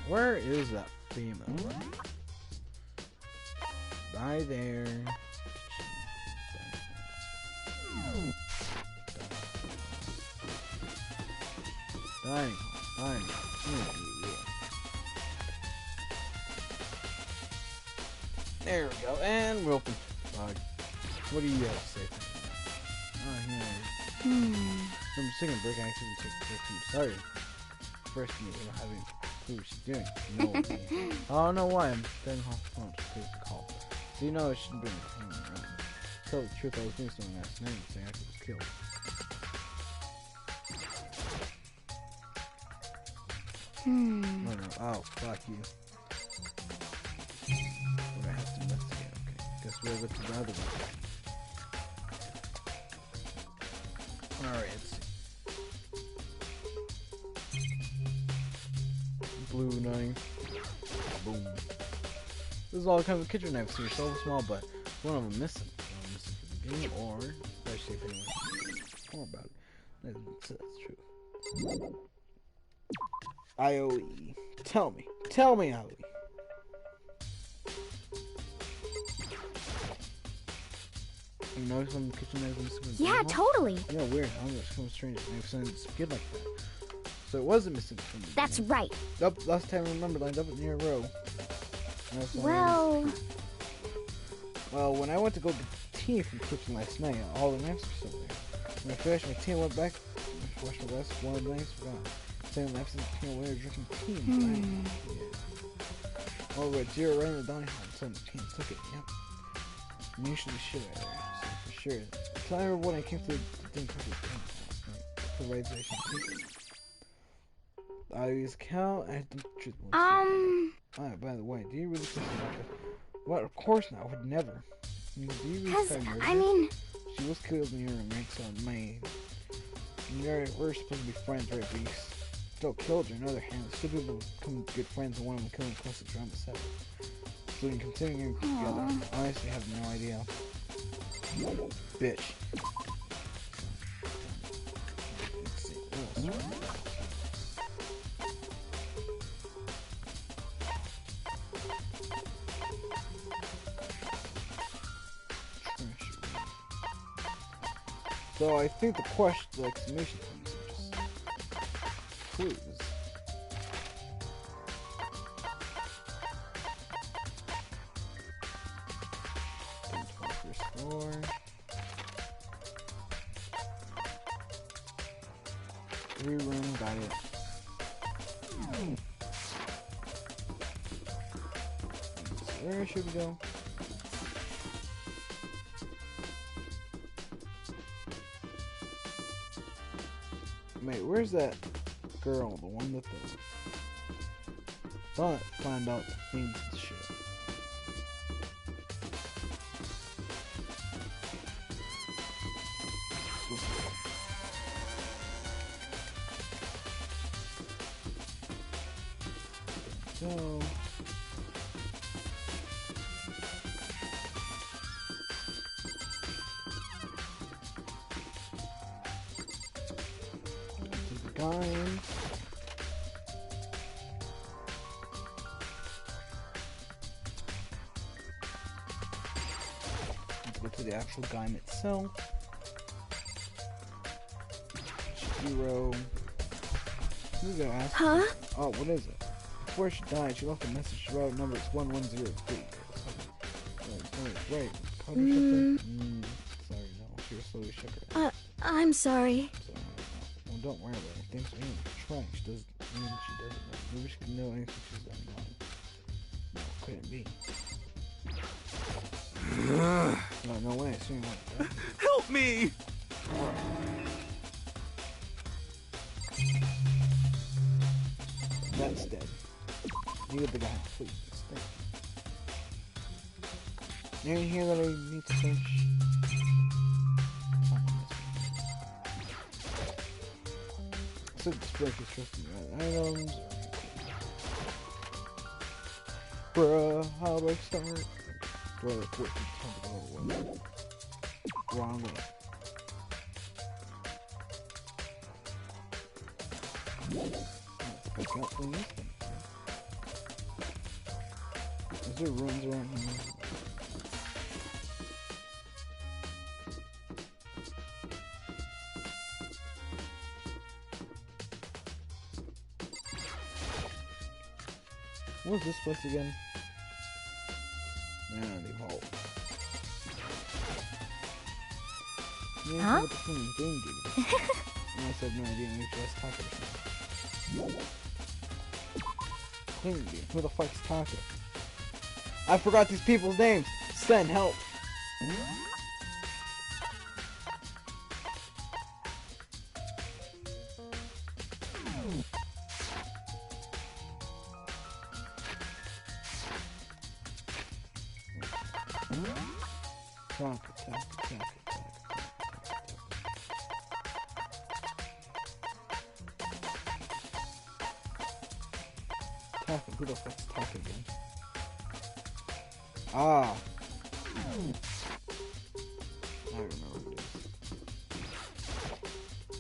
Where is that female? Bye there. Dining hall. There we go, and we're open. What do you have to say? Oh, yeah. From the second break, I actually took food. Sorry. First, you don't have any clue what she's doing. No. I don't know why. I'm dining hall phone. Please call. So you know I shouldn't be hanging around. Tell the truth, I was doing something last night, saying I was killed. Oh no, oh, fuck you. But I have to investigate, okay. Guess we'll go to the other one. Alright, let's see. Blue knife. Boom. This is all kinds of kitchen knives here, so small, but one of them missing. One missing for the game, or especially if anyone more about it. That's true. IOE. Tell me, IOE. You notice some kitchen knives missing? Yeah, totally. Yeah, weird. I don't know, it's kind of strange. I've seen it skid like that. So it wasn't missing from the That's game. right. Yep, last time I remember, lined up near a row. Well, when I went to go get tea from the kitchen last night, all the knives were still there. When I finished my tea, I went back, washed my glass, one of the knives were gone. Same knives in the tea while we were drinking tea. Yeah. Oh, but Jira ran in the dining hall and someone came and took it. Yep. And usually shit out there, so for sure. Tell me when I came to the thing last night. The realization. I use cow. I didn't treat one. Alright, by the way, do you really think about this? What? Of course not. I would never. I mean, do you really try murder? She was killed in your rank, so May. We're supposed to be friends, right? But you still killed her. On the other hand, two people become good friends, and one of them killed close to drama 7. So we can continue together. Honestly, I have no idea. Bitch. Let's see. What else? So I think the question, the exclamation points are just clues. First floor. Room, got it. So where should we go? Wait, where's that girl? The one with the... Thought find out the things and shit. So... Guys. actual gun itself. Shihiro. Who's gonna ask? Huh? Oh, what is it? Before she died, she left a message. She wrote number 1103. Wait, code or something? Sorry, no. She was slowly shook her. I'm sorry. So, well, don't worry about it. Things are in trash. Doesn't mean she doesn't know. Maybe she can know anything she's done wrong. No, couldn't be. No way. She ain't like that. Help me! That's dead. You get the guy, please. Thank you. You hear that I need to finish? So this break is trusting items. Bruh, how do I start? Do I report to wrong way? Let's pick up from this thing. Is there ruins around here? What was this place again? The vault. Huh? What the thing do? I said no idea. Maybe just talking or something. Clean dude. Who the fuck's talking? I forgot these people's names. Send help. Who the fuck's talking again? Ah. I remember what it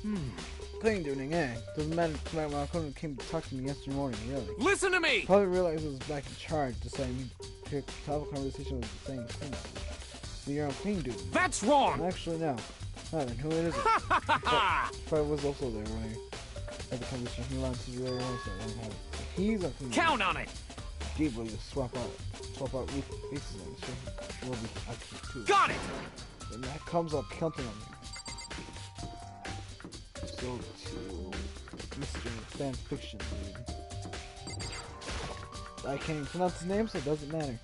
is. Clean doing, eh? Doesn't matter if my opponent came to talk to me yesterday morning, really. Listen to me! Probably realized I was back in charge, deciding to pick to have a conversation with the same thing. So you're on clean duty. That's wrong! Actually, no. Not then, who it is it? Probably was also there when I had the conversation. He wanted to do really well, so I don't have it. So he's on clean duty. Count on it! Deep will just swap out faces and sure will be active too. Got it! When that comes up, counting on me. So to Mr. Fan Fiction, dude. I can't even pronounce his name, so it doesn't matter.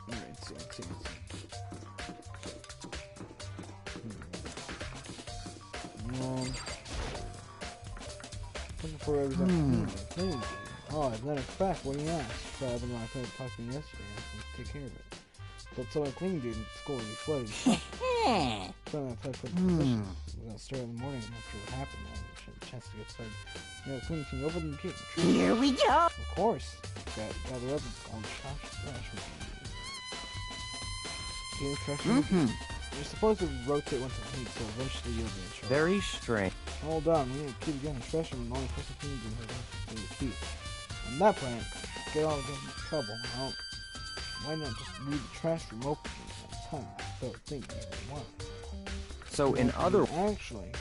Alright, see. For everything. Oh, as a matter of fact, what do you ask? So I've been like, talking to me yesterday, I have to take care of it. But so I clean dude in school, we flooded. So I applied for the position. We're gonna start in the morning after what happened. I had a chance to get started. Clean, can you open the gate? Here we go. Of course. Gather up all the trash. Okay, trash. You're supposed to rotate once a week, so eventually you'll be in charge. Very strange. Hold on, we need to keep getting trash and the only person cleaning in here is the feet. On that plan, get all get in trouble. Well, why not just leave the trash room open at a time? So think you want. So in other actually,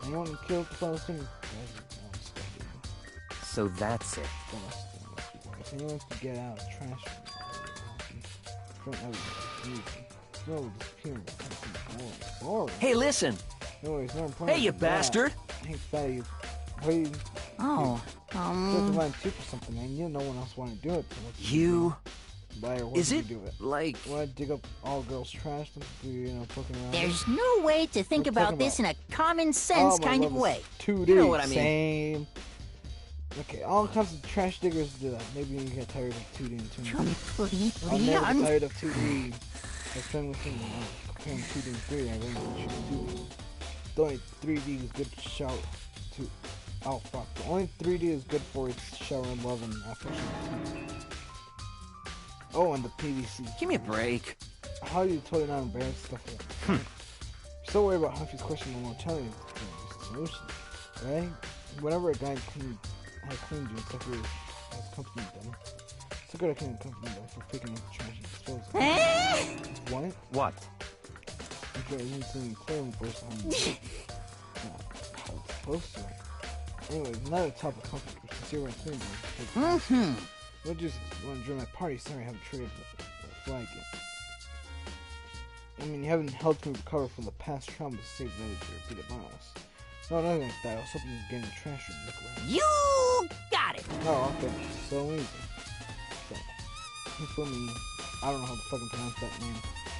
anyone who killed the Palestinian so that's it. if anyone could get out of the trash room, Hey, listen! Anyways, no Hey, you bastard! Hey, fatty, wait. Oh, Just line 2 for something, man. You know no one else want to do it. So You... Liar, what Is do it, you do it? like... Want to dig up all girls' trash and poking around? there's no way to think about this in a common sense kind of way. 2D, You know what I mean. Same. Okay, all kinds of trash diggers do that. Maybe you get tired of 2D and 2D. I'll never get tired of 2D. I was trying to think comparing 2D and 3D. I really want to choose 2D. The only 3D is good to shower. Oh fuck. The only 3D is good for its shower and love and affection. Oh, and the PVC. Give me a break. How are you totally not embarrassed stuff like that? So worried about Humphrey's question and won't tell you the solution, right? Whenever a guy has cleaned you, except for his company done, good I can't come from them for picking up the trash and disposing. What? What? I'm sure I didn't see any clearing first time. Not how it's supposed to. Anyways, another topic comfort since you're in clean room. We'll just want to join my party. Sorry, I haven't traded the flag yet. I mean, you haven't helped me recover from the past trauma to save villager or beat a boss. No, nothing like that. I was hoping you'd get in the trash room and look around. You got it. Oh, okay. So easy. So, for me, I don't know how to fucking pronounce that name.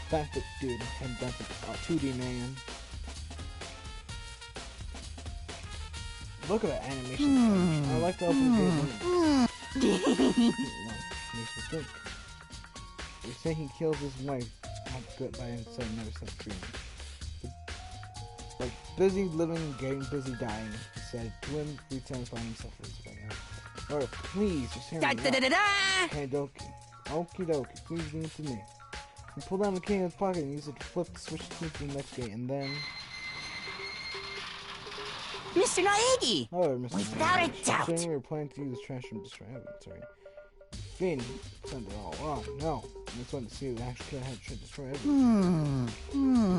Fat fit dude, and that's a 2D man. Look at that animation. I like the open game. Makes me think. They say he kills his wife. Not good by himself, never set free. Like busy living, getting busy dying. He said, doing 3 times by himself is right now. Or please, just hear me out. Hey, okie dokie, please give it to me. He pulled down the key in his pocket and used it to flip the switch to the next gate, and then... Mr. Naegi! Oh, Mr. Without a doubt! We were planning to use the trash room to destroy evidence, sorry. Finn sent it all wrong. No, I just wanted to see if the actual killer had tried to destroy evidence.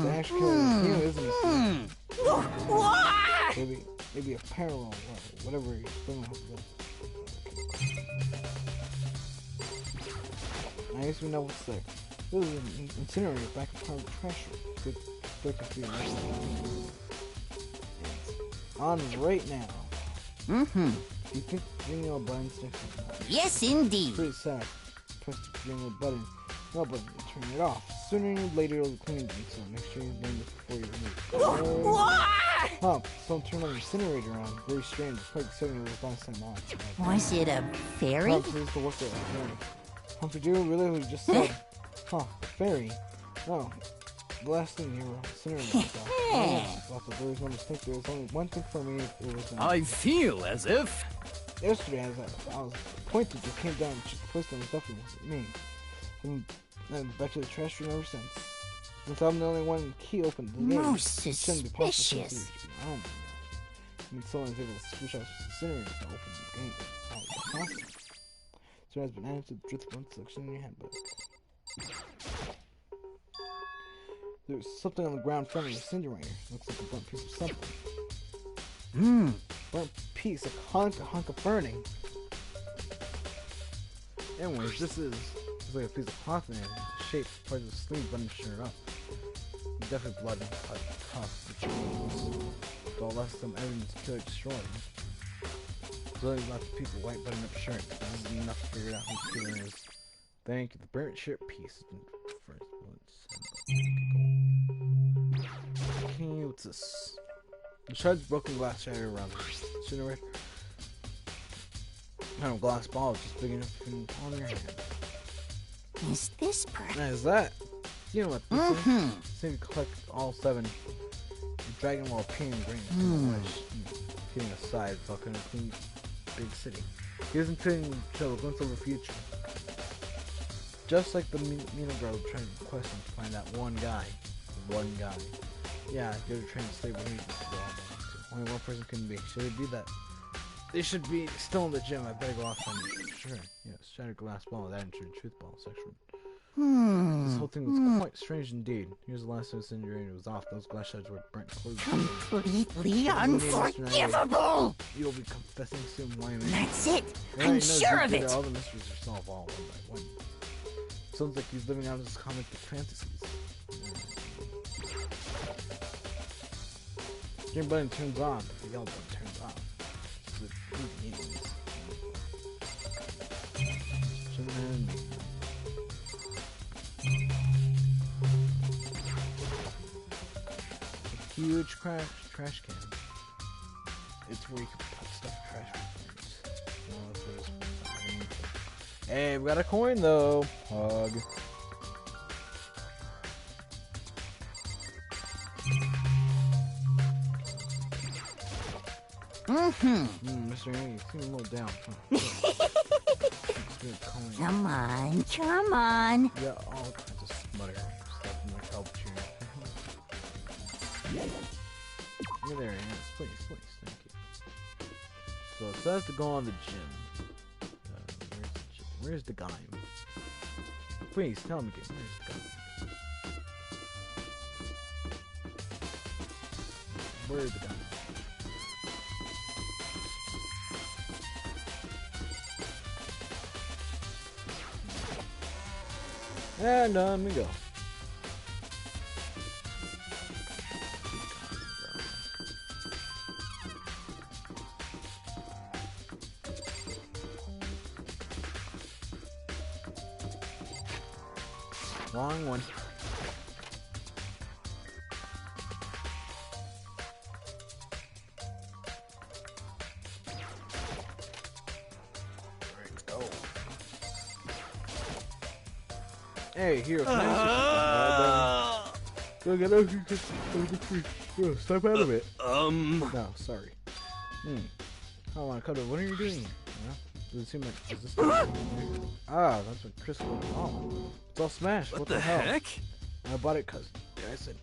The actual killer is you, isn't it? Maybe a parallel, whatever you're spinning with. I guess we know what's there. This is an incinerator back in part of the trash room. Good, on right now. Do you think ringing a button sticks? Yes, indeed. Pretty sad. Press the ring a button. No button. Turn it off. Sooner or later it'll clean it, so make sure you burn this before you remove it. Huh, don't turn the incinerator on. Very strange. It's like 7 years last time on. Was it a fairy? Huh, please to work at a fairy. Humphrey, do you really what you just said? Huh, fairy. No. The last thing you were incinerating yourself. But there was no mistake. There was only one thing for me. It was I feel as if... Yesterday, as I was pointed, just came down and checked the place, and it definitely wasn't me. And back to the trash room ever since. Since I'm the only one with the key open to the gate, Most it shouldn't be possible for suspicious. it to be I mean, someone's able to switch out the incinerator to open the gate. How is that possible? So it has been added to the drift one selection in your handbook. There's something on the ground in front of the incinerator. Looks like a burnt piece of something. Burnt piece, a hunk of burning. Anyways, this is like a piece of cloth in it. The shape, part of the sleeve, button shirt up. Definitely blood and cut, tough, which means all less some evidence to kill or destroy. So there's lots of people white button up shirt. This is enough to figure out who the killer is. Thank you. The burnt shirt piece. First okay, what's this? The shard's broken glass shattered around the incinerator. Kind of glass ball just big enough to fit on your hand. Is this perhaps? Now, is that? You know what this is? Say you collect all 7. The dragon will appear in green. Kidding aside, fucking clean big city. He isn't turning trouble, glimpse of the future. Just like the Mina girl trying to quest him to find that one guy. Yeah, you're trying to stay where he's only one person can be. Should it be that? They should be still in the gym. I better go off and sure. Yes, shattered glass ball with that into the truth ball section. This whole thing was quite strange indeed. Here's the last time the incinerator was off. Those glass shards were burnt close. Completely unforgivable! You'll be confessing soon, Wyman. That's it! I'm sure of it! All the mysteries are solved all one by one. Sounds like he's living out his comic book fantasies. Green button turns on, but the yellow button turns off. So the huge trash can. It's where you can put stuff in trash cans. Hey, we got a coin though. Hug. Mr. Andy, you seem a little down. Come on, come on. Yeah, all kinds of smutter stuff in the culture. You're there, yes. Please, thank you. So it says to go on the gym. Where's the gym? Where's the guy? Please tell me again. Where's the guy? Where's the guy? And on we go. Wrong one. Hey, here. Go get out. Step out of it. No, sorry. Hold on, Kodo. What are you doing? Does it seem like is this? Ah, that's what Crystal. Oh, it's all smashed. What the hell? Heck? I bought it cause the guy said.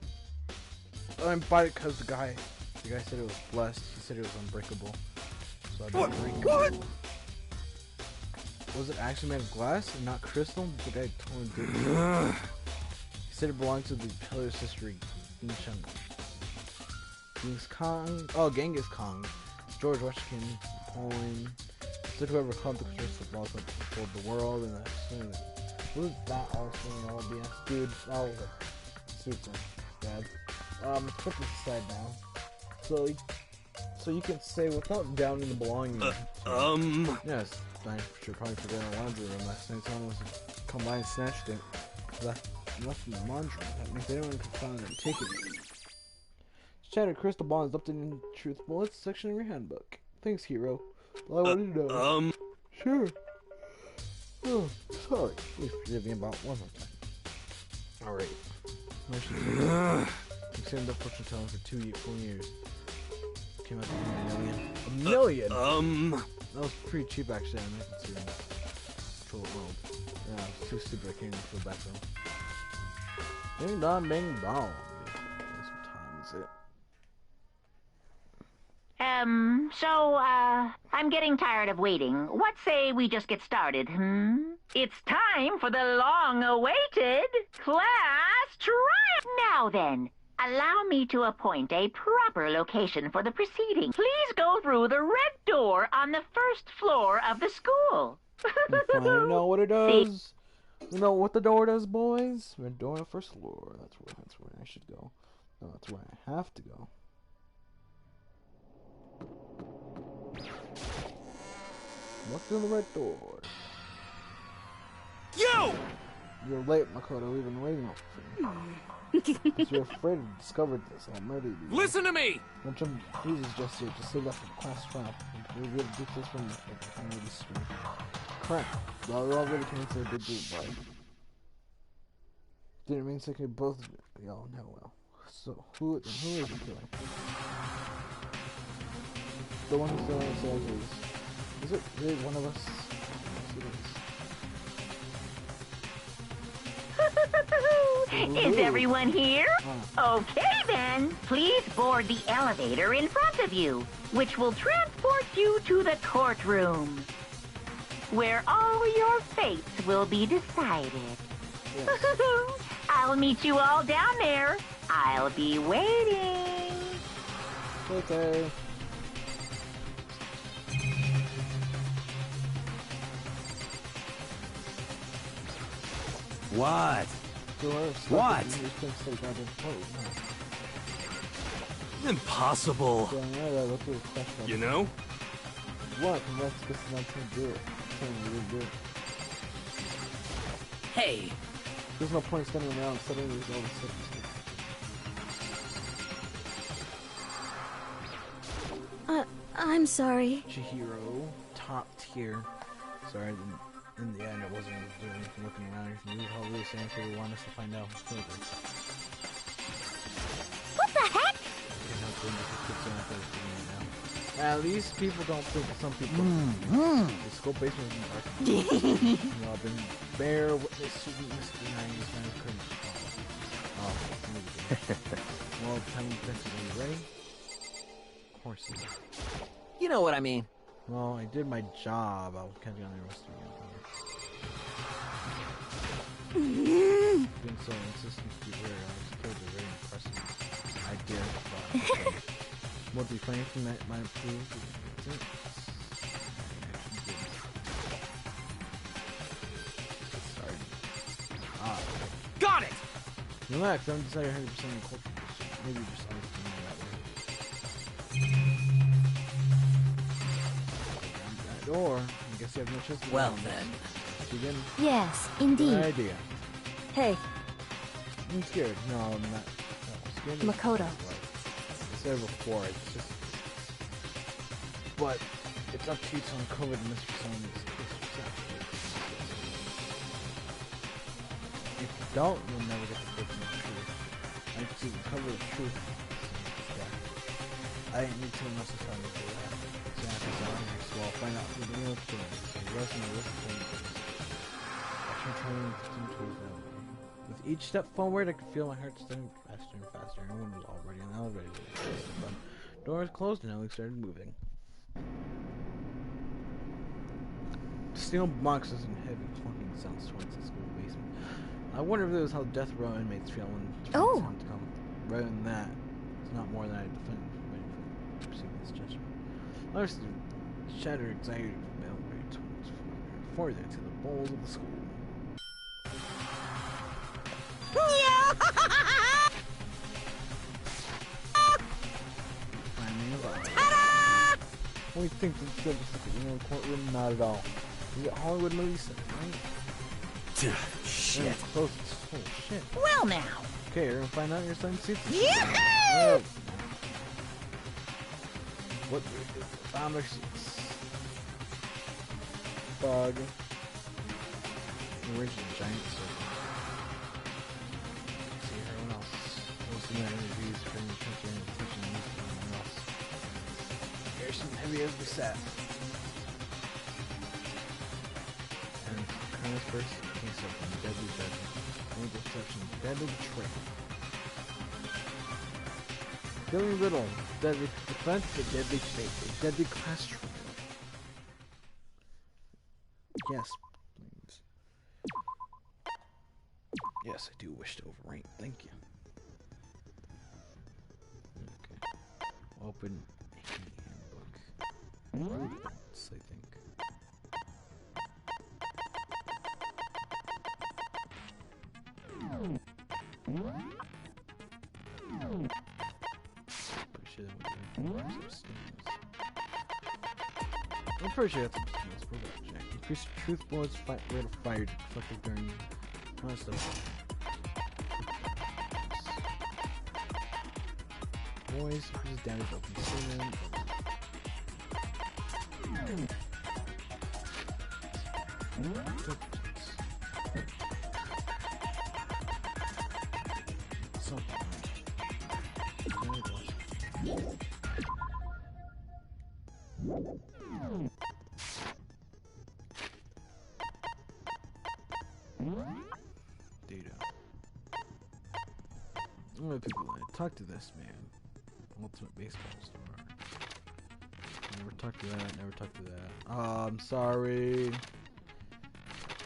I bought it cause the guy said it was blessed. He said it was unbreakable. So I bought it. What? Was it actually made of glass and not crystal? The guy totally did. He said it belonged to the Pillar's sister, Genghis Khan, George Washington, Napoleon. Said whoever caught the crystal balls went controlled the world, and what was that also in all BS? Dude, that was super bad. Let's put this aside now. So you can say without doubting the belonging. Yes. I should probably forget our laundry room last night. Someone was combined snatched it. Left in the laundry room. That means anyone could find it and take it. Shattered crystal ball is updated in the truth bullets section of your handbook. Thanks, hero. All I wanted to know. Sure. Oh, sorry. Please forgive me about one more time. Alright. Considered the fortune telling for 2 full years. Came out to $1 million. $1 million? That was pretty cheap actually, I mean, considering Control World. Yeah, it was too stupid, I can't even feel bad for him. Ding dong, bing dong. Guess what time is it? I'm getting tired of waiting. What say we just get started, It's time for the long-awaited class trial. Now then, allow me to appoint a proper location for the proceeding. Please go through the red door on the first floor of the school. I know what it does. You know what the door does, boys? Red door on the first floor. That's where I should go. No, that's where I have to go. Walk through the red door. Yo! You're late, Makoto. We've been waiting for you. If you're afraid to discover this, I'll murder you. Listen to me! Don't jump Jesus just yet. Just save that for the class trial. We're going to do this one for the street. Crap. Well, we're all ready to answer a big group, bud. Didn't mean to both of y'all know well. So, who is the killer? The one who's still says is it really one of us? Is everyone here? Okay then. Please board the elevator in front of you, which will transport you to the courtroom, where all your fates will be decided. Yes. I'll meet you all down there. I'll be waiting. Okay. What? What? Impossible. You know? What? Let's just not do it. Do it. Hey. There's no point standing around studying these all the stuff. I'm sorry. Chihiro, top tier. Sorry, I didn't. In the end, it wasn't doing anything looking around or anything. We were probably saying if we want us to find out further. What the heck? At least people don't think some people. The school basement is dark. You know, I've been bear witness to the mystery behind this man couldn't. Well, time to you ready? Of course. You know what I mean. Well, I did my job. I'll catch you on the rest of you. What do you find from that might prove? Got it! Relax, I haven't decided 100% on culture. Maybe just understand that way. That door. I guess you have no choice. Well then. Begin. Yes, Good indeed. idea. Hey, I'm scared. No, I'm not. No, scared is Makoto. like I said before, it's just. But it's up to you to uncover the mystery zone. If you don't, you'll never get the truth. I need to uncover the truth. Yeah. I didn't need to unless it's time to do that. So after that, so I'll find out who the real killer is. So the rest of my list of with each step forward, I could feel my heart stepping faster and faster. Everyone was already in the elevator. The doors closed and Alex started moving. Steel boxes and heavy clunking sounds towards the school basement. I wonder if this is how death row inmates feel when sounds come. Rather than that, it's not more than I defend waiting for receiving this judgment. Others shattered anxiety from the elevator towards further to the bowls of the school. What do you think this is just in the courtroom? Not at all. You get Hollywood movies, right? Shit. Close. Oh shit. Well now. Okay, you're gonna find out your son's secret. Yeah! What? Found our seats. Bug. The original giant circle. See everyone else. Most of the interviews from the country and teaching news to everyone else. Here's some heavy as we sat. And Colonel's first case of deadly judgment. Only deception, deadly betrayal. Billy Riddle, deadly defense, a deadly fate, a deadly class trial. Yes, please. Yes, I do wish to overrate. Thank you. Okay. Open handbook. Roots, I think. I'm pretty sure that's some skills for that, Jack. Increase truth bullets, rate of fire deflected during constant. Boys, increases damage open seaman. Data. How many people I talk to this man? Ultimate baseball star. Never talk to that, never talk to that. I'm sorry.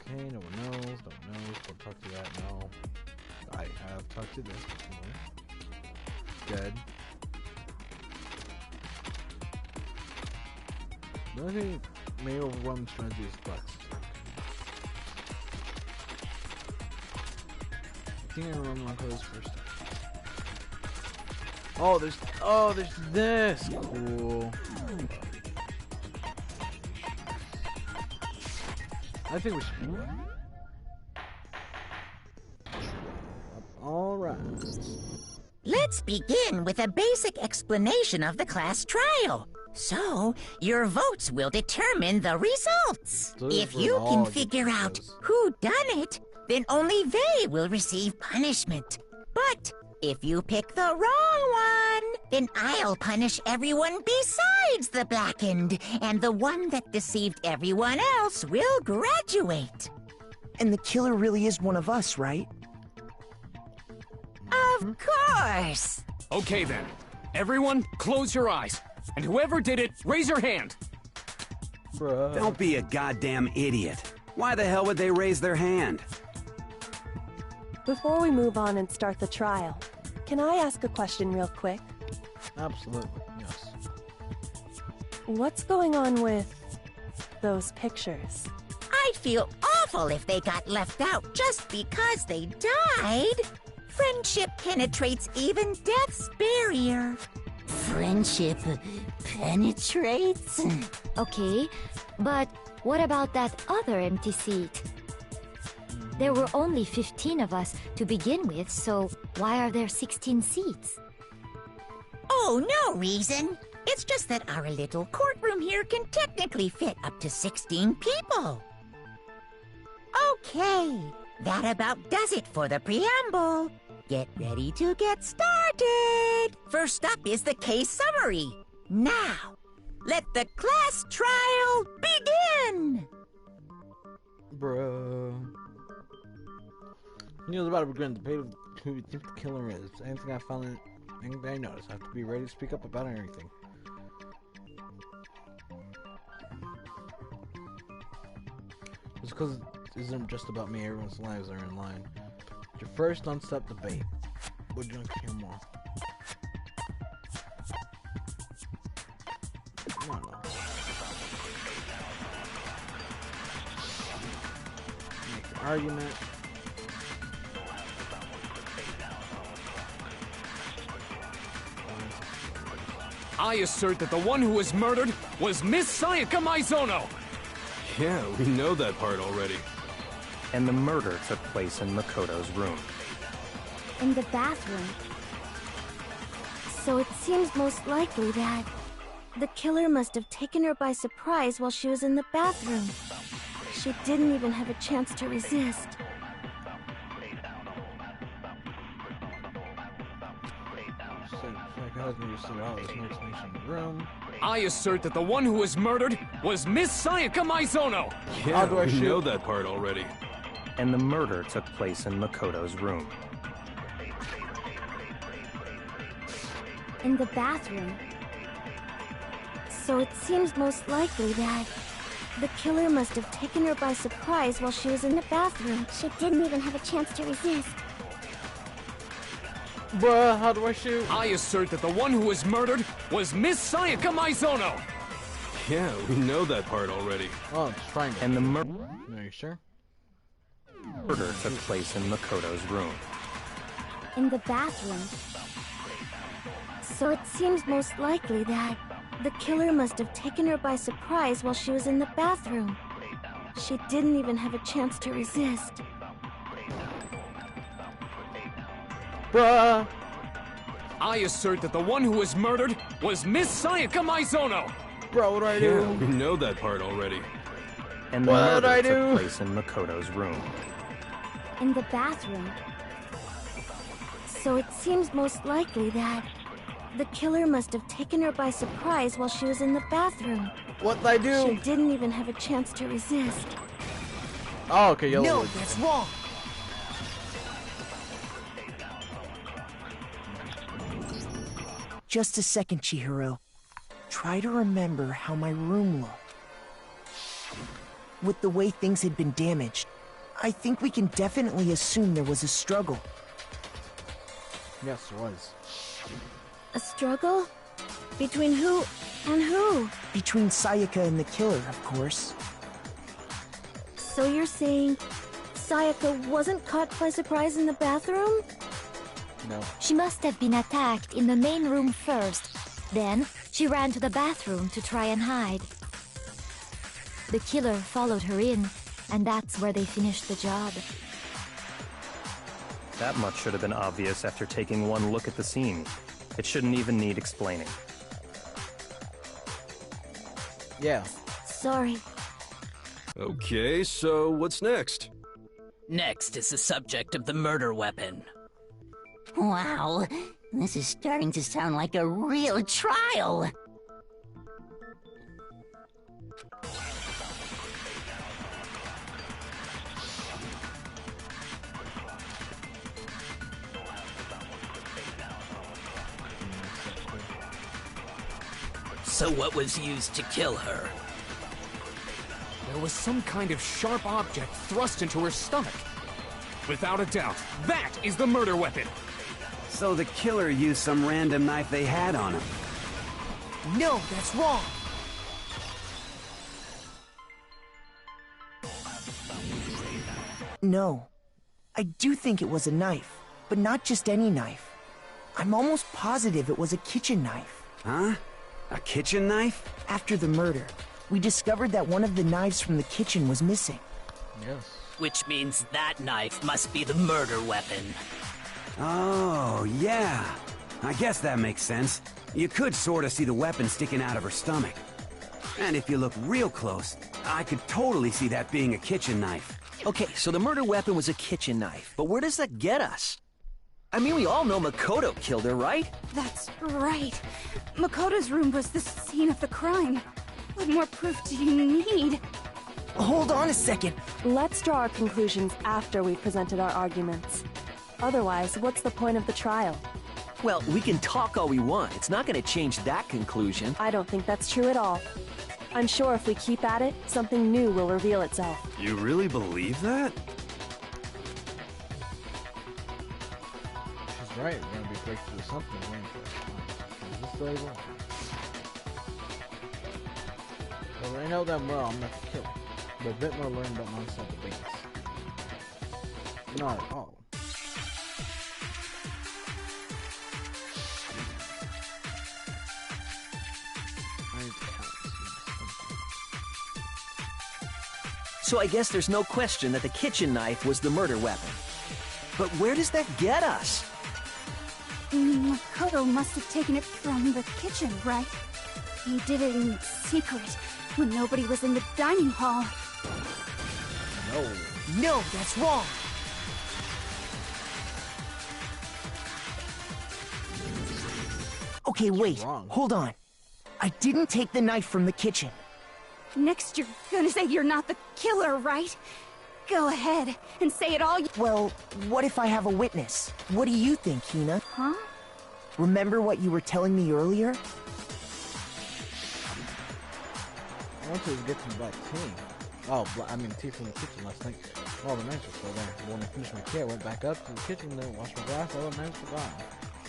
Okay, no one knows, don't talk to that, no. I have talked to this before. Dead. The only thing may overwhelm strategy is bucks. I think I remember my clothes first. Oh, there's this. Cool. I think we should. All right. Let's begin with a basic explanation of the class trial. So, your votes will determine the results. So if you can figure out who done it, then only they will receive punishment. But if you pick the wrong one, then I'll punish everyone besides the blackened, and the one that deceived everyone else will graduate. And the killer really is one of us, right? Of course! Okay then. Everyone, close your eyes. And whoever did it, raise your hand. Bruh. Don't be a goddamn idiot. Why the hell would they raise their hand? before we move on and start the trial, can I ask a question real quick? Absolutely, yes. What's going on with those pictures? I'd feel awful if they got left out just because they died. Friendship penetrates even death's barrier. Friendship penetrates? Okay, but what about that other empty seat? There were only 15 of us to begin with, so why are there 16 seats? Oh, no reason. It's just that our little courtroom here can technically fit up to 16 people. Okay, that about does it for the preamble. Get ready to get started. First up is the case summary. Now, let the class trial begin. Bruh. You know, about to begin the debate of who you think the killer is. Anything I found, anything I noticed, I have to be ready to speak up about anything. Just because it isn't just about me, everyone's lives are in line. Your first non-stop debate. Would you like to hear more? No. Make an argument. I assert that the one who was murdered was Miss Sayaka Maizono! Yeah, we know that part already. And the murder took place in Makoto's room. In the bathroom. So it seems most likely that the killer must have taken her by surprise while she was in the bathroom. She didn't even have a chance to resist. I assert that the one who was murdered was Miss Sayaka Maizono! Yeah, we know that part already. And the murder took place in Makoto's room. In the bathroom. So it seems most likely that the killer must have taken her by surprise while she was in the bathroom. She didn't even have a chance to resist. Bruh, how do I shoot? I assert that the one who was murdered was Miss Sayaka Maizono! Yeah, we know that part already. Oh, it's triangle. And the murder Are you sure? took place in Makoto's room. In the bathroom. So it seems most likely that the killer must have taken her by surprise while she was in the bathroom. She didn't even have a chance to resist. Bruh! I assert that the one who was murdered was Miss Sayaka Maizono! Bro, what do I do? Yeah, we know that part already. And the What did I murder do? took place in Makoto's room. In the bathroom. So it seems most likely that the killer must have taken her by surprise while she was in the bathroom. What'd I do? She didn't even have a chance to resist. Oh, okay, yellow. No, wood. that's wrong. Just a second, Chihiro. Try to remember how my room looked. With the way things had been damaged, I think we can definitely assume there was a struggle. Yes, there was. A struggle? Between who and who? Between Sayaka and the killer, of course. So you're saying Sayaka wasn't caught by surprise in the bathroom? No. She must have been attacked in the main room first. Then, she ran to the bathroom to try and hide. The killer followed her in, and that's where they finished the job. That much should have been obvious after taking one look at the scene. It shouldn't even need explaining. Yeah. Sorry. Okay, so what's next? Next is the subject of the murder weapon. Wow, this is starting to sound like a real trial. So what was used to kill her? There was some kind of sharp object thrust into her stomach. Without a doubt, that is the murder weapon. So the killer used some random knife they had on him. No, that's wrong. know. I do think it was a knife, but not just any knife. I'm almost positive it was a kitchen knife. Huh? A kitchen knife? After the murder, we discovered that one of the knives from the kitchen was missing. Yes. Which means that knife must be the murder weapon. Oh, yeah. I guess that makes sense. You could sort of see the weapon sticking out of her stomach. And if you look real close, I could totally see that being a kitchen knife. Okay, so the murder weapon was a kitchen knife, but where does that get us? I mean, we all know Makoto killed her, right? That's right. Makoto's room was the scene of the crime. What more proof do you need? Hold on a second. Let's draw our conclusions after we've presented our arguments. Otherwise, what's the point of the trial? Well, we can talk all we want. It's not going to change that conclusion. I don't think that's true at all. I'm sure if we keep at it, something new will reveal itself. You really believe that? She's right. We're gonna be breakthrough something. Is this the label? Well, I know them well. I'm not the killer. But a bit more learned about non-self debates. Not at all. So I guess there's no question that the kitchen knife was the murder weapon. But where does that get us? Makoto must have taken it from the kitchen, right? He did it in secret, when nobody was in the dining hall. No, that's wrong. Okay, wait. Hold on. I didn't take the knife from the kitchen. Next, you're gonna say you're not the killer, right? Go ahead and say it all. Well, what if I have a witness? What do you think, Hina? Huh? Remember what you were telling me earlier? I want to get some black tea. Oh, tea from the kitchen last night. All the knives were still there. But when I finished my tea, I went back up to the kitchen to wash my glass. All the knives were gone.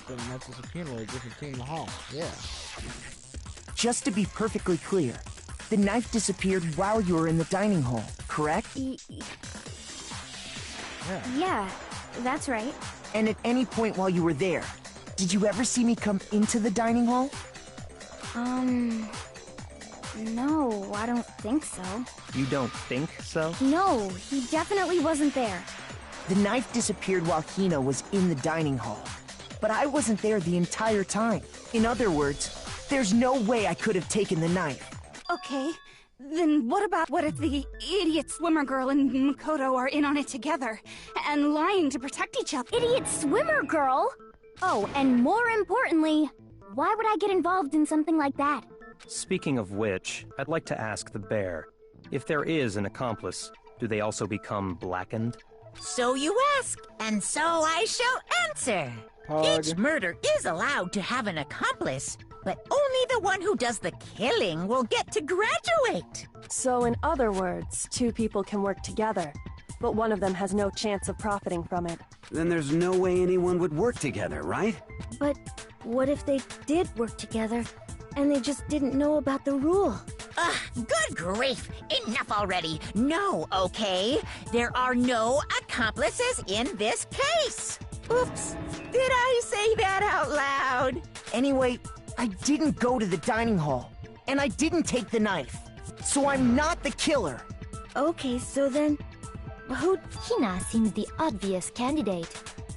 So the knives disappeared while I did the tea in the hall. Yeah. Just to be perfectly clear, the knife disappeared while you were in the dining hall, correct? Yeah, that's right. And at any point while you were there, did you ever see me come into the dining hall? No, I don't think so. You don't think so? No, he definitely wasn't there. The knife disappeared while Hina was in the dining hall. But I wasn't there the entire time. In other words, there's no way I could have taken the knife. Okay, then what if the idiot swimmer girl and Makoto are in on it together, and lying to protect each other? Idiot swimmer girl? Oh, and more importantly, why would I get involved in something like that? Speaking of which, I'd like to ask the bear, if there is an accomplice, do they also become blackened? So you ask, and so I shall answer. Each murder is allowed to have an accomplice, but only the one who does the killing will get to graduate. So in other words, two people can work together, but one of them has no chance of profiting from it. Then there's no way anyone would work together, right? But what if they did work together, and they just didn't know about the rule? Ugh, good grief! Enough already! No, okay? There are no accomplices in this case! Oops, did I say that out loud? Anyway, I didn't go to the dining hall, and I didn't take the knife. So I'm not the killer. Okay, so then, who? Hina seems the obvious candidate.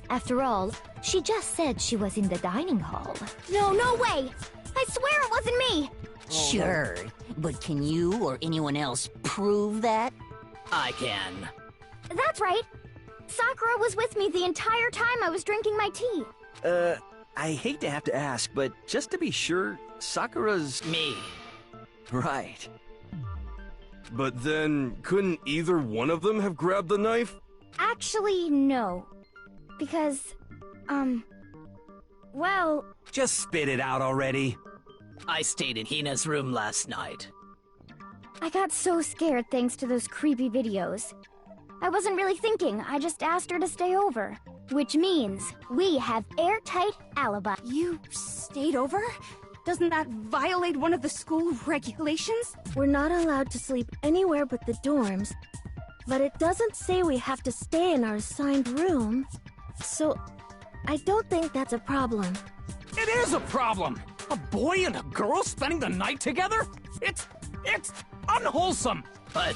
After all, she just said she was in the dining hall. No way! I swear it wasn't me! Sure, but can you or anyone else prove that? I can. That's right. Sakura was with me the entire time I was drinking my tea. I hate to have to ask, but just to be sure, Sakura's... Me. Right. But then, couldn't either one of them have grabbed the knife? Actually, no. Because, well... Just spit it out already. I stayed in Hina's room last night. I got so scared thanks to those creepy videos. I wasn't really thinking, I just asked her to stay over. Which means we have airtight alibi. You stayed over? Doesn't that violate one of the school regulations? We're not allowed to sleep anywhere but the dorms. But it doesn't say we have to stay in our assigned room. So, I don't think that's a problem. It is a problem! A boy and a girl spending the night together? It's unwholesome! But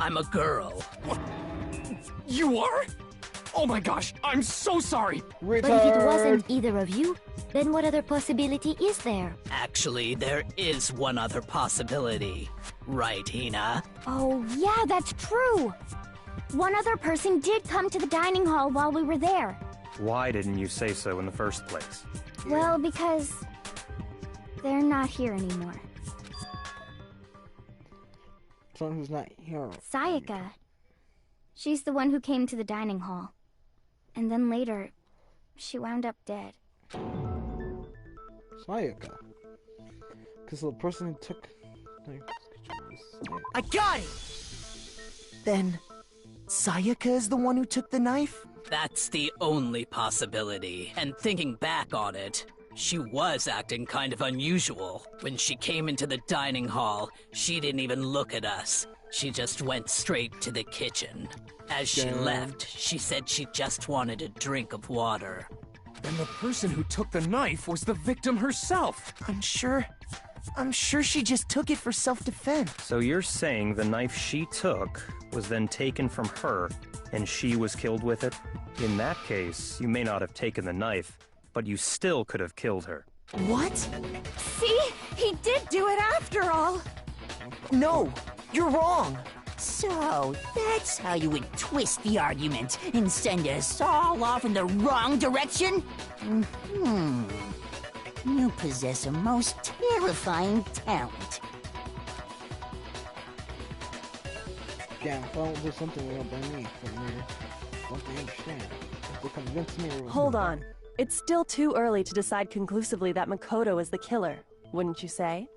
I'm a girl. You are? Oh my gosh, I'm so sorry! But if it wasn't either of you, then what other possibility is there? Actually, there is one other possibility. Right, Hina? Oh, yeah, that's true! One other person did come to the dining hall while we were there. Why didn't you say so in the first place? Well, because they're not here anymore. Someone who's not here. Sayaka. She's the one who came to the dining hall. And then later, she wound up dead. Sayaka. Because the person who took... I got it! Then, Sayaka is the one who took the knife? That's the only possibility. And thinking back on it, she was acting kind of unusual. When she came into the dining hall, she didn't even look at us. She just went straight to the kitchen. As she left, she said she just wanted a drink of water. Then the person who took the knife was the victim herself. I'm sure she just took it for self-defense. So you're saying the knife she took was then taken from her, and she was killed with it? In that case, you may not have taken the knife, but you still could have killed her. What? See? He did do it after all! No, you're wrong! So, that's how you would twist the argument and send us all off in the wrong direction? You possess a most terrifying talent. Yeah, if I don't do something, they don't blame me for murder. Don't they understand? If they convince me... Hold on. It's still too early to decide conclusively that Makoto is the killer, wouldn't you say?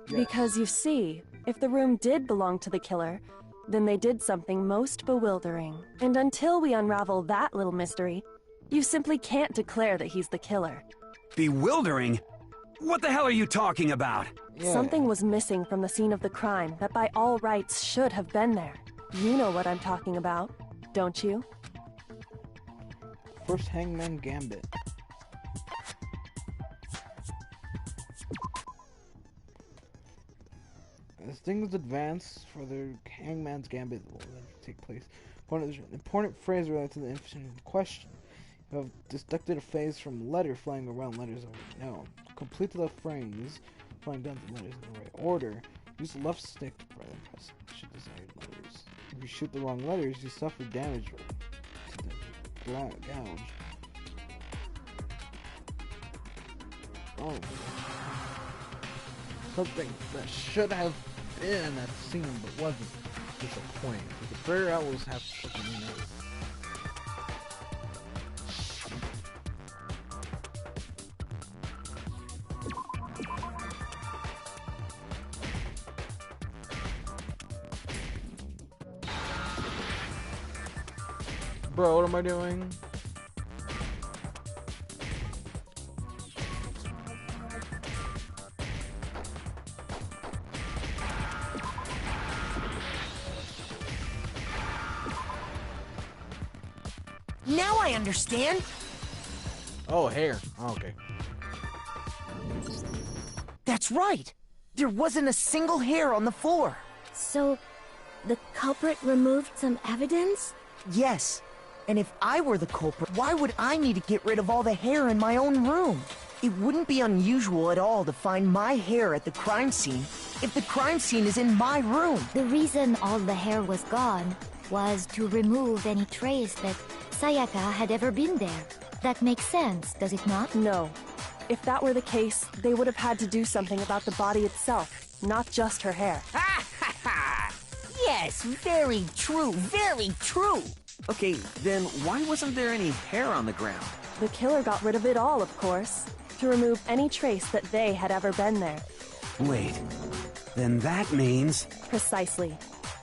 Yes. Because you see, if the room did belong to the killer, then they did something most bewildering. And until we unravel that little mystery, you simply can't declare that he's the killer. Bewildering? What the hell are you talking about? Yeah. Something was missing from the scene of the crime that by all rights should have been there. You know what I'm talking about, don't you? First Hangman Gambit. As things advance for the Hangman's Gambit will take place, an important phrase related to the information in question. You have deducted a phrase from letter flying around letters already known. Complete the phrase flying down the letters in the right order. Use the left stick to right and press shoot desired letters. If you shoot the wrong letters, you suffer damage to the gouge. Oh. Something that should have been at the scene but wasn't. Disappointing. The prayer owls have fucking Bro, what am I doing? Now I understand. Oh, hair. Oh, okay. That's right. There wasn't a single hair on the floor. So, the culprit removed some evidence? Yes. And if I were the culprit, why would I need to get rid of all the hair in my own room? It wouldn't be unusual at all to find my hair at the crime scene if the crime scene is in my room. The reason all the hair was gone was to remove any trace that Sayaka had ever been there. That makes sense, does it not? No. If that were the case, they would have had to do something about the body itself, not just her hair. Ha ha ha! Yes, very true, very true. Okay, then why wasn't there any hair on the ground? The killer got rid of it all, of course, to remove any trace that they had ever been there. Wait, then that means... Precisely.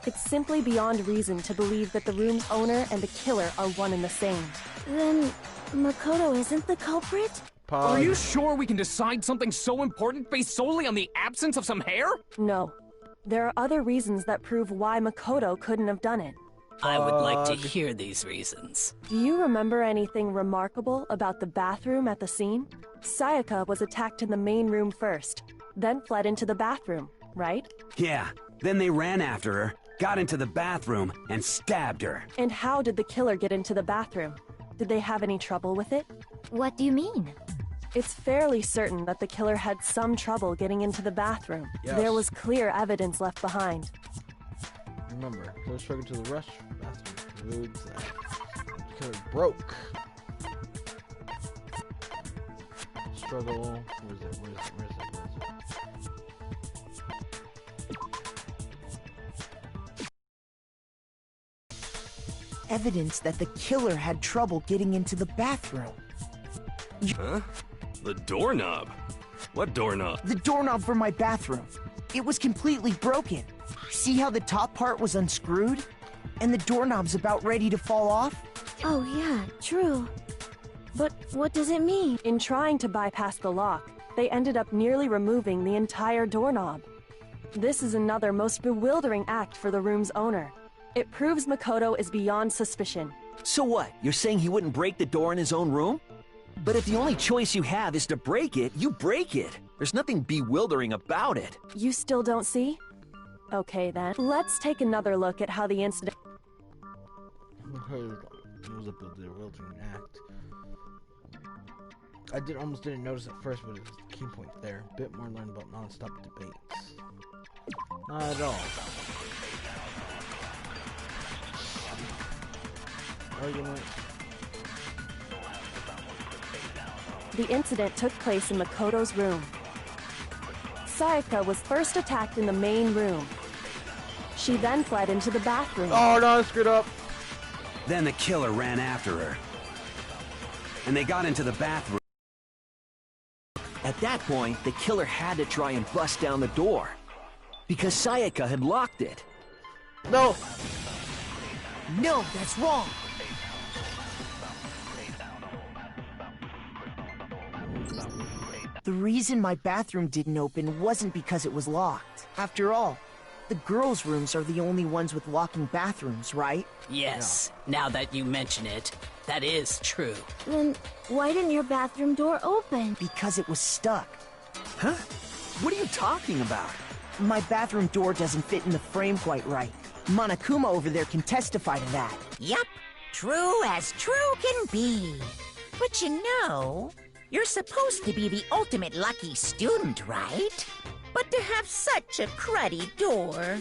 It's simply beyond reason to believe that the room's owner and the killer are one and the same. Then, Makoto isn't the culprit? Are you sure we can decide something so important based solely on the absence of some hair? No. There are other reasons that prove why Makoto couldn't have done it. I would like to hear these reasons. Do you remember anything remarkable about the bathroom at the scene? Sayaka was attacked in the main room first, then fled into the bathroom, right? Yeah, then they ran after her, got into the bathroom, and stabbed her. And how did the killer get into the bathroom? Did they have any trouble with it? What do you mean? It's fairly certain that the killer had some trouble getting into the bathroom. Yes. There was clear evidence left behind. Remember, killer struggled to the bathroom. Foods that the killer broke. Struggle. Where is it? Evidence that the killer had trouble getting into the bathroom. Huh? The doorknob? What doorknob? The doorknob for my bathroom. It was completely broken. See how the top part was unscrewed? And the doorknob's about ready to fall off? Oh yeah, true. But what does it mean? In trying to bypass the lock, they ended up nearly removing the entire doorknob. This is another most bewildering act for the room's owner. It proves Makoto is beyond suspicion. So what? You're saying he wouldn't break the door in his own room? But if the only choice you have is to break it, you break it. There's nothing bewildering about it. You still don't see? Okay then, let's take another look at how the incident... It was a bewildering act. I almost didn't notice at first, but it was the key point there. A bit more learned about non-stop debates. Not at all. Argument. The incident took place in Makoto's room. Sayaka was first attacked in the main room. She then fled into the bathroom. Oh no, I screwed up. Then the killer ran after her. And they got into the bathroom. At that point, the killer had to try and bust down the door. Because Sayaka had locked it. No! No, that's wrong! The reason my bathroom didn't open wasn't because it was locked. After all, the girls' rooms are the only ones with locking bathrooms, right? Yes, now that you mention it, that is true. Then why didn't your bathroom door open? Because it was stuck. Huh? What are you talking about? My bathroom door doesn't fit in the frame quite right. Monokuma over there can testify to that. Yup, true as true can be. But you know, you're supposed to be the ultimate lucky student, right? But to have such a cruddy door...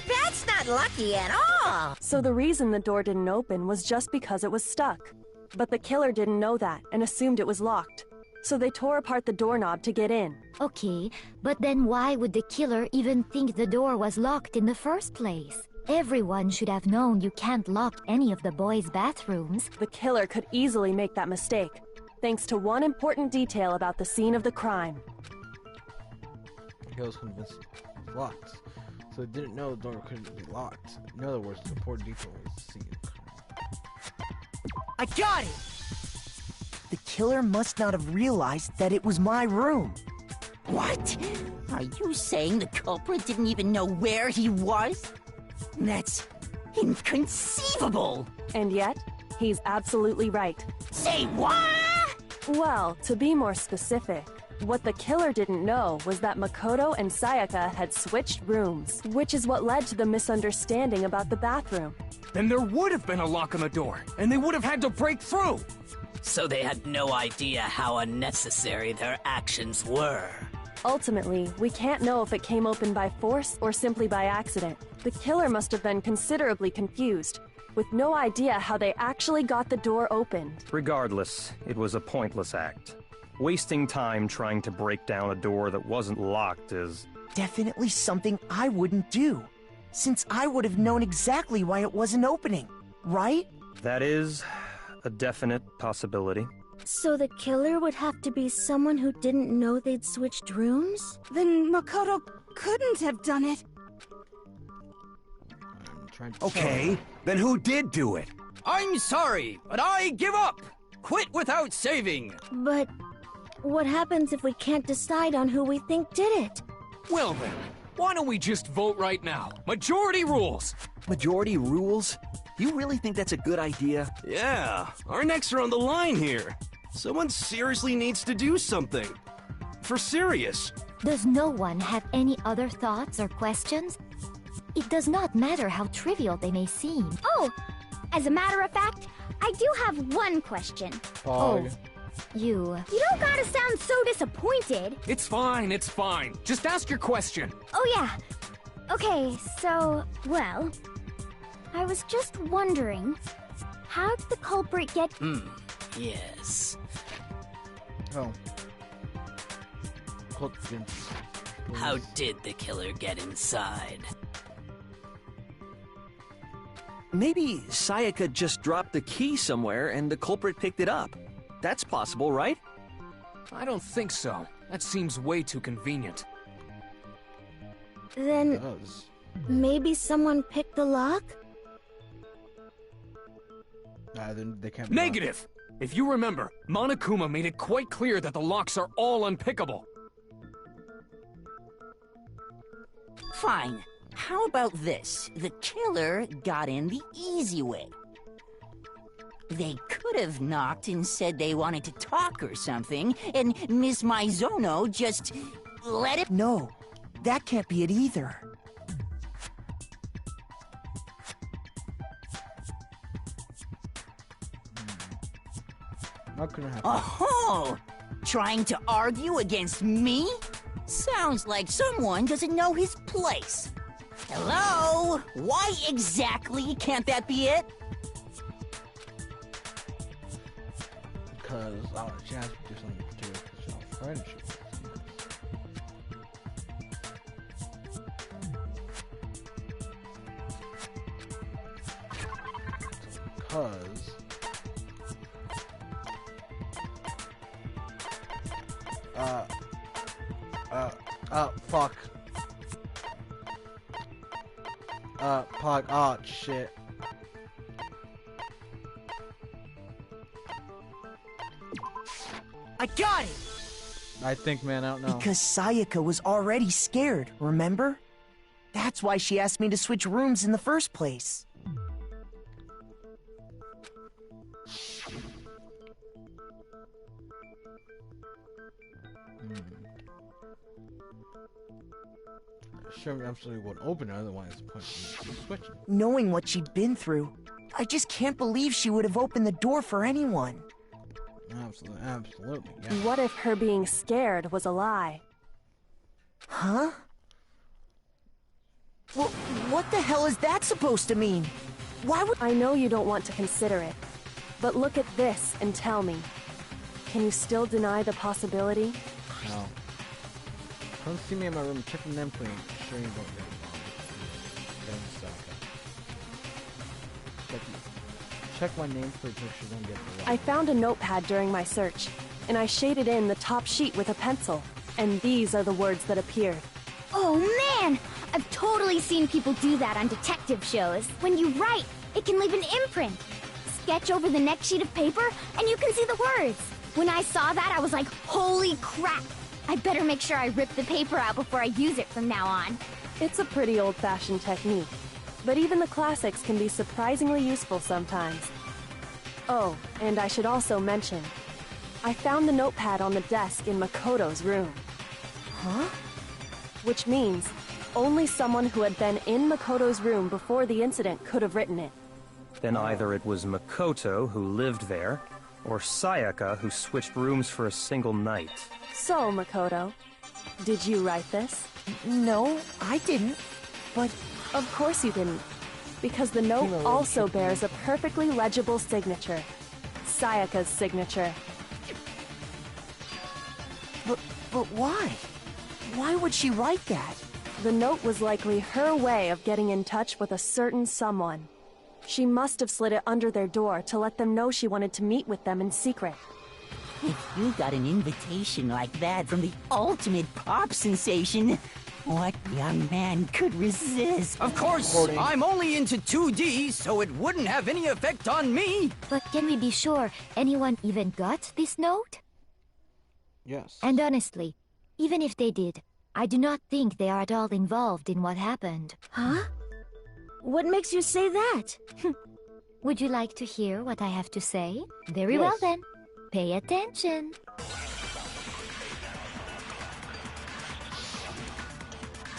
That's not lucky at all! So the reason the door didn't open was just because it was stuck. But the killer didn't know that and assumed it was locked. So they tore apart the doorknob to get in. Okay, but then why would the killer even think the door was locked in the first place? Everyone should have known you can't lock any of the boys' bathrooms. The killer could easily make that mistake, thanks to one important detail about the scene of the crime. He was convinced it was locked, so they didn't know the door couldn't be locked. In other words, the important detail was the scene of the crime. I got it! The killer must not have realized that it was my room. What? Are you saying the culprit didn't even know where he was? That's inconceivable! And yet, he's absolutely right. Say what? Well, to be more specific, what the killer didn't know was that Makoto and Sayaka had switched rooms, which is what led to the misunderstanding about the bathroom. Then there would have been a lock on the door, and they would have had to break through! So they had no idea how unnecessary their actions were. Ultimately, we can't know if it came open by force or simply by accident. The killer must have been considerably confused, with no idea how they actually got the door opened. Regardless, it was a pointless act. Wasting time trying to break down a door that wasn't locked is... Definitely something I wouldn't do, since I would have known exactly why it wasn't opening, right? That is a definite possibility. So the killer would have to be someone who didn't know they'd switched rooms? Then Makoto couldn't have done it. Okay, then who did do it? I'm sorry, but I give up! Quit without saving! But what happens if we can't decide on who we think did it? Well then, Why don't we just vote right now? Majority rules! Majority rules? You really think that's a good idea? Yeah, our necks are on the line here. Someone seriously needs to do something. For serious. Does no one have any other thoughts or questions? It does not matter how trivial they may seem. Oh, as a matter of fact, I do have one question. Oh, you don't gotta sound so disappointed. It's fine, it's fine. Just ask your question. Oh yeah. Okay, so, well, I was just wondering, how did the culprit get... Yes. Oh. How did the killer get inside? Maybe Sayaka just dropped the key somewhere and the culprit picked it up. That's possible, right? I don't think so. That seems way too convenient. Then, maybe someone picked the lock? Then they can't. Negative! If you remember, Monokuma made it quite clear that the locks are all unpickable. Fine. How about this? The killer got in the easy way. They could have knocked and said they wanted to talk or something, and Miss Maizono just let it... No, that can't be it either. Not gonna happen. Oh! Trying to argue against me? Sounds like someone doesn't know his place. Hello? Why exactly can't that be it? Because she has to do something particular because of friendship. Because fuck. Oh, shit. I got it! I think, man, I don't know. Because Sayaka was already scared, remember? That's why she asked me to switch rooms in the first place. Sure, absolutely won't open it, otherwise the point is switching. Knowing what she'd been through, I just can't believe she would have opened the door for anyone. Absolutely, absolutely, yeah. What if her being scared was a lie? Huh? Well, what the hell is that supposed to mean? Why would... I know you don't want to consider it, but look at this and tell me. Can you still deny the possibility? No. Come see me in my room, check the name clean. Sure you don't get it wrong. Check my name plate, make sure you don't get it wrong. I found a notepad during my search, and I shaded in the top sheet with a pencil, and these are the words that appeared. Oh man! I've totally seen people do that on detective shows. When you write, it can leave an imprint. Sketch over the next sheet of paper, and you can see the words. When I saw that, I was like, holy crap! I better make sure I rip the paper out before I use it from now on. It's a pretty old-fashioned technique, but even the classics can be surprisingly useful sometimes. Oh, and I should also mention, I found the notepad on the desk in Makoto's room. Huh? Which means only someone who had been in Makoto's room before the incident could have written it. Then either it was Makoto who lived there, or Sayaka who switched rooms for a single night. So, Makoto, did you write this? No, I didn't. But... Of course you didn't. Because the note also bears a perfectly legible signature. Sayaka's signature. But why? Why would she write that? The note was likely her way of getting in touch with a certain someone. She must have slid it under their door to let them know she wanted to meet with them in secret. If you got an invitation like that from the ultimate pop sensation, what young man could resist? Of course, I'm only into 2D, so it wouldn't have any effect on me. But can we be sure anyone even got this note? Yes. And honestly, even if they did, I do not think they are at all involved in what happened. Huh? What makes you say that? Would you like to hear what I have to say? Very Yes. well then. Pay attention.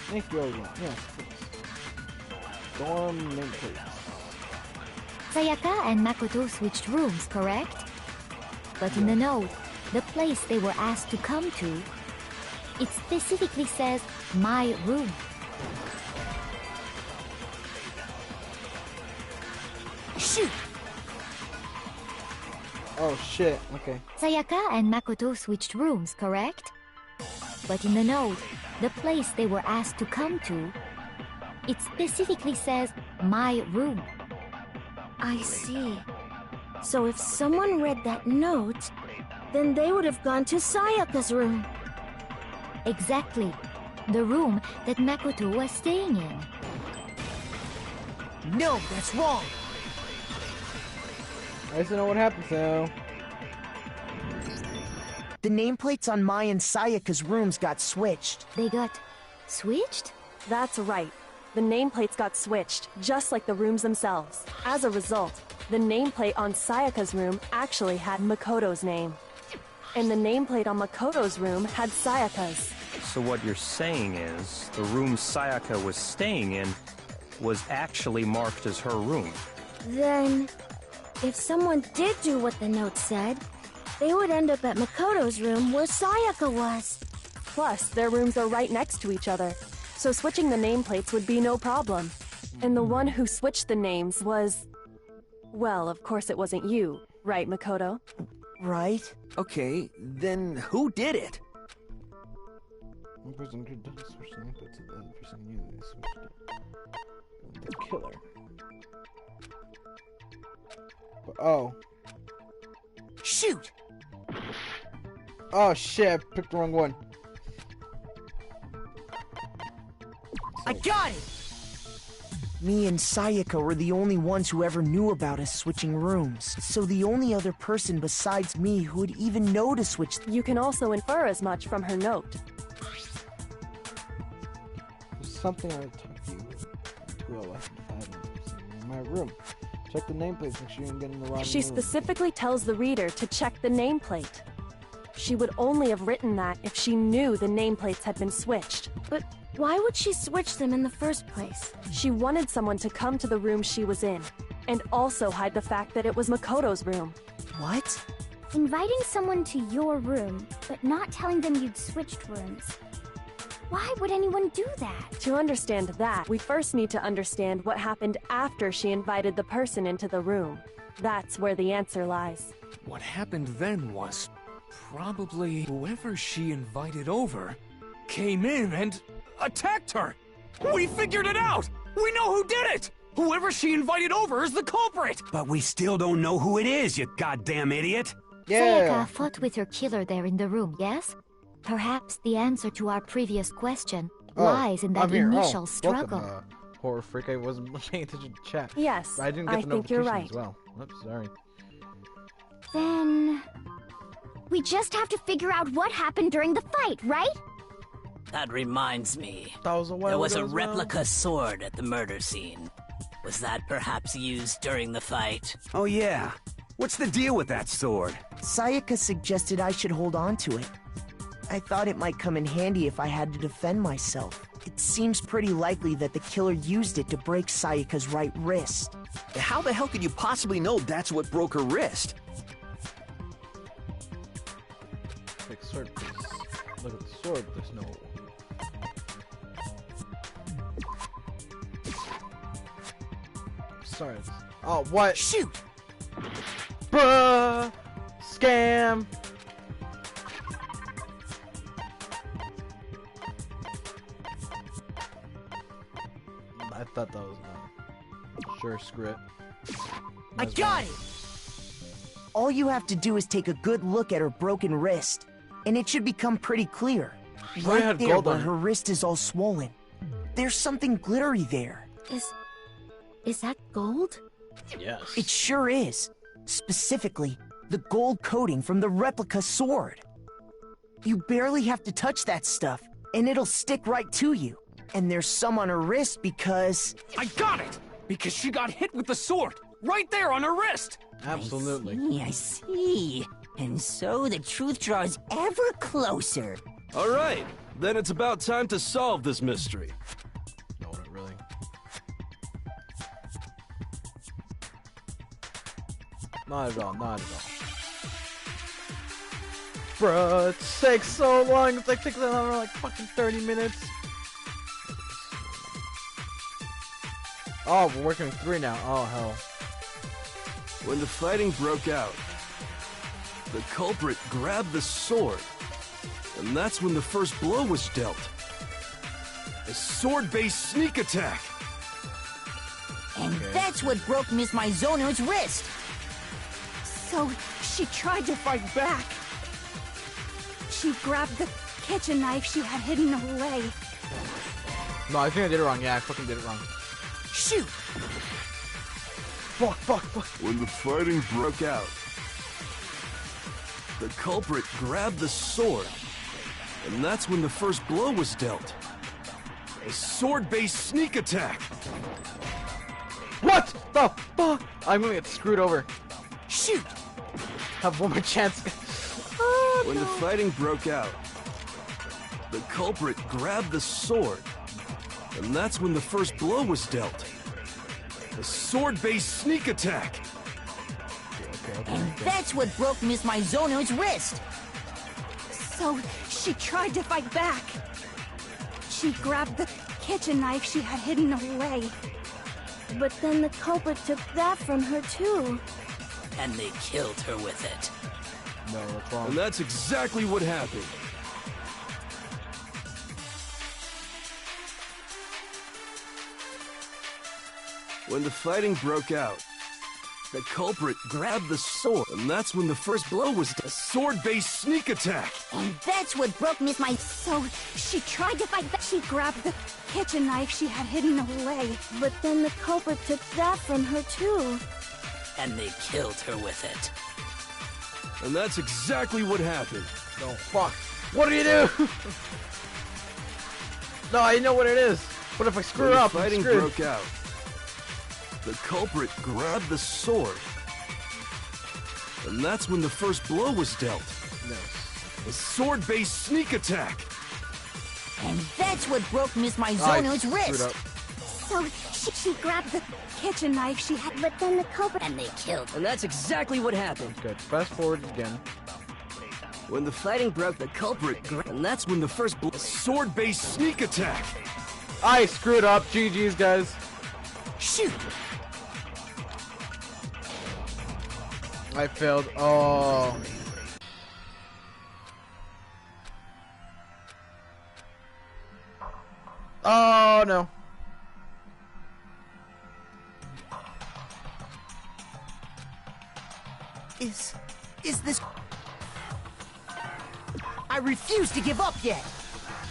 Thank you, everyone. Yes, please. Dorm nameplates. Sayaka and Makoto switched rooms, correct? But in the note, the place they were asked to come to, it specifically says, my room. Shoot! Oh shit, okay. Sayaka and Makoto switched rooms, correct? But in the note, the place they were asked to come to, it specifically says, my room. I see. So if someone read that note, then they would have gone to Sayaka's room. Exactly. The room that Makoto was staying in. No, that's wrong. I just don't know what happened, so... The nameplates on Mai and Sayaka's rooms got switched. They got switched? That's right. The nameplates got switched, just like the rooms themselves. As a result, the nameplate on Sayaka's room actually had Makoto's name. And the nameplate on Makoto's room had Sayaka's. So what you're saying is, the room Sayaka was staying in was actually marked as her room. Then, if someone did do what the note said, they would end up at Makoto's room where Sayaka was. Plus, their rooms are right next to each other, so switching the nameplates would be no problem. And the one who switched the names was... Well, of course it wasn't you, right, Makoto? Right? Okay, then who did it? One person could switch the input to the other person knew they switched it. The killer. Oh. Shoot! Oh shit, I picked the wrong one. I got it! Me and Sayaka were the only ones who ever knew about us switching rooms. So the only other person besides me who would even know to switch... You can also infer as much from her note. There's something I want to talk to you with. 2 left and 5 minutes in my room. Check the nameplates, make sure you don't get in the wrong She room. specifically tells the reader to check the nameplate. She would only have written that if she knew the nameplates had been switched. But why would she switch them in the first place? She wanted someone to come to the room she was in, and also hide the fact that it was Makoto's room. What? Inviting someone to your room, but not telling them you'd switched rooms. Why would anyone do that? To understand that, we first need to understand what happened after she invited the person into the room. That's where the answer lies. What happened then was probably whoever she invited over came in and attacked her. We figured it out! We know who did it! Whoever she invited over is the culprit! But we still don't know who it is, you goddamn idiot! Sayaka fought with her killer there in the room, yes? Perhaps the answer to our previous question lies in that initial struggle. Welcome, horror freak. I wasn't paying attention to chat. Yes, but I didn't get the think you're notification right. as well. Oops, sorry. Then... we just have to figure out what happened during the fight, right? That reminds me. That was a while there was a ago as well. replica sword at the murder scene. Was that perhaps used during the fight? Oh yeah. What's the deal with that sword? Sayaka suggested I should hold on to it. I thought it might come in handy if I had to defend myself. It seems pretty likely that the killer used it to break Sayaka's right wrist. How the hell could you possibly know that's what broke her wrist? Like sword, please. Look at the sword. There's no. Sorry. Oh, what? Shoot! Bruh! Scam! I thought that was sure, screw it. I got it! All you have to do is take a good look at her broken wrist, and it should become pretty clear. Right Right there gold where on it. her wrist is all swollen. There's something glittery there. Is that gold? Yes. It sure is. Specifically, the gold coating from the replica sword. You barely have to touch that stuff, and it'll stick right to you. And there's some on her wrist because... I got it! Because she got hit with the sword! Right there on her wrist! Absolutely. I see. And so the truth draws ever closer. All right, then it's about time to solve this mystery. No, not really. Not at all, not at all. Bruh, it takes so long. It's like takes another like fucking 30 minutes. Oh, we're working with 3 now. Oh hell. When the fighting broke out, the culprit grabbed the sword, and that's when the first blow was dealt. A sword-based sneak attack. And that's what broke Miss Mizono's wrist. So she tried to fight back. She grabbed the kitchen knife she had hidden away. No, I think I did it wrong. Yeah, I fucking did it wrong. Shoot! Fuck. When the fighting broke out, the culprit grabbed the sword, and that's when the first blow was dealt. A sword-based sneak attack. What the fuck? I'm gonna get screwed over. Shoot! Have one more chance. When the fighting broke out, the culprit grabbed the sword, and that's when the first blow was dealt. A sword-based sneak attack. And that's what broke Miss Mizono's wrist. So she tried to fight back. She grabbed the kitchen knife she had hidden away. But then the culprit took that from her too. And they killed her with it. No, that's wrong. And that's exactly what happened. When the fighting broke out, the culprit grabbed the sword, and that's when the first blow was a sword-based sneak attack. And that's what broke Miss My... So she tried to fight back. She grabbed the kitchen knife she had hidden away. But then the culprit took that from her too. And they killed her with it. And that's exactly what happened. No, fuck. What do you do? No, I know what it is. What if I screw When up? the fighting I'm screwed. broke out, the culprit grabbed the sword, and that's when the first blow was dealt. No. A sword-based sneak attack. And that's what broke Miss Mizono's wrist. So she grabbed the kitchen knife she had... But then the culprit... And they killed her. And that's exactly what happened. Good. Fast forward again. When the fighting broke, the culprit And that's when the first blow... A sword-based sneak attack. I screwed up. GG's, guys. Shoot! I failed. Oh. Oh, no. Is this... I refuse to give up yet!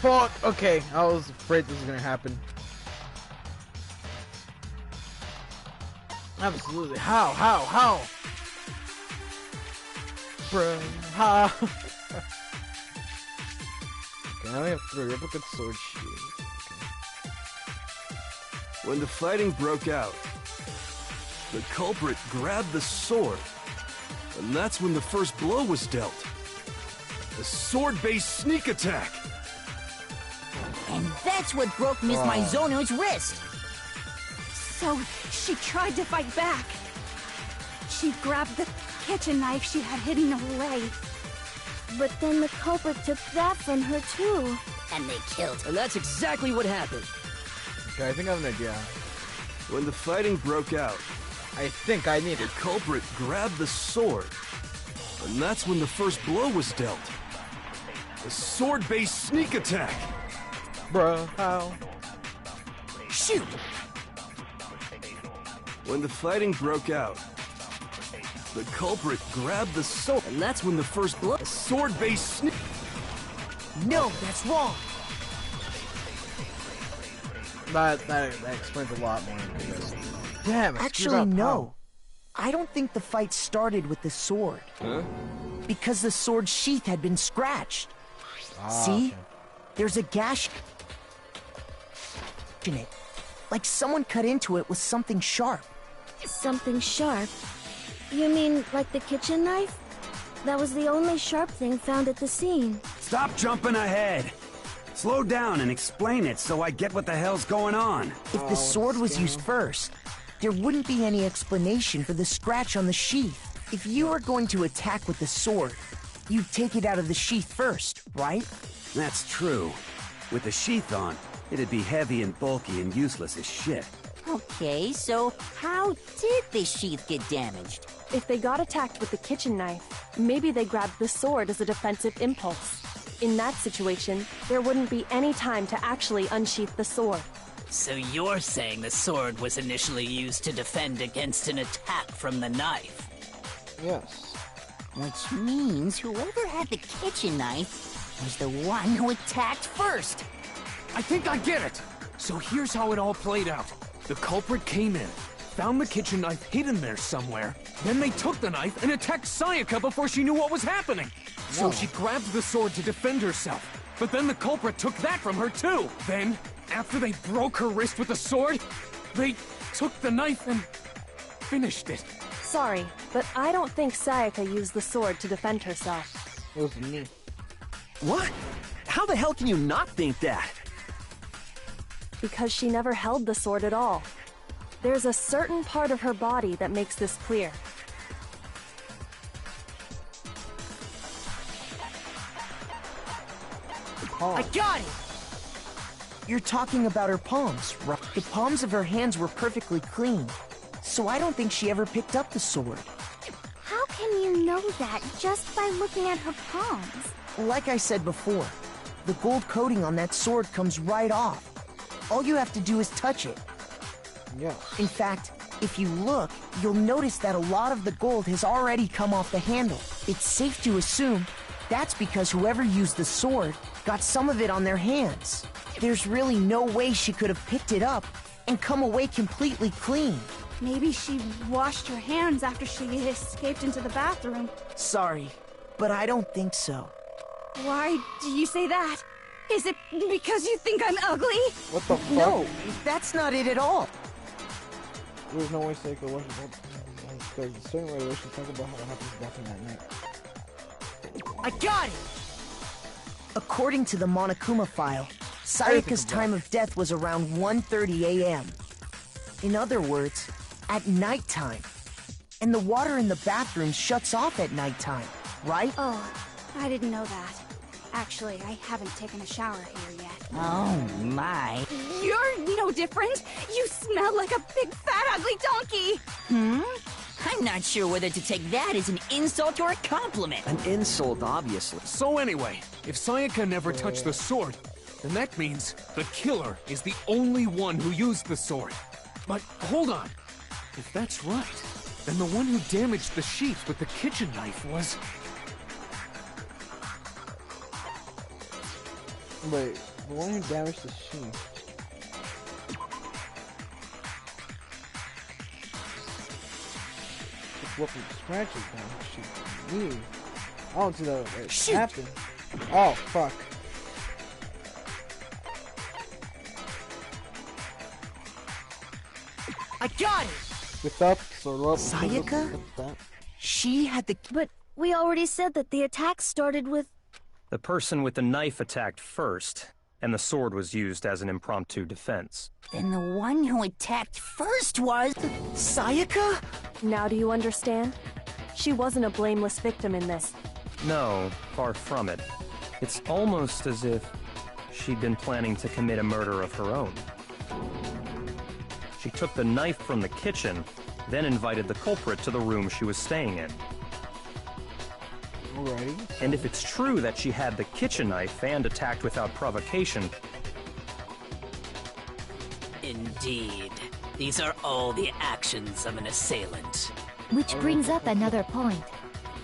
Fuck. Okay, I was afraid this was gonna happen. Absolutely. How? Bruh. How? Okay, now we have 3 replicate sword shields. When the fighting broke out, the culprit grabbed the sword, and that's when the first blow was dealt. A sword-based sneak attack. And that's what broke Miss Mizono's wrist. So she tried to fight back. She grabbed the kitchen knife she had hidden away. But then the culprit took that from her too. And they killed her. And that's exactly what happened. Okay, I think I have an idea. When the fighting broke out, I think I need the it. culprit grabbed the sword, and that's when the first blow was dealt. A sword-based sneak attack. Bruh, how? Shoot! When the fighting broke out, the culprit grabbed the sword, and that's when the first blow... A sword-based sneak... No, that's wrong! That explains a lot more. Damn, I screwed Actually, up. no. I don't think the fight started with the sword. Huh? Because the sword sheath had been scratched. See? Okay. There's a gash in it. Like someone cut into it with something sharp. Something sharp? You mean like the kitchen knife? That was the only sharp thing found at the scene. Stop jumping ahead! Slow down and explain it so I get what the hell's going on. If the sword was used first, there wouldn't be any explanation for the scratch on the sheath. If you were going to attack with the sword, you'd take it out of the sheath first, right? That's true. With the sheath on, it'd be heavy and bulky and useless as shit. Okay, so how did the sheath get damaged? If they got attacked with the kitchen knife, maybe they grabbed the sword as a defensive impulse. In that situation, there wouldn't be any time to actually unsheath the sword. So you're saying the sword was initially used to defend against an attack from the knife? Yes. Which means whoever had the kitchen knife was the one who attacked first. I think I get it! So here's how it all played out. The culprit came in, found the kitchen knife hidden there somewhere, then they took the knife and attacked Sayaka before she knew what was happening. So she grabbed the sword to defend herself, but then the culprit took that from her too. Then, after they broke her wrist with the sword, they took the knife and finished it. Sorry, but I don't think Sayaka used the sword to defend herself. It was me. What? How the hell can you not think that? Because she never held the sword at all. There's a certain part of her body that makes this clear. I got it! You're talking about her palms, right? The palms of her hands were perfectly clean, so I don't think she ever picked up the sword. How can you know that just by looking at her palms? Like I said before, the gold coating on that sword comes right off. All you have to do is touch it. Yeah. In fact, if you look, you'll notice that a lot of the gold has already come off the handle. It's safe to assume that's because whoever used the sword got some of it on their hands. There's really no way she could have picked it up and come away completely clean. Maybe she washed her hands after she escaped into the bathroom. Sorry, but I don't think so. Why do you say that? Is it because you think I'm ugly? What the fuck? No, that's not it at all. There's no way Seiko wasn't. There's a certain regulations talk about how it happens bathroom at night. I got it! According to the Monokuma file, Sayaka's time of death was around 1:30 a.m. In other words, at nighttime. And the water in the bathroom shuts off at nighttime, right? Oh, I didn't know that. Actually, I haven't taken a shower here yet. Oh my. You're no different. You smell like a big fat ugly donkey. I'm not sure whether to take that as an insult or a compliment. An insult, obviously. So anyway, if Sayaka never touched the sword, then that means the killer is the only one who used the sword. But hold on. If that's right, then the one who damaged the sheath with the kitchen knife was... Wait, the one who damaged the sheath. This weapon scratches down the sheath. Me. I don't see that happen. Oh, fuck. I got it! Without sword. Sayaka? She had the... But we already said that the attack started with... The person with the knife attacked first, and the sword was used as an impromptu defense. Then the one who attacked first was... Sayaka? Now do you understand? She wasn't a blameless victim in this. No, far from it. It's almost as if she'd been planning to commit a murder of her own. She took the knife from the kitchen, then invited the culprit to the room she was staying in. Alrighty. And if it's true that she had the kitchen knife and attacked without provocation... Indeed. These are all the actions of an assailant. Which brings up another point.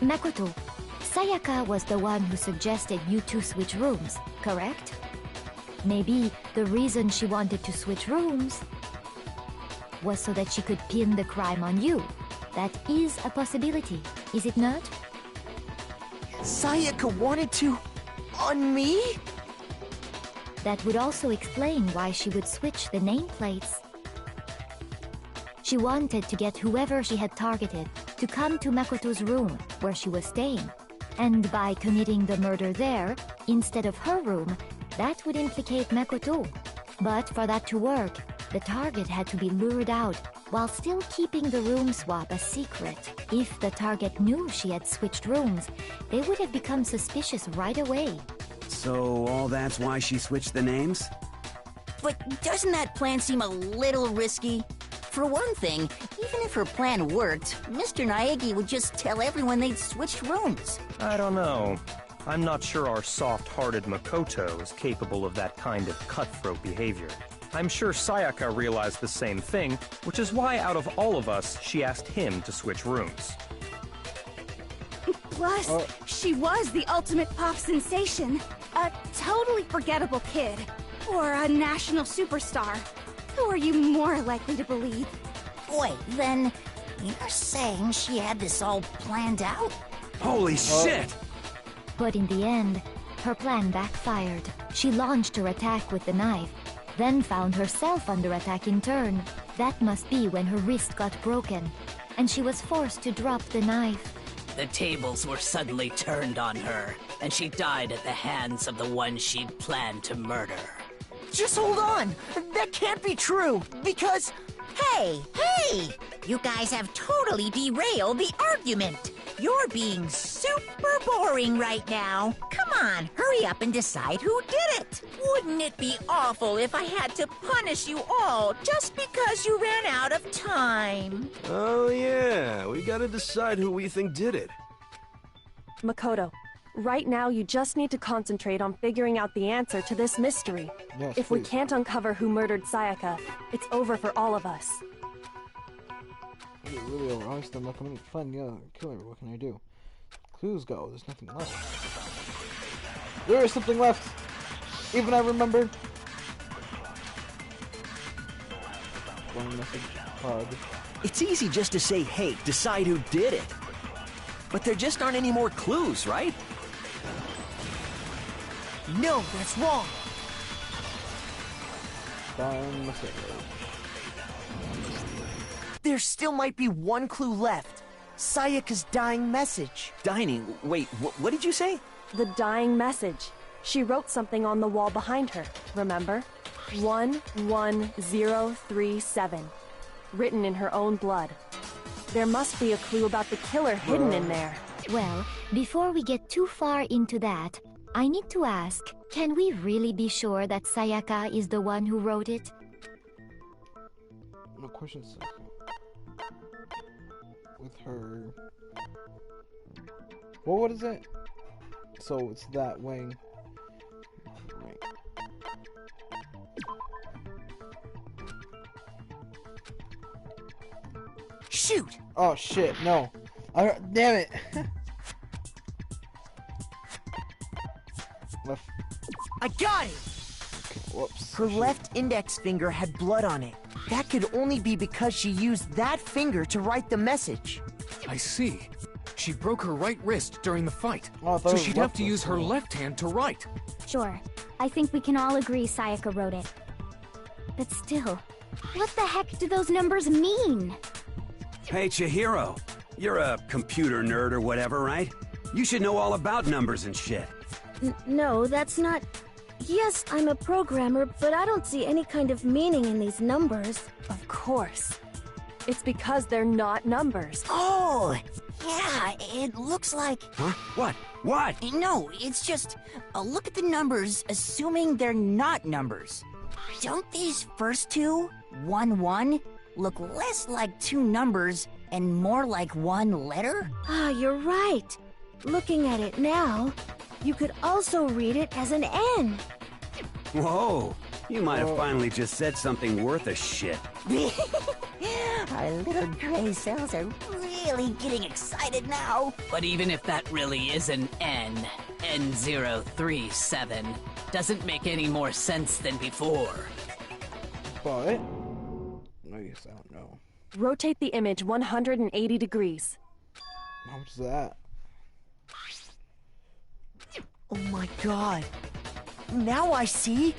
Makoto, Sayaka was the one who suggested you two switch rooms, correct? Maybe the reason she wanted to switch rooms was so that she could pin the crime on you. That is a possibility, is it not? Sayaka wanted to... on me? That would also explain why she would switch the nameplates. She wanted to get whoever she had targeted to come to Makoto's room where she was staying. And by committing the murder there, instead of her room, that would implicate Makoto. But for that to work, the target had to be lured out while still keeping the room swap a secret. If the target knew she had switched rooms, they would have become suspicious right away. So all that's why she switched the names? But doesn't that plan seem a little risky? For one thing, even if her plan worked, Mr. Naegi would just tell everyone they'd switched rooms. I don't know. I'm not sure our soft-hearted Makoto is capable of that kind of cutthroat behavior. I'm sure Sayaka realized the same thing, which is why out of all of us, she asked him to switch rooms. Plus, she was the ultimate pop sensation. A totally forgettable kid. Or a national superstar. Who are you more likely to believe? Wait, then you're saying she had this all planned out? Holy shit! But in the end, her plan backfired. She launched her attack with the knife, then found herself under attack in turn. That must be when her wrist got broken, and she was forced to drop the knife. The tables were suddenly turned on her, and she died at the hands of the one she'd planned to murder. Just hold on! That can't be true, because... Hey! You guys have totally derailed the argument. You're being super boring right now. Come on, hurry up and decide who did it. Wouldn't it be awful if I had to punish you all just because you ran out of time? Oh yeah, we gotta decide who we think did it. Makoto, right now you just need to concentrate on figuring out the answer to this mystery. Yes, if we can't uncover who murdered Sayaka, it's over for all of us. You're really over. Honestly, I'm not coming to find the other killer. What can I do? Clues go. There's nothing left. There is something left. Even I remembered. One message. Hug. It's easy just to say, hey, decide who did it. But there just aren't any more clues, right? No, that's wrong. One message. There still might be one clue left. Sayaka's dying message. Dining? Wait, what did you say? The dying message. She wrote something on the wall behind her, remember? 11037. Written in her own blood. There must be a clue about the killer hidden in there. Well, before we get too far into that, I need to ask, can we really be sure that Sayaka is the one who wrote it? No questions. With her... Well, what is it? So it's that wing. Right. Shoot! Oh shit, no. Damn it! Left. I got it! Okay, whoops. Her left index finger had blood on it. That could only be because she used that finger to write the message. I see. She broke her right wrist during the fight, Oh, so she'd have to use her left hand to write. Sure. I think we can all agree Sayaka wrote it. But still, what the heck do those numbers mean? Hey, Chihiro. You're a computer nerd or whatever, right? You should know all about numbers and shit. No, that's not... Yes, I'm a programmer, but I don't see any kind of meaning in these numbers. Of course. It's because they're not numbers. Oh, yeah, it looks like... Huh? What? What? No, it's just... look at the numbers, assuming they're not numbers. Don't these first two, 1-1, look less like two numbers and more like one letter? Ah, you're right. Looking at it now, you could also read it as an N. Whoa, you might have finally just said something worth a shit. Our little gray cells are really getting excited now. But even if that really is an N, N037, doesn't make any more sense than before. But... I guess I don't know. Rotate the image 180 degrees. How much is that? Oh my god. Now I see.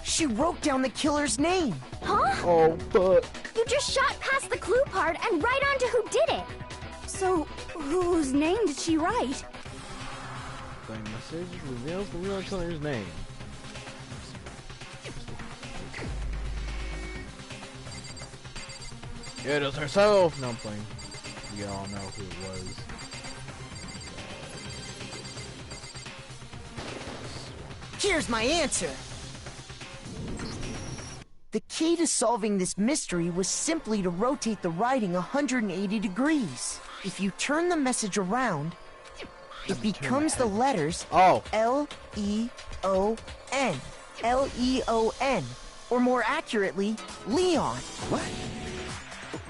She wrote down the killer's name. Huh? Oh, but... You just shot past the clue part and right on to who did it. So, whose name did she write? The message reveals the real killer's name. It is herself! No, I'm playing. We all know who it was. Here's my answer. The key to solving this mystery was simply to rotate the writing 180 degrees. If you turn the message around, it becomes the letters L-E-O-N. L-E-O-N. Or more accurately, Leon. What?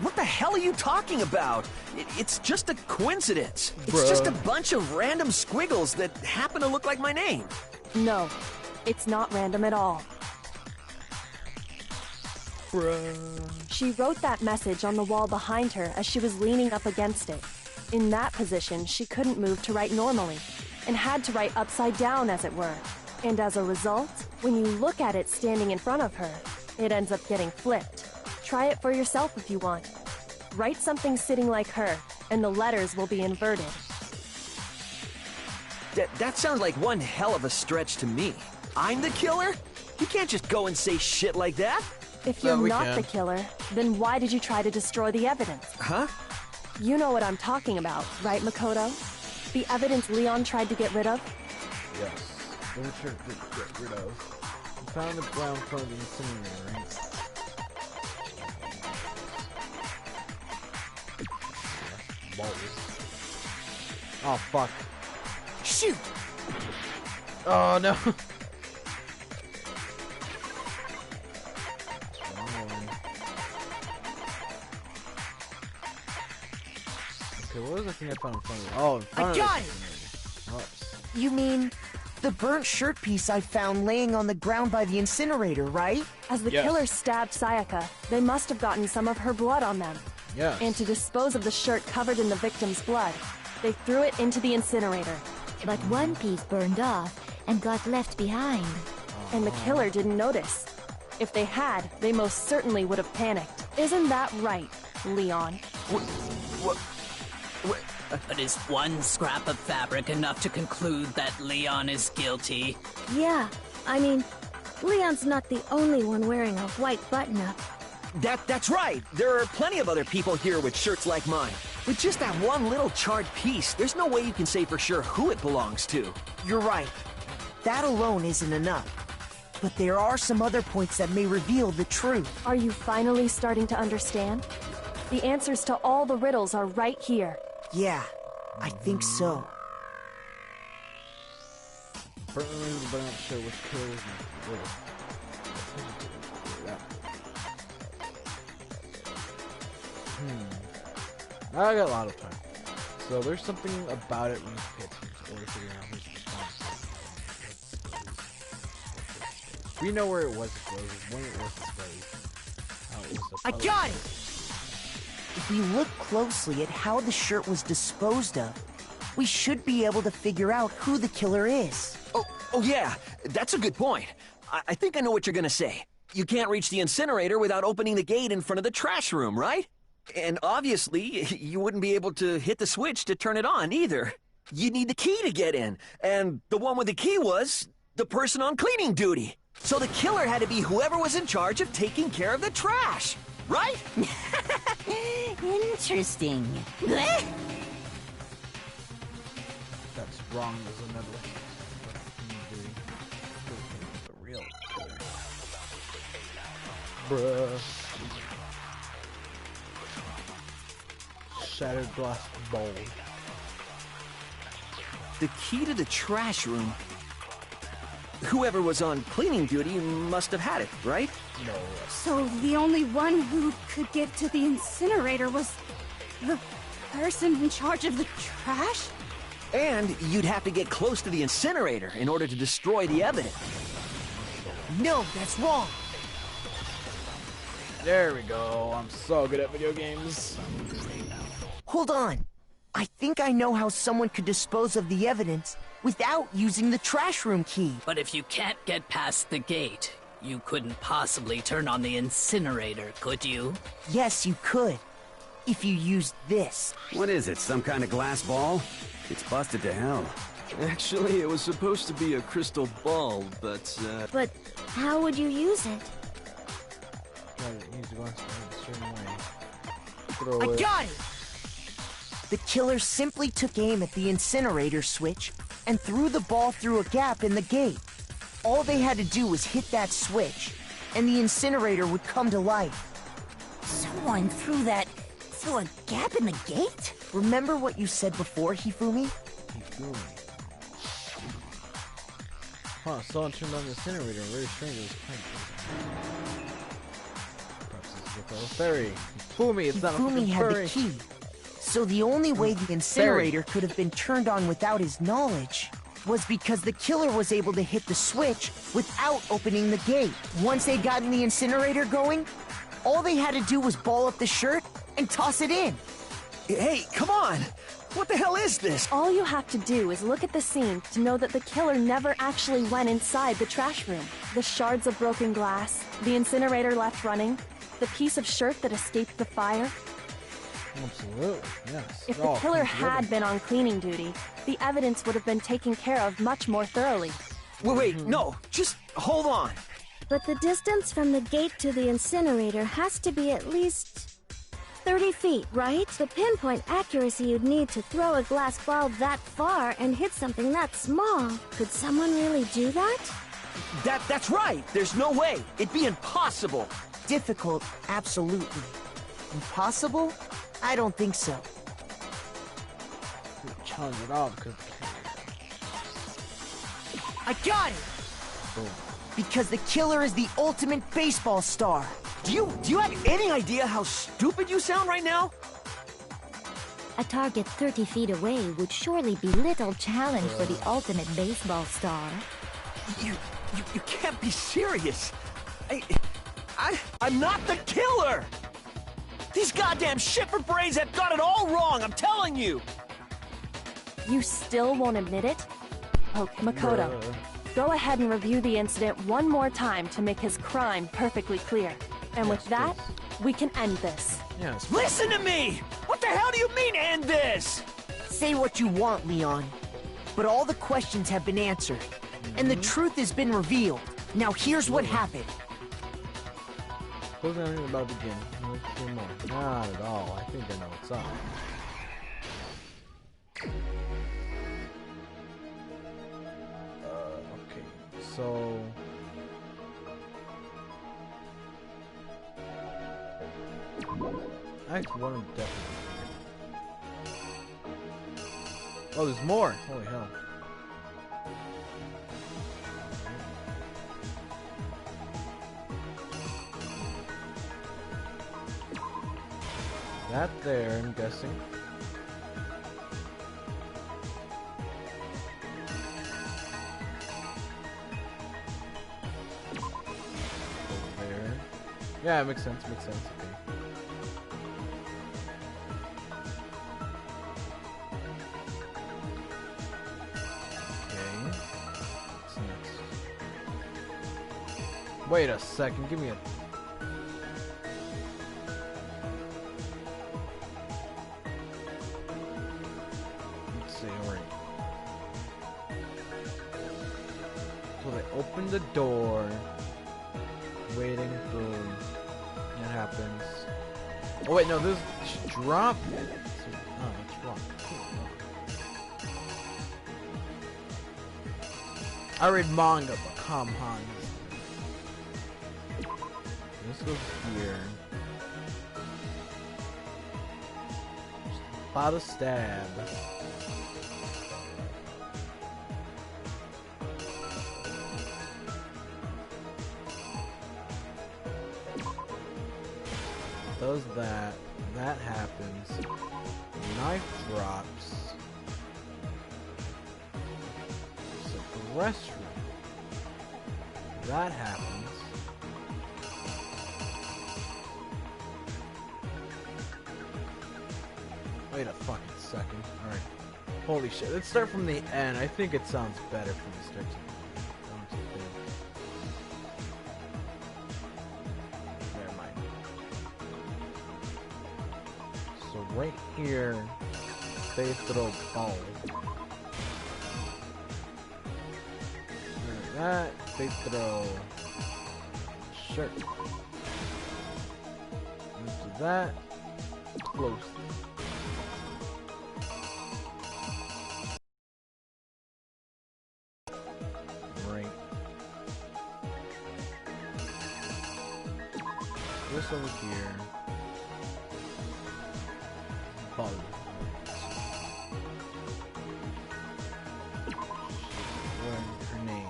What the hell are you talking about? It's just a coincidence. It's just a bunch of random squiggles that happen to look like my name. No, it's not random at all. She wrote that message on the wall behind her as she was leaning up against it. In that position, she couldn't move to write normally, and had to write upside down, as it were. And as a result, when you look at it standing in front of her, it ends up getting flipped. Try it for yourself if you want. Write something sitting like her, and the letters will be inverted. That sounds like one hell of a stretch to me. I'm the killer? You can't just go and say shit like that. If you're not the killer, then why did you try to destroy the evidence? Huh? You know what I'm talking about, right, Makoto? The evidence Leon tried to get rid of? Yes. What was your get rid of? You found the ground front of the incinerator, right? Oh, fuck. Shoot! Oh, no. Okay, what was the thing I found in front of me? Oh, in front I of got it! Oops. You mean the burnt shirt piece I found laying on the ground by the incinerator, right? As the killer stabbed Sayaka, they must have gotten some of her blood on them. Yes. And to dispose of the shirt covered in the victim's blood, they threw it into the incinerator. But one piece burned off and got left behind. And the killer didn't notice. If they had, they most certainly would have panicked. Isn't that right, Leon? But is one scrap of fabric enough to conclude that Leon is guilty? Yeah, I mean, Leon's not the only one wearing a white button-up. That's right. There are plenty of other people here with shirts like mine. With just that one little charred piece, there's no way you can say for sure who it belongs to. You're right. That alone isn't enough. But there are some other points that may reveal the truth. Are you finally starting to understand? The answers to all the riddles are right here. Yeah, I think so. Burnt remains of the burnt shirt which kills me. I got a lot of time. So there's something about it when you pay attention to order figuring out who's responsible. We know where it was disposed, when it was disposed. I got it! If we look closely at how the shirt was disposed of, we should be able to figure out who the killer is. Oh yeah, that's a good point. I think I know what you're gonna say. You can't reach the incinerator without opening the gate in front of the trash room, right? And obviously, you wouldn't be able to hit the switch to turn it on either. You'd need the key to get in, and the one with the key was the person on cleaning duty. So the killer had to be whoever was in charge of taking care of the trash, right? Interesting. That's wrong as another. The real killer. Bruh. Shattered glass bowl. The key to the trash room. Whoever was on cleaning duty must have had it, right? No. So the only one who could get to the incinerator was the person in charge of the trash? And you'd have to get close to the incinerator in order to destroy the evidence. No, that's wrong. There we go. I'm so good at video games. Hold on. I think I know how someone could dispose of the evidence without using the trash room key. But if you can't get past the gate, You couldn't possibly turn on the incinerator, could you? Yes, you could. If you used this. What is it, some kind of glass ball? It's busted to hell. Actually, it was supposed to be a crystal ball, but, But how would you use it? I got it! The killer simply took aim at the incinerator switch and threw the ball through a gap in the gate. All they had to do was hit that switch, and the incinerator would come to life. Someone threw a gap in the gate? Remember what you said before, Hifumi? Huh, someone turned on the incinerator. Very strange. It was perhaps it's a fellow fairy. Hifumi, it's not a Hifumi fucking had fairy. the key. So the only way the incinerator could have been turned on without his knowledge was because the killer was able to hit the switch without opening the gate. Once they'd gotten the incinerator going, all they had to do was ball up the shirt and toss it in. Hey, come on! What the hell is this? All you have to do is look at the scene to know that the killer never actually went inside the trash room. The shards of broken glass, the incinerator left running, the piece of shirt that escaped the fire. Absolutely, yes. If the killer had been on cleaning duty, the evidence would have been taken care of much more thoroughly. Wait, no, just hold on. But the distance from the gate to the incinerator has to be at least 30 feet, right? The pinpoint accuracy you'd need to throw a glass ball that far and hit something that small. Could someone really do that? That's right. There's no way. It'd be impossible. Difficult, absolutely. Impossible? I don't think so. Challenge it out because I got it! Boom. Because the killer is the ultimate baseball star. Do you have any idea how stupid you sound right now? A target 30 feet away would surely be little challenge for the ultimate baseball star. You can't be serious. I'm not the killer! These goddamn shipper brains have got it all wrong, I'm telling you! You still won't admit it? Okay, Makoto, go ahead and review the incident one more time to make his crime perfectly clear. And with that, we can end this. Yes. Listen to me! What the hell do you mean, end this? Say what you want, Leon. But all the questions have been answered. And the truth has been revealed. Now here's what happened. Wasn't anything about the beginning. Let's see more. Not at all. I think I know what's up. Okay, so Act 1 of definitely. Oh, there's more! Holy hell. That there, I'm guessing. Over there. Yeah, it makes sense, okay. What's next? Wait a second, give me a... Let's see, alright. So they open the door. Waiting, boom. That happens. Oh wait, no, this drop. Oh, that's wrong. I read manga, but come on. This goes here. About a stab. Does that. That happens. Knife drops. So the restroom. That happens. Wait a fucking second. Alright. Holy shit. Let's start from the end. I think it sounds better from the start to the end. right here, they throw ball. Like that, they throw shirt. Into that, close. Right. This over here. Ball. Her name.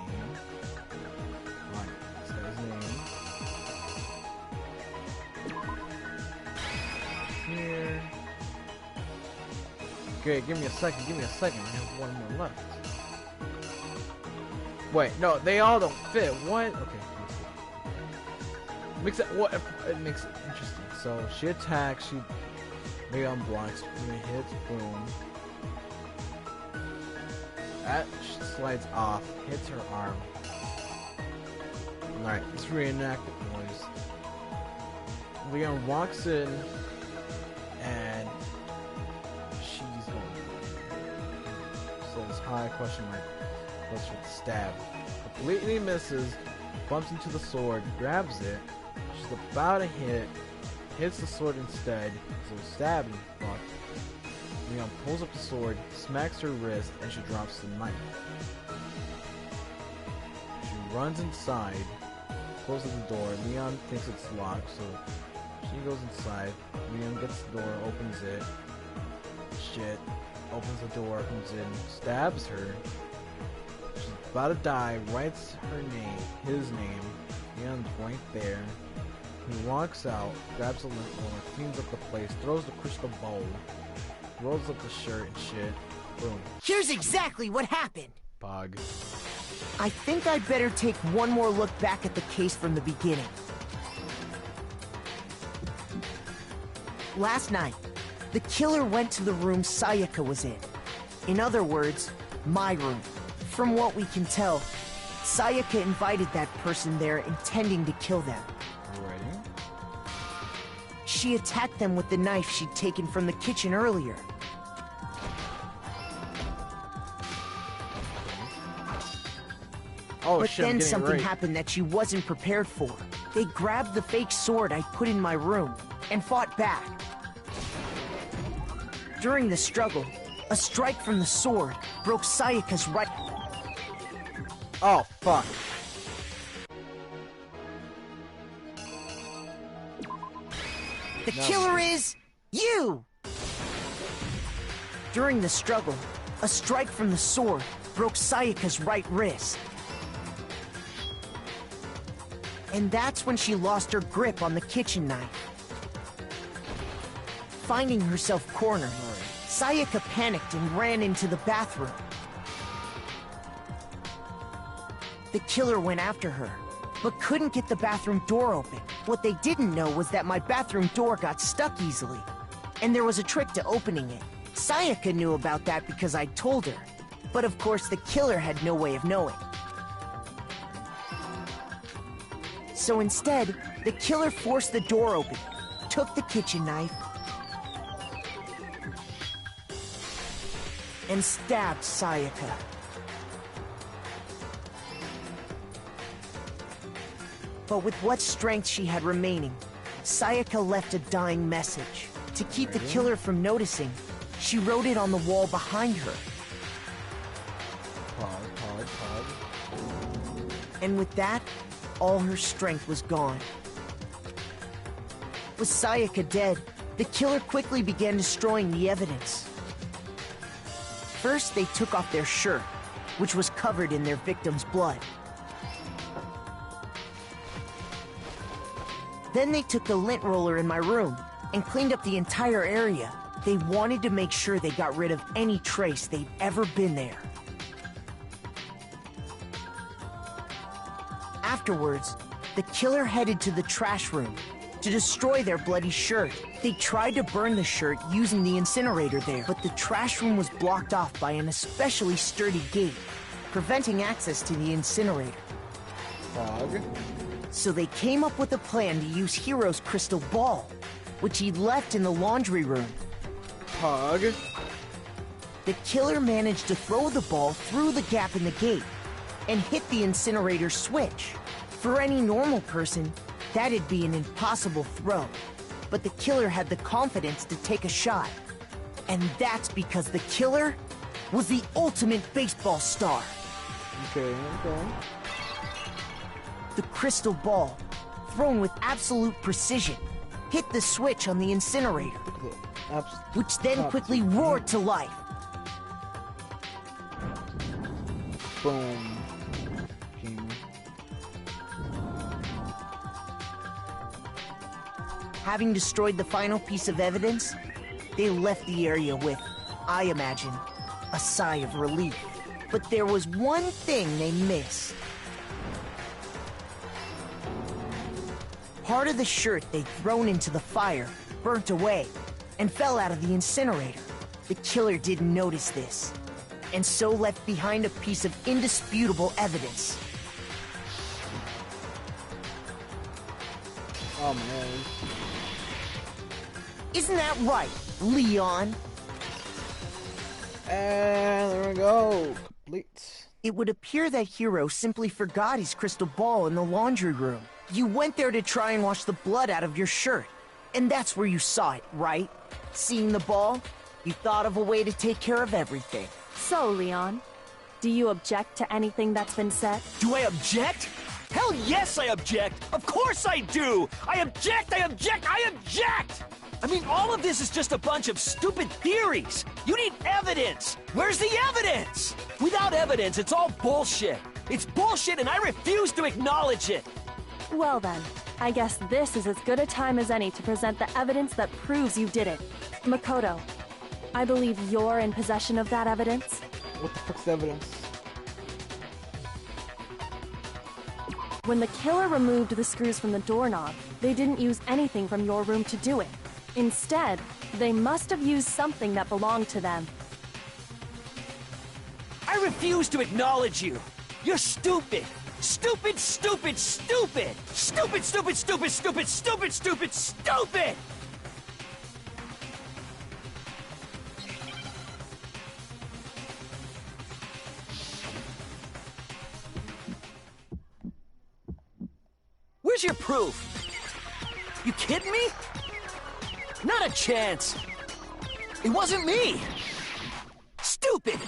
Right, this guy's name. Here. Okay, give me a second, I have one more left. Wait, no, they all don't fit. What? Okay, let's see. Makes it, what? It makes it interesting. So, she attacks, she maybe unblocks, when it hits, boom. That slides off, hits her arm. Alright, let's reenact it, boys. Leon walks in, and she's says hi, question mark, goes for the stab. Completely misses, bumps into the sword, grabs it, she's about to hit, hits the sword instead, so stabbed and fucked. Leon pulls up the sword, smacks her wrist, and she drops the knife. She runs inside, closes the door. Leon thinks it's locked, so she goes inside. Leon gets the door, opens it. Shit. Opens the door, comes in, stabs her. She's about to die, writes her name, his name. Leon's right there. He walks out, grabs a lint roller, cleans up the place, throws the crystal bowl, rolls up the shirt and shit. Boom. Here's exactly what happened. Pog. I think I'd better take one more look back at the case from the beginning. Last night, the killer went to the room Sayaka was in. In other words, my room. From what we can tell, Sayaka invited that person there intending to kill them. Alrighty. She attacked them with the knife she'd taken from the kitchen earlier. Oh, but shit, then something happened that she wasn't prepared for. They grabbed the fake sword I put in my room and fought back. During the struggle, a strike from the sword broke Sayaka's right... Oh, fuck. The killer is... you! During the struggle, a strike from the sword broke Sayaka's right wrist. And that's when she lost her grip on the kitchen knife. Finding herself cornered, Sayaka panicked and ran into the bathroom. The killer went after her, but couldn't get the bathroom door open. What they didn't know was that my bathroom door got stuck easily, and there was a trick to opening it. Sayaka knew about that because I told her, but of course the killer had no way of knowing. So instead, the killer forced the door open, took the kitchen knife, and stabbed Sayaka. But with what strength she had remaining, Sayaka left a dying message. To keep the killer from noticing, she wrote it on the wall behind her. And with that, all her strength was gone. With Sayaka dead, the killer quickly began destroying the evidence. First, they took off their shirt, which was covered in their victim's blood. Then they took the lint roller in my room and cleaned up the entire area. They wanted to make sure they got rid of any trace they'd ever been there. Afterwards, the killer headed to the trash room to destroy their bloody shirt. They tried to burn the shirt using the incinerator there, but the trash room was blocked off by an especially sturdy gate, preventing access to the incinerator. Fog. So they came up with a plan to use Hero's crystal ball, which he'd left in the laundry room, Pog. The killer managed to throw the ball through the gap in the gate and hit the incinerator switch. For any normal person, that'd be an impossible throw. But the killer had the confidence to take a shot. And that's because the killer was the ultimate baseball star. Okay. The crystal ball, thrown with absolute precision, hit the switch on the incinerator, which then quickly roared to life. Boom. Having destroyed the final piece of evidence, they left the area with, I imagine, a sigh of relief. But there was one thing they missed. Part of the shirt they'd thrown into the fire burnt away and fell out of the incinerator. The killer didn't notice this, and so left behind a piece of indisputable evidence. Oh man. Isn't that right, Leon? And there we go. Complete. It would appear that Hiro simply forgot his crystal ball in the laundry room. You went there to try and wash the blood out of your shirt, and that's where you saw it, right? Seeing the ball, you thought of a way to take care of everything. So, Leon, do you object to anything that's been said? Do I object? Hell yes, I object! Of course I do! I object! I object! I object! I mean, all of this is just a bunch of stupid theories. You need evidence. Where's the evidence? Without evidence, it's all bullshit. It's bullshit and I refuse to acknowledge it. Well then, I guess this is as good a time as any to present the evidence that proves you did it. Makoto, I believe you're in possession of that evidence. What the fuck's the evidence? When the killer removed the screws from the doorknob, they didn't use anything from your room to do it. Instead, they must have used something that belonged to them. I refuse to acknowledge you. You're stupid. Stupid, stupid, stupid. Stupid, stupid, stupid, stupid, stupid, stupid, stupid. Where's your proof? You kidding me? Not a chance. It wasn't me. Stupid.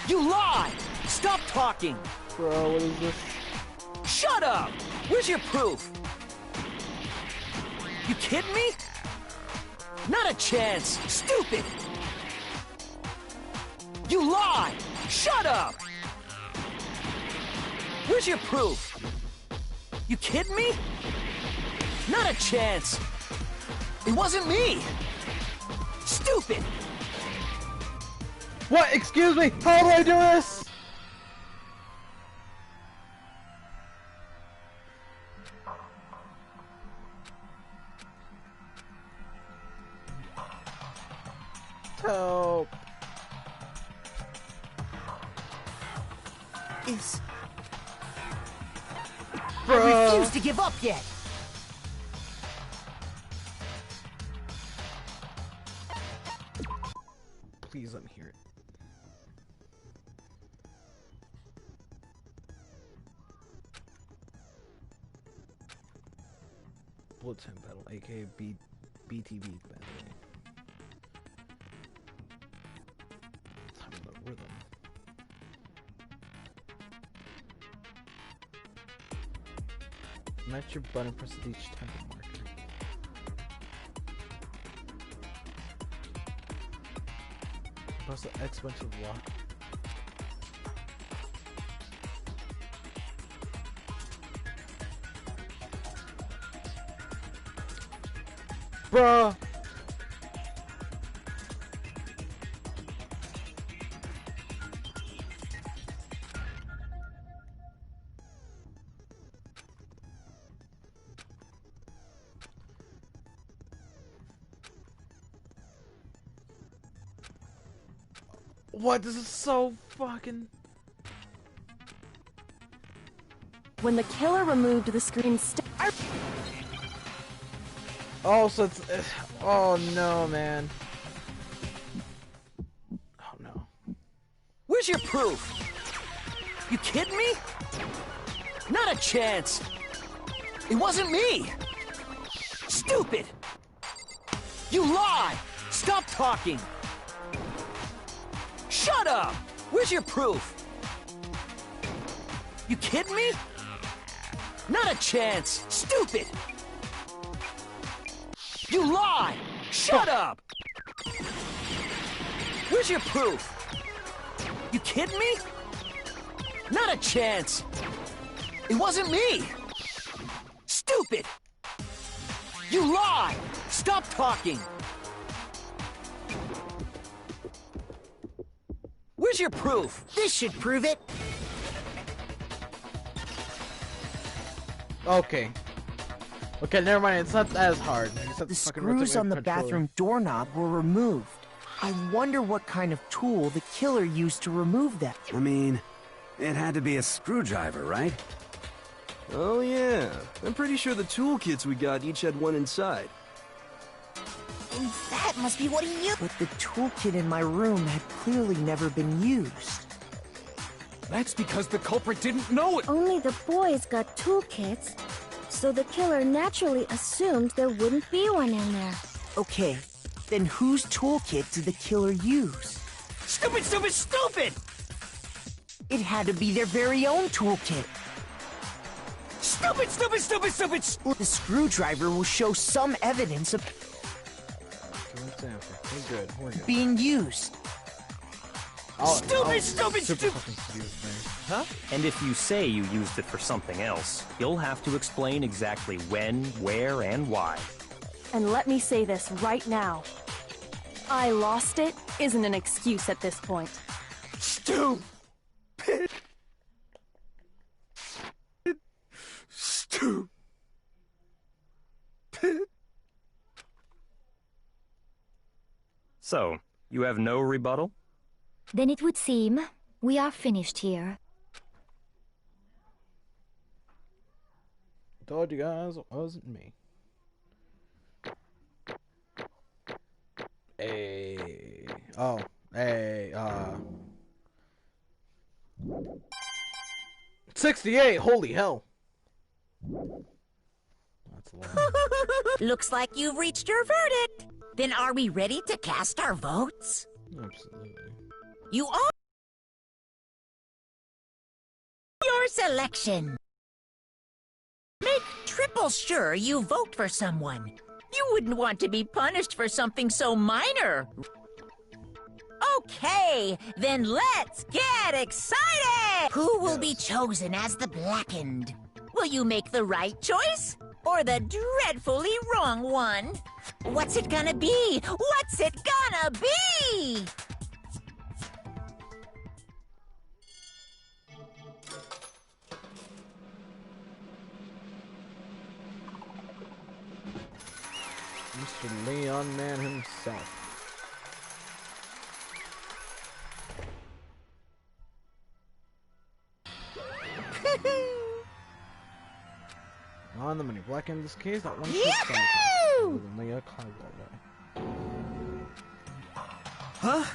You lied. Stop talking. Bro, what is this? Shut up. Where's your proof? You kidding me? Not a chance. Stupid. You lied. Shut up. Where's your proof? You kidding me? Not a chance. It wasn't me. Stupid. What? Excuse me? How do I do this? Help. I refuse to give up yet. Please let me hear it. Bullet time battle, aka BTB battle. Time of the rhythm. Match your button, press each tempo marker. Press the X button to lock. Bruh! What? This is so fucking... When the killer removed the screen Oh, so it's... oh no, man. Where's your proof? You kidding me? Not a chance. It wasn't me. Stupid. You lie. Stop talking. Shut up. Where's your proof? You kidding me? Not a chance. Stupid. You lie. Shut up. Where's your proof? You kidding me? Not a chance. It wasn't me. Stupid. You lie. Stop talking. Where's your proof? This should prove it. Okay. Okay, never mind. It's not as hard. The screws on the bathroom doorknob were removed. I wonder what kind of tool the killer used to remove them. I mean, it had to be a screwdriver, right? Oh yeah, I'm pretty sure the toolkits we got each had one inside. And that must be what he used. But the toolkit in my room had clearly never been used. That's because the culprit didn't know it! Only the boys got toolkits, so the killer naturally assumed there wouldn't be one in there. Okay, then whose toolkit did the killer use? Stupid, stupid, stupid! It had to be their very own toolkit. Stupid, stupid, stupid, stupid! The screwdriver will show some evidence of We're good. being used. Stupid, stupid, stupid! Huh? And if you say you used it for something else, you'll have to explain exactly when, where, and why. And let me say this right now. I lost it isn't an excuse at this point. Stupid! Stupid! So, you have no rebuttal? Then it would seem we are finished here. Told you guys it wasn't me. Hey. Oh. Hey, 68! Holy hell! That's a lot. Looks like you've reached your verdict. Then are we ready to cast our votes? Absolutely. You all your selection. Make triple sure you vote for someone. You wouldn't want to be punished for something so minor. Okay, then let's get excited! Who will be chosen as the Blackened? Will you make the right choice? Or the dreadfully wrong one? What's it gonna be? What's it gonna be? Mr. Leon Man himself. On the money. Black in this case, not one Yahoo! Only a cowboy guy. Huh?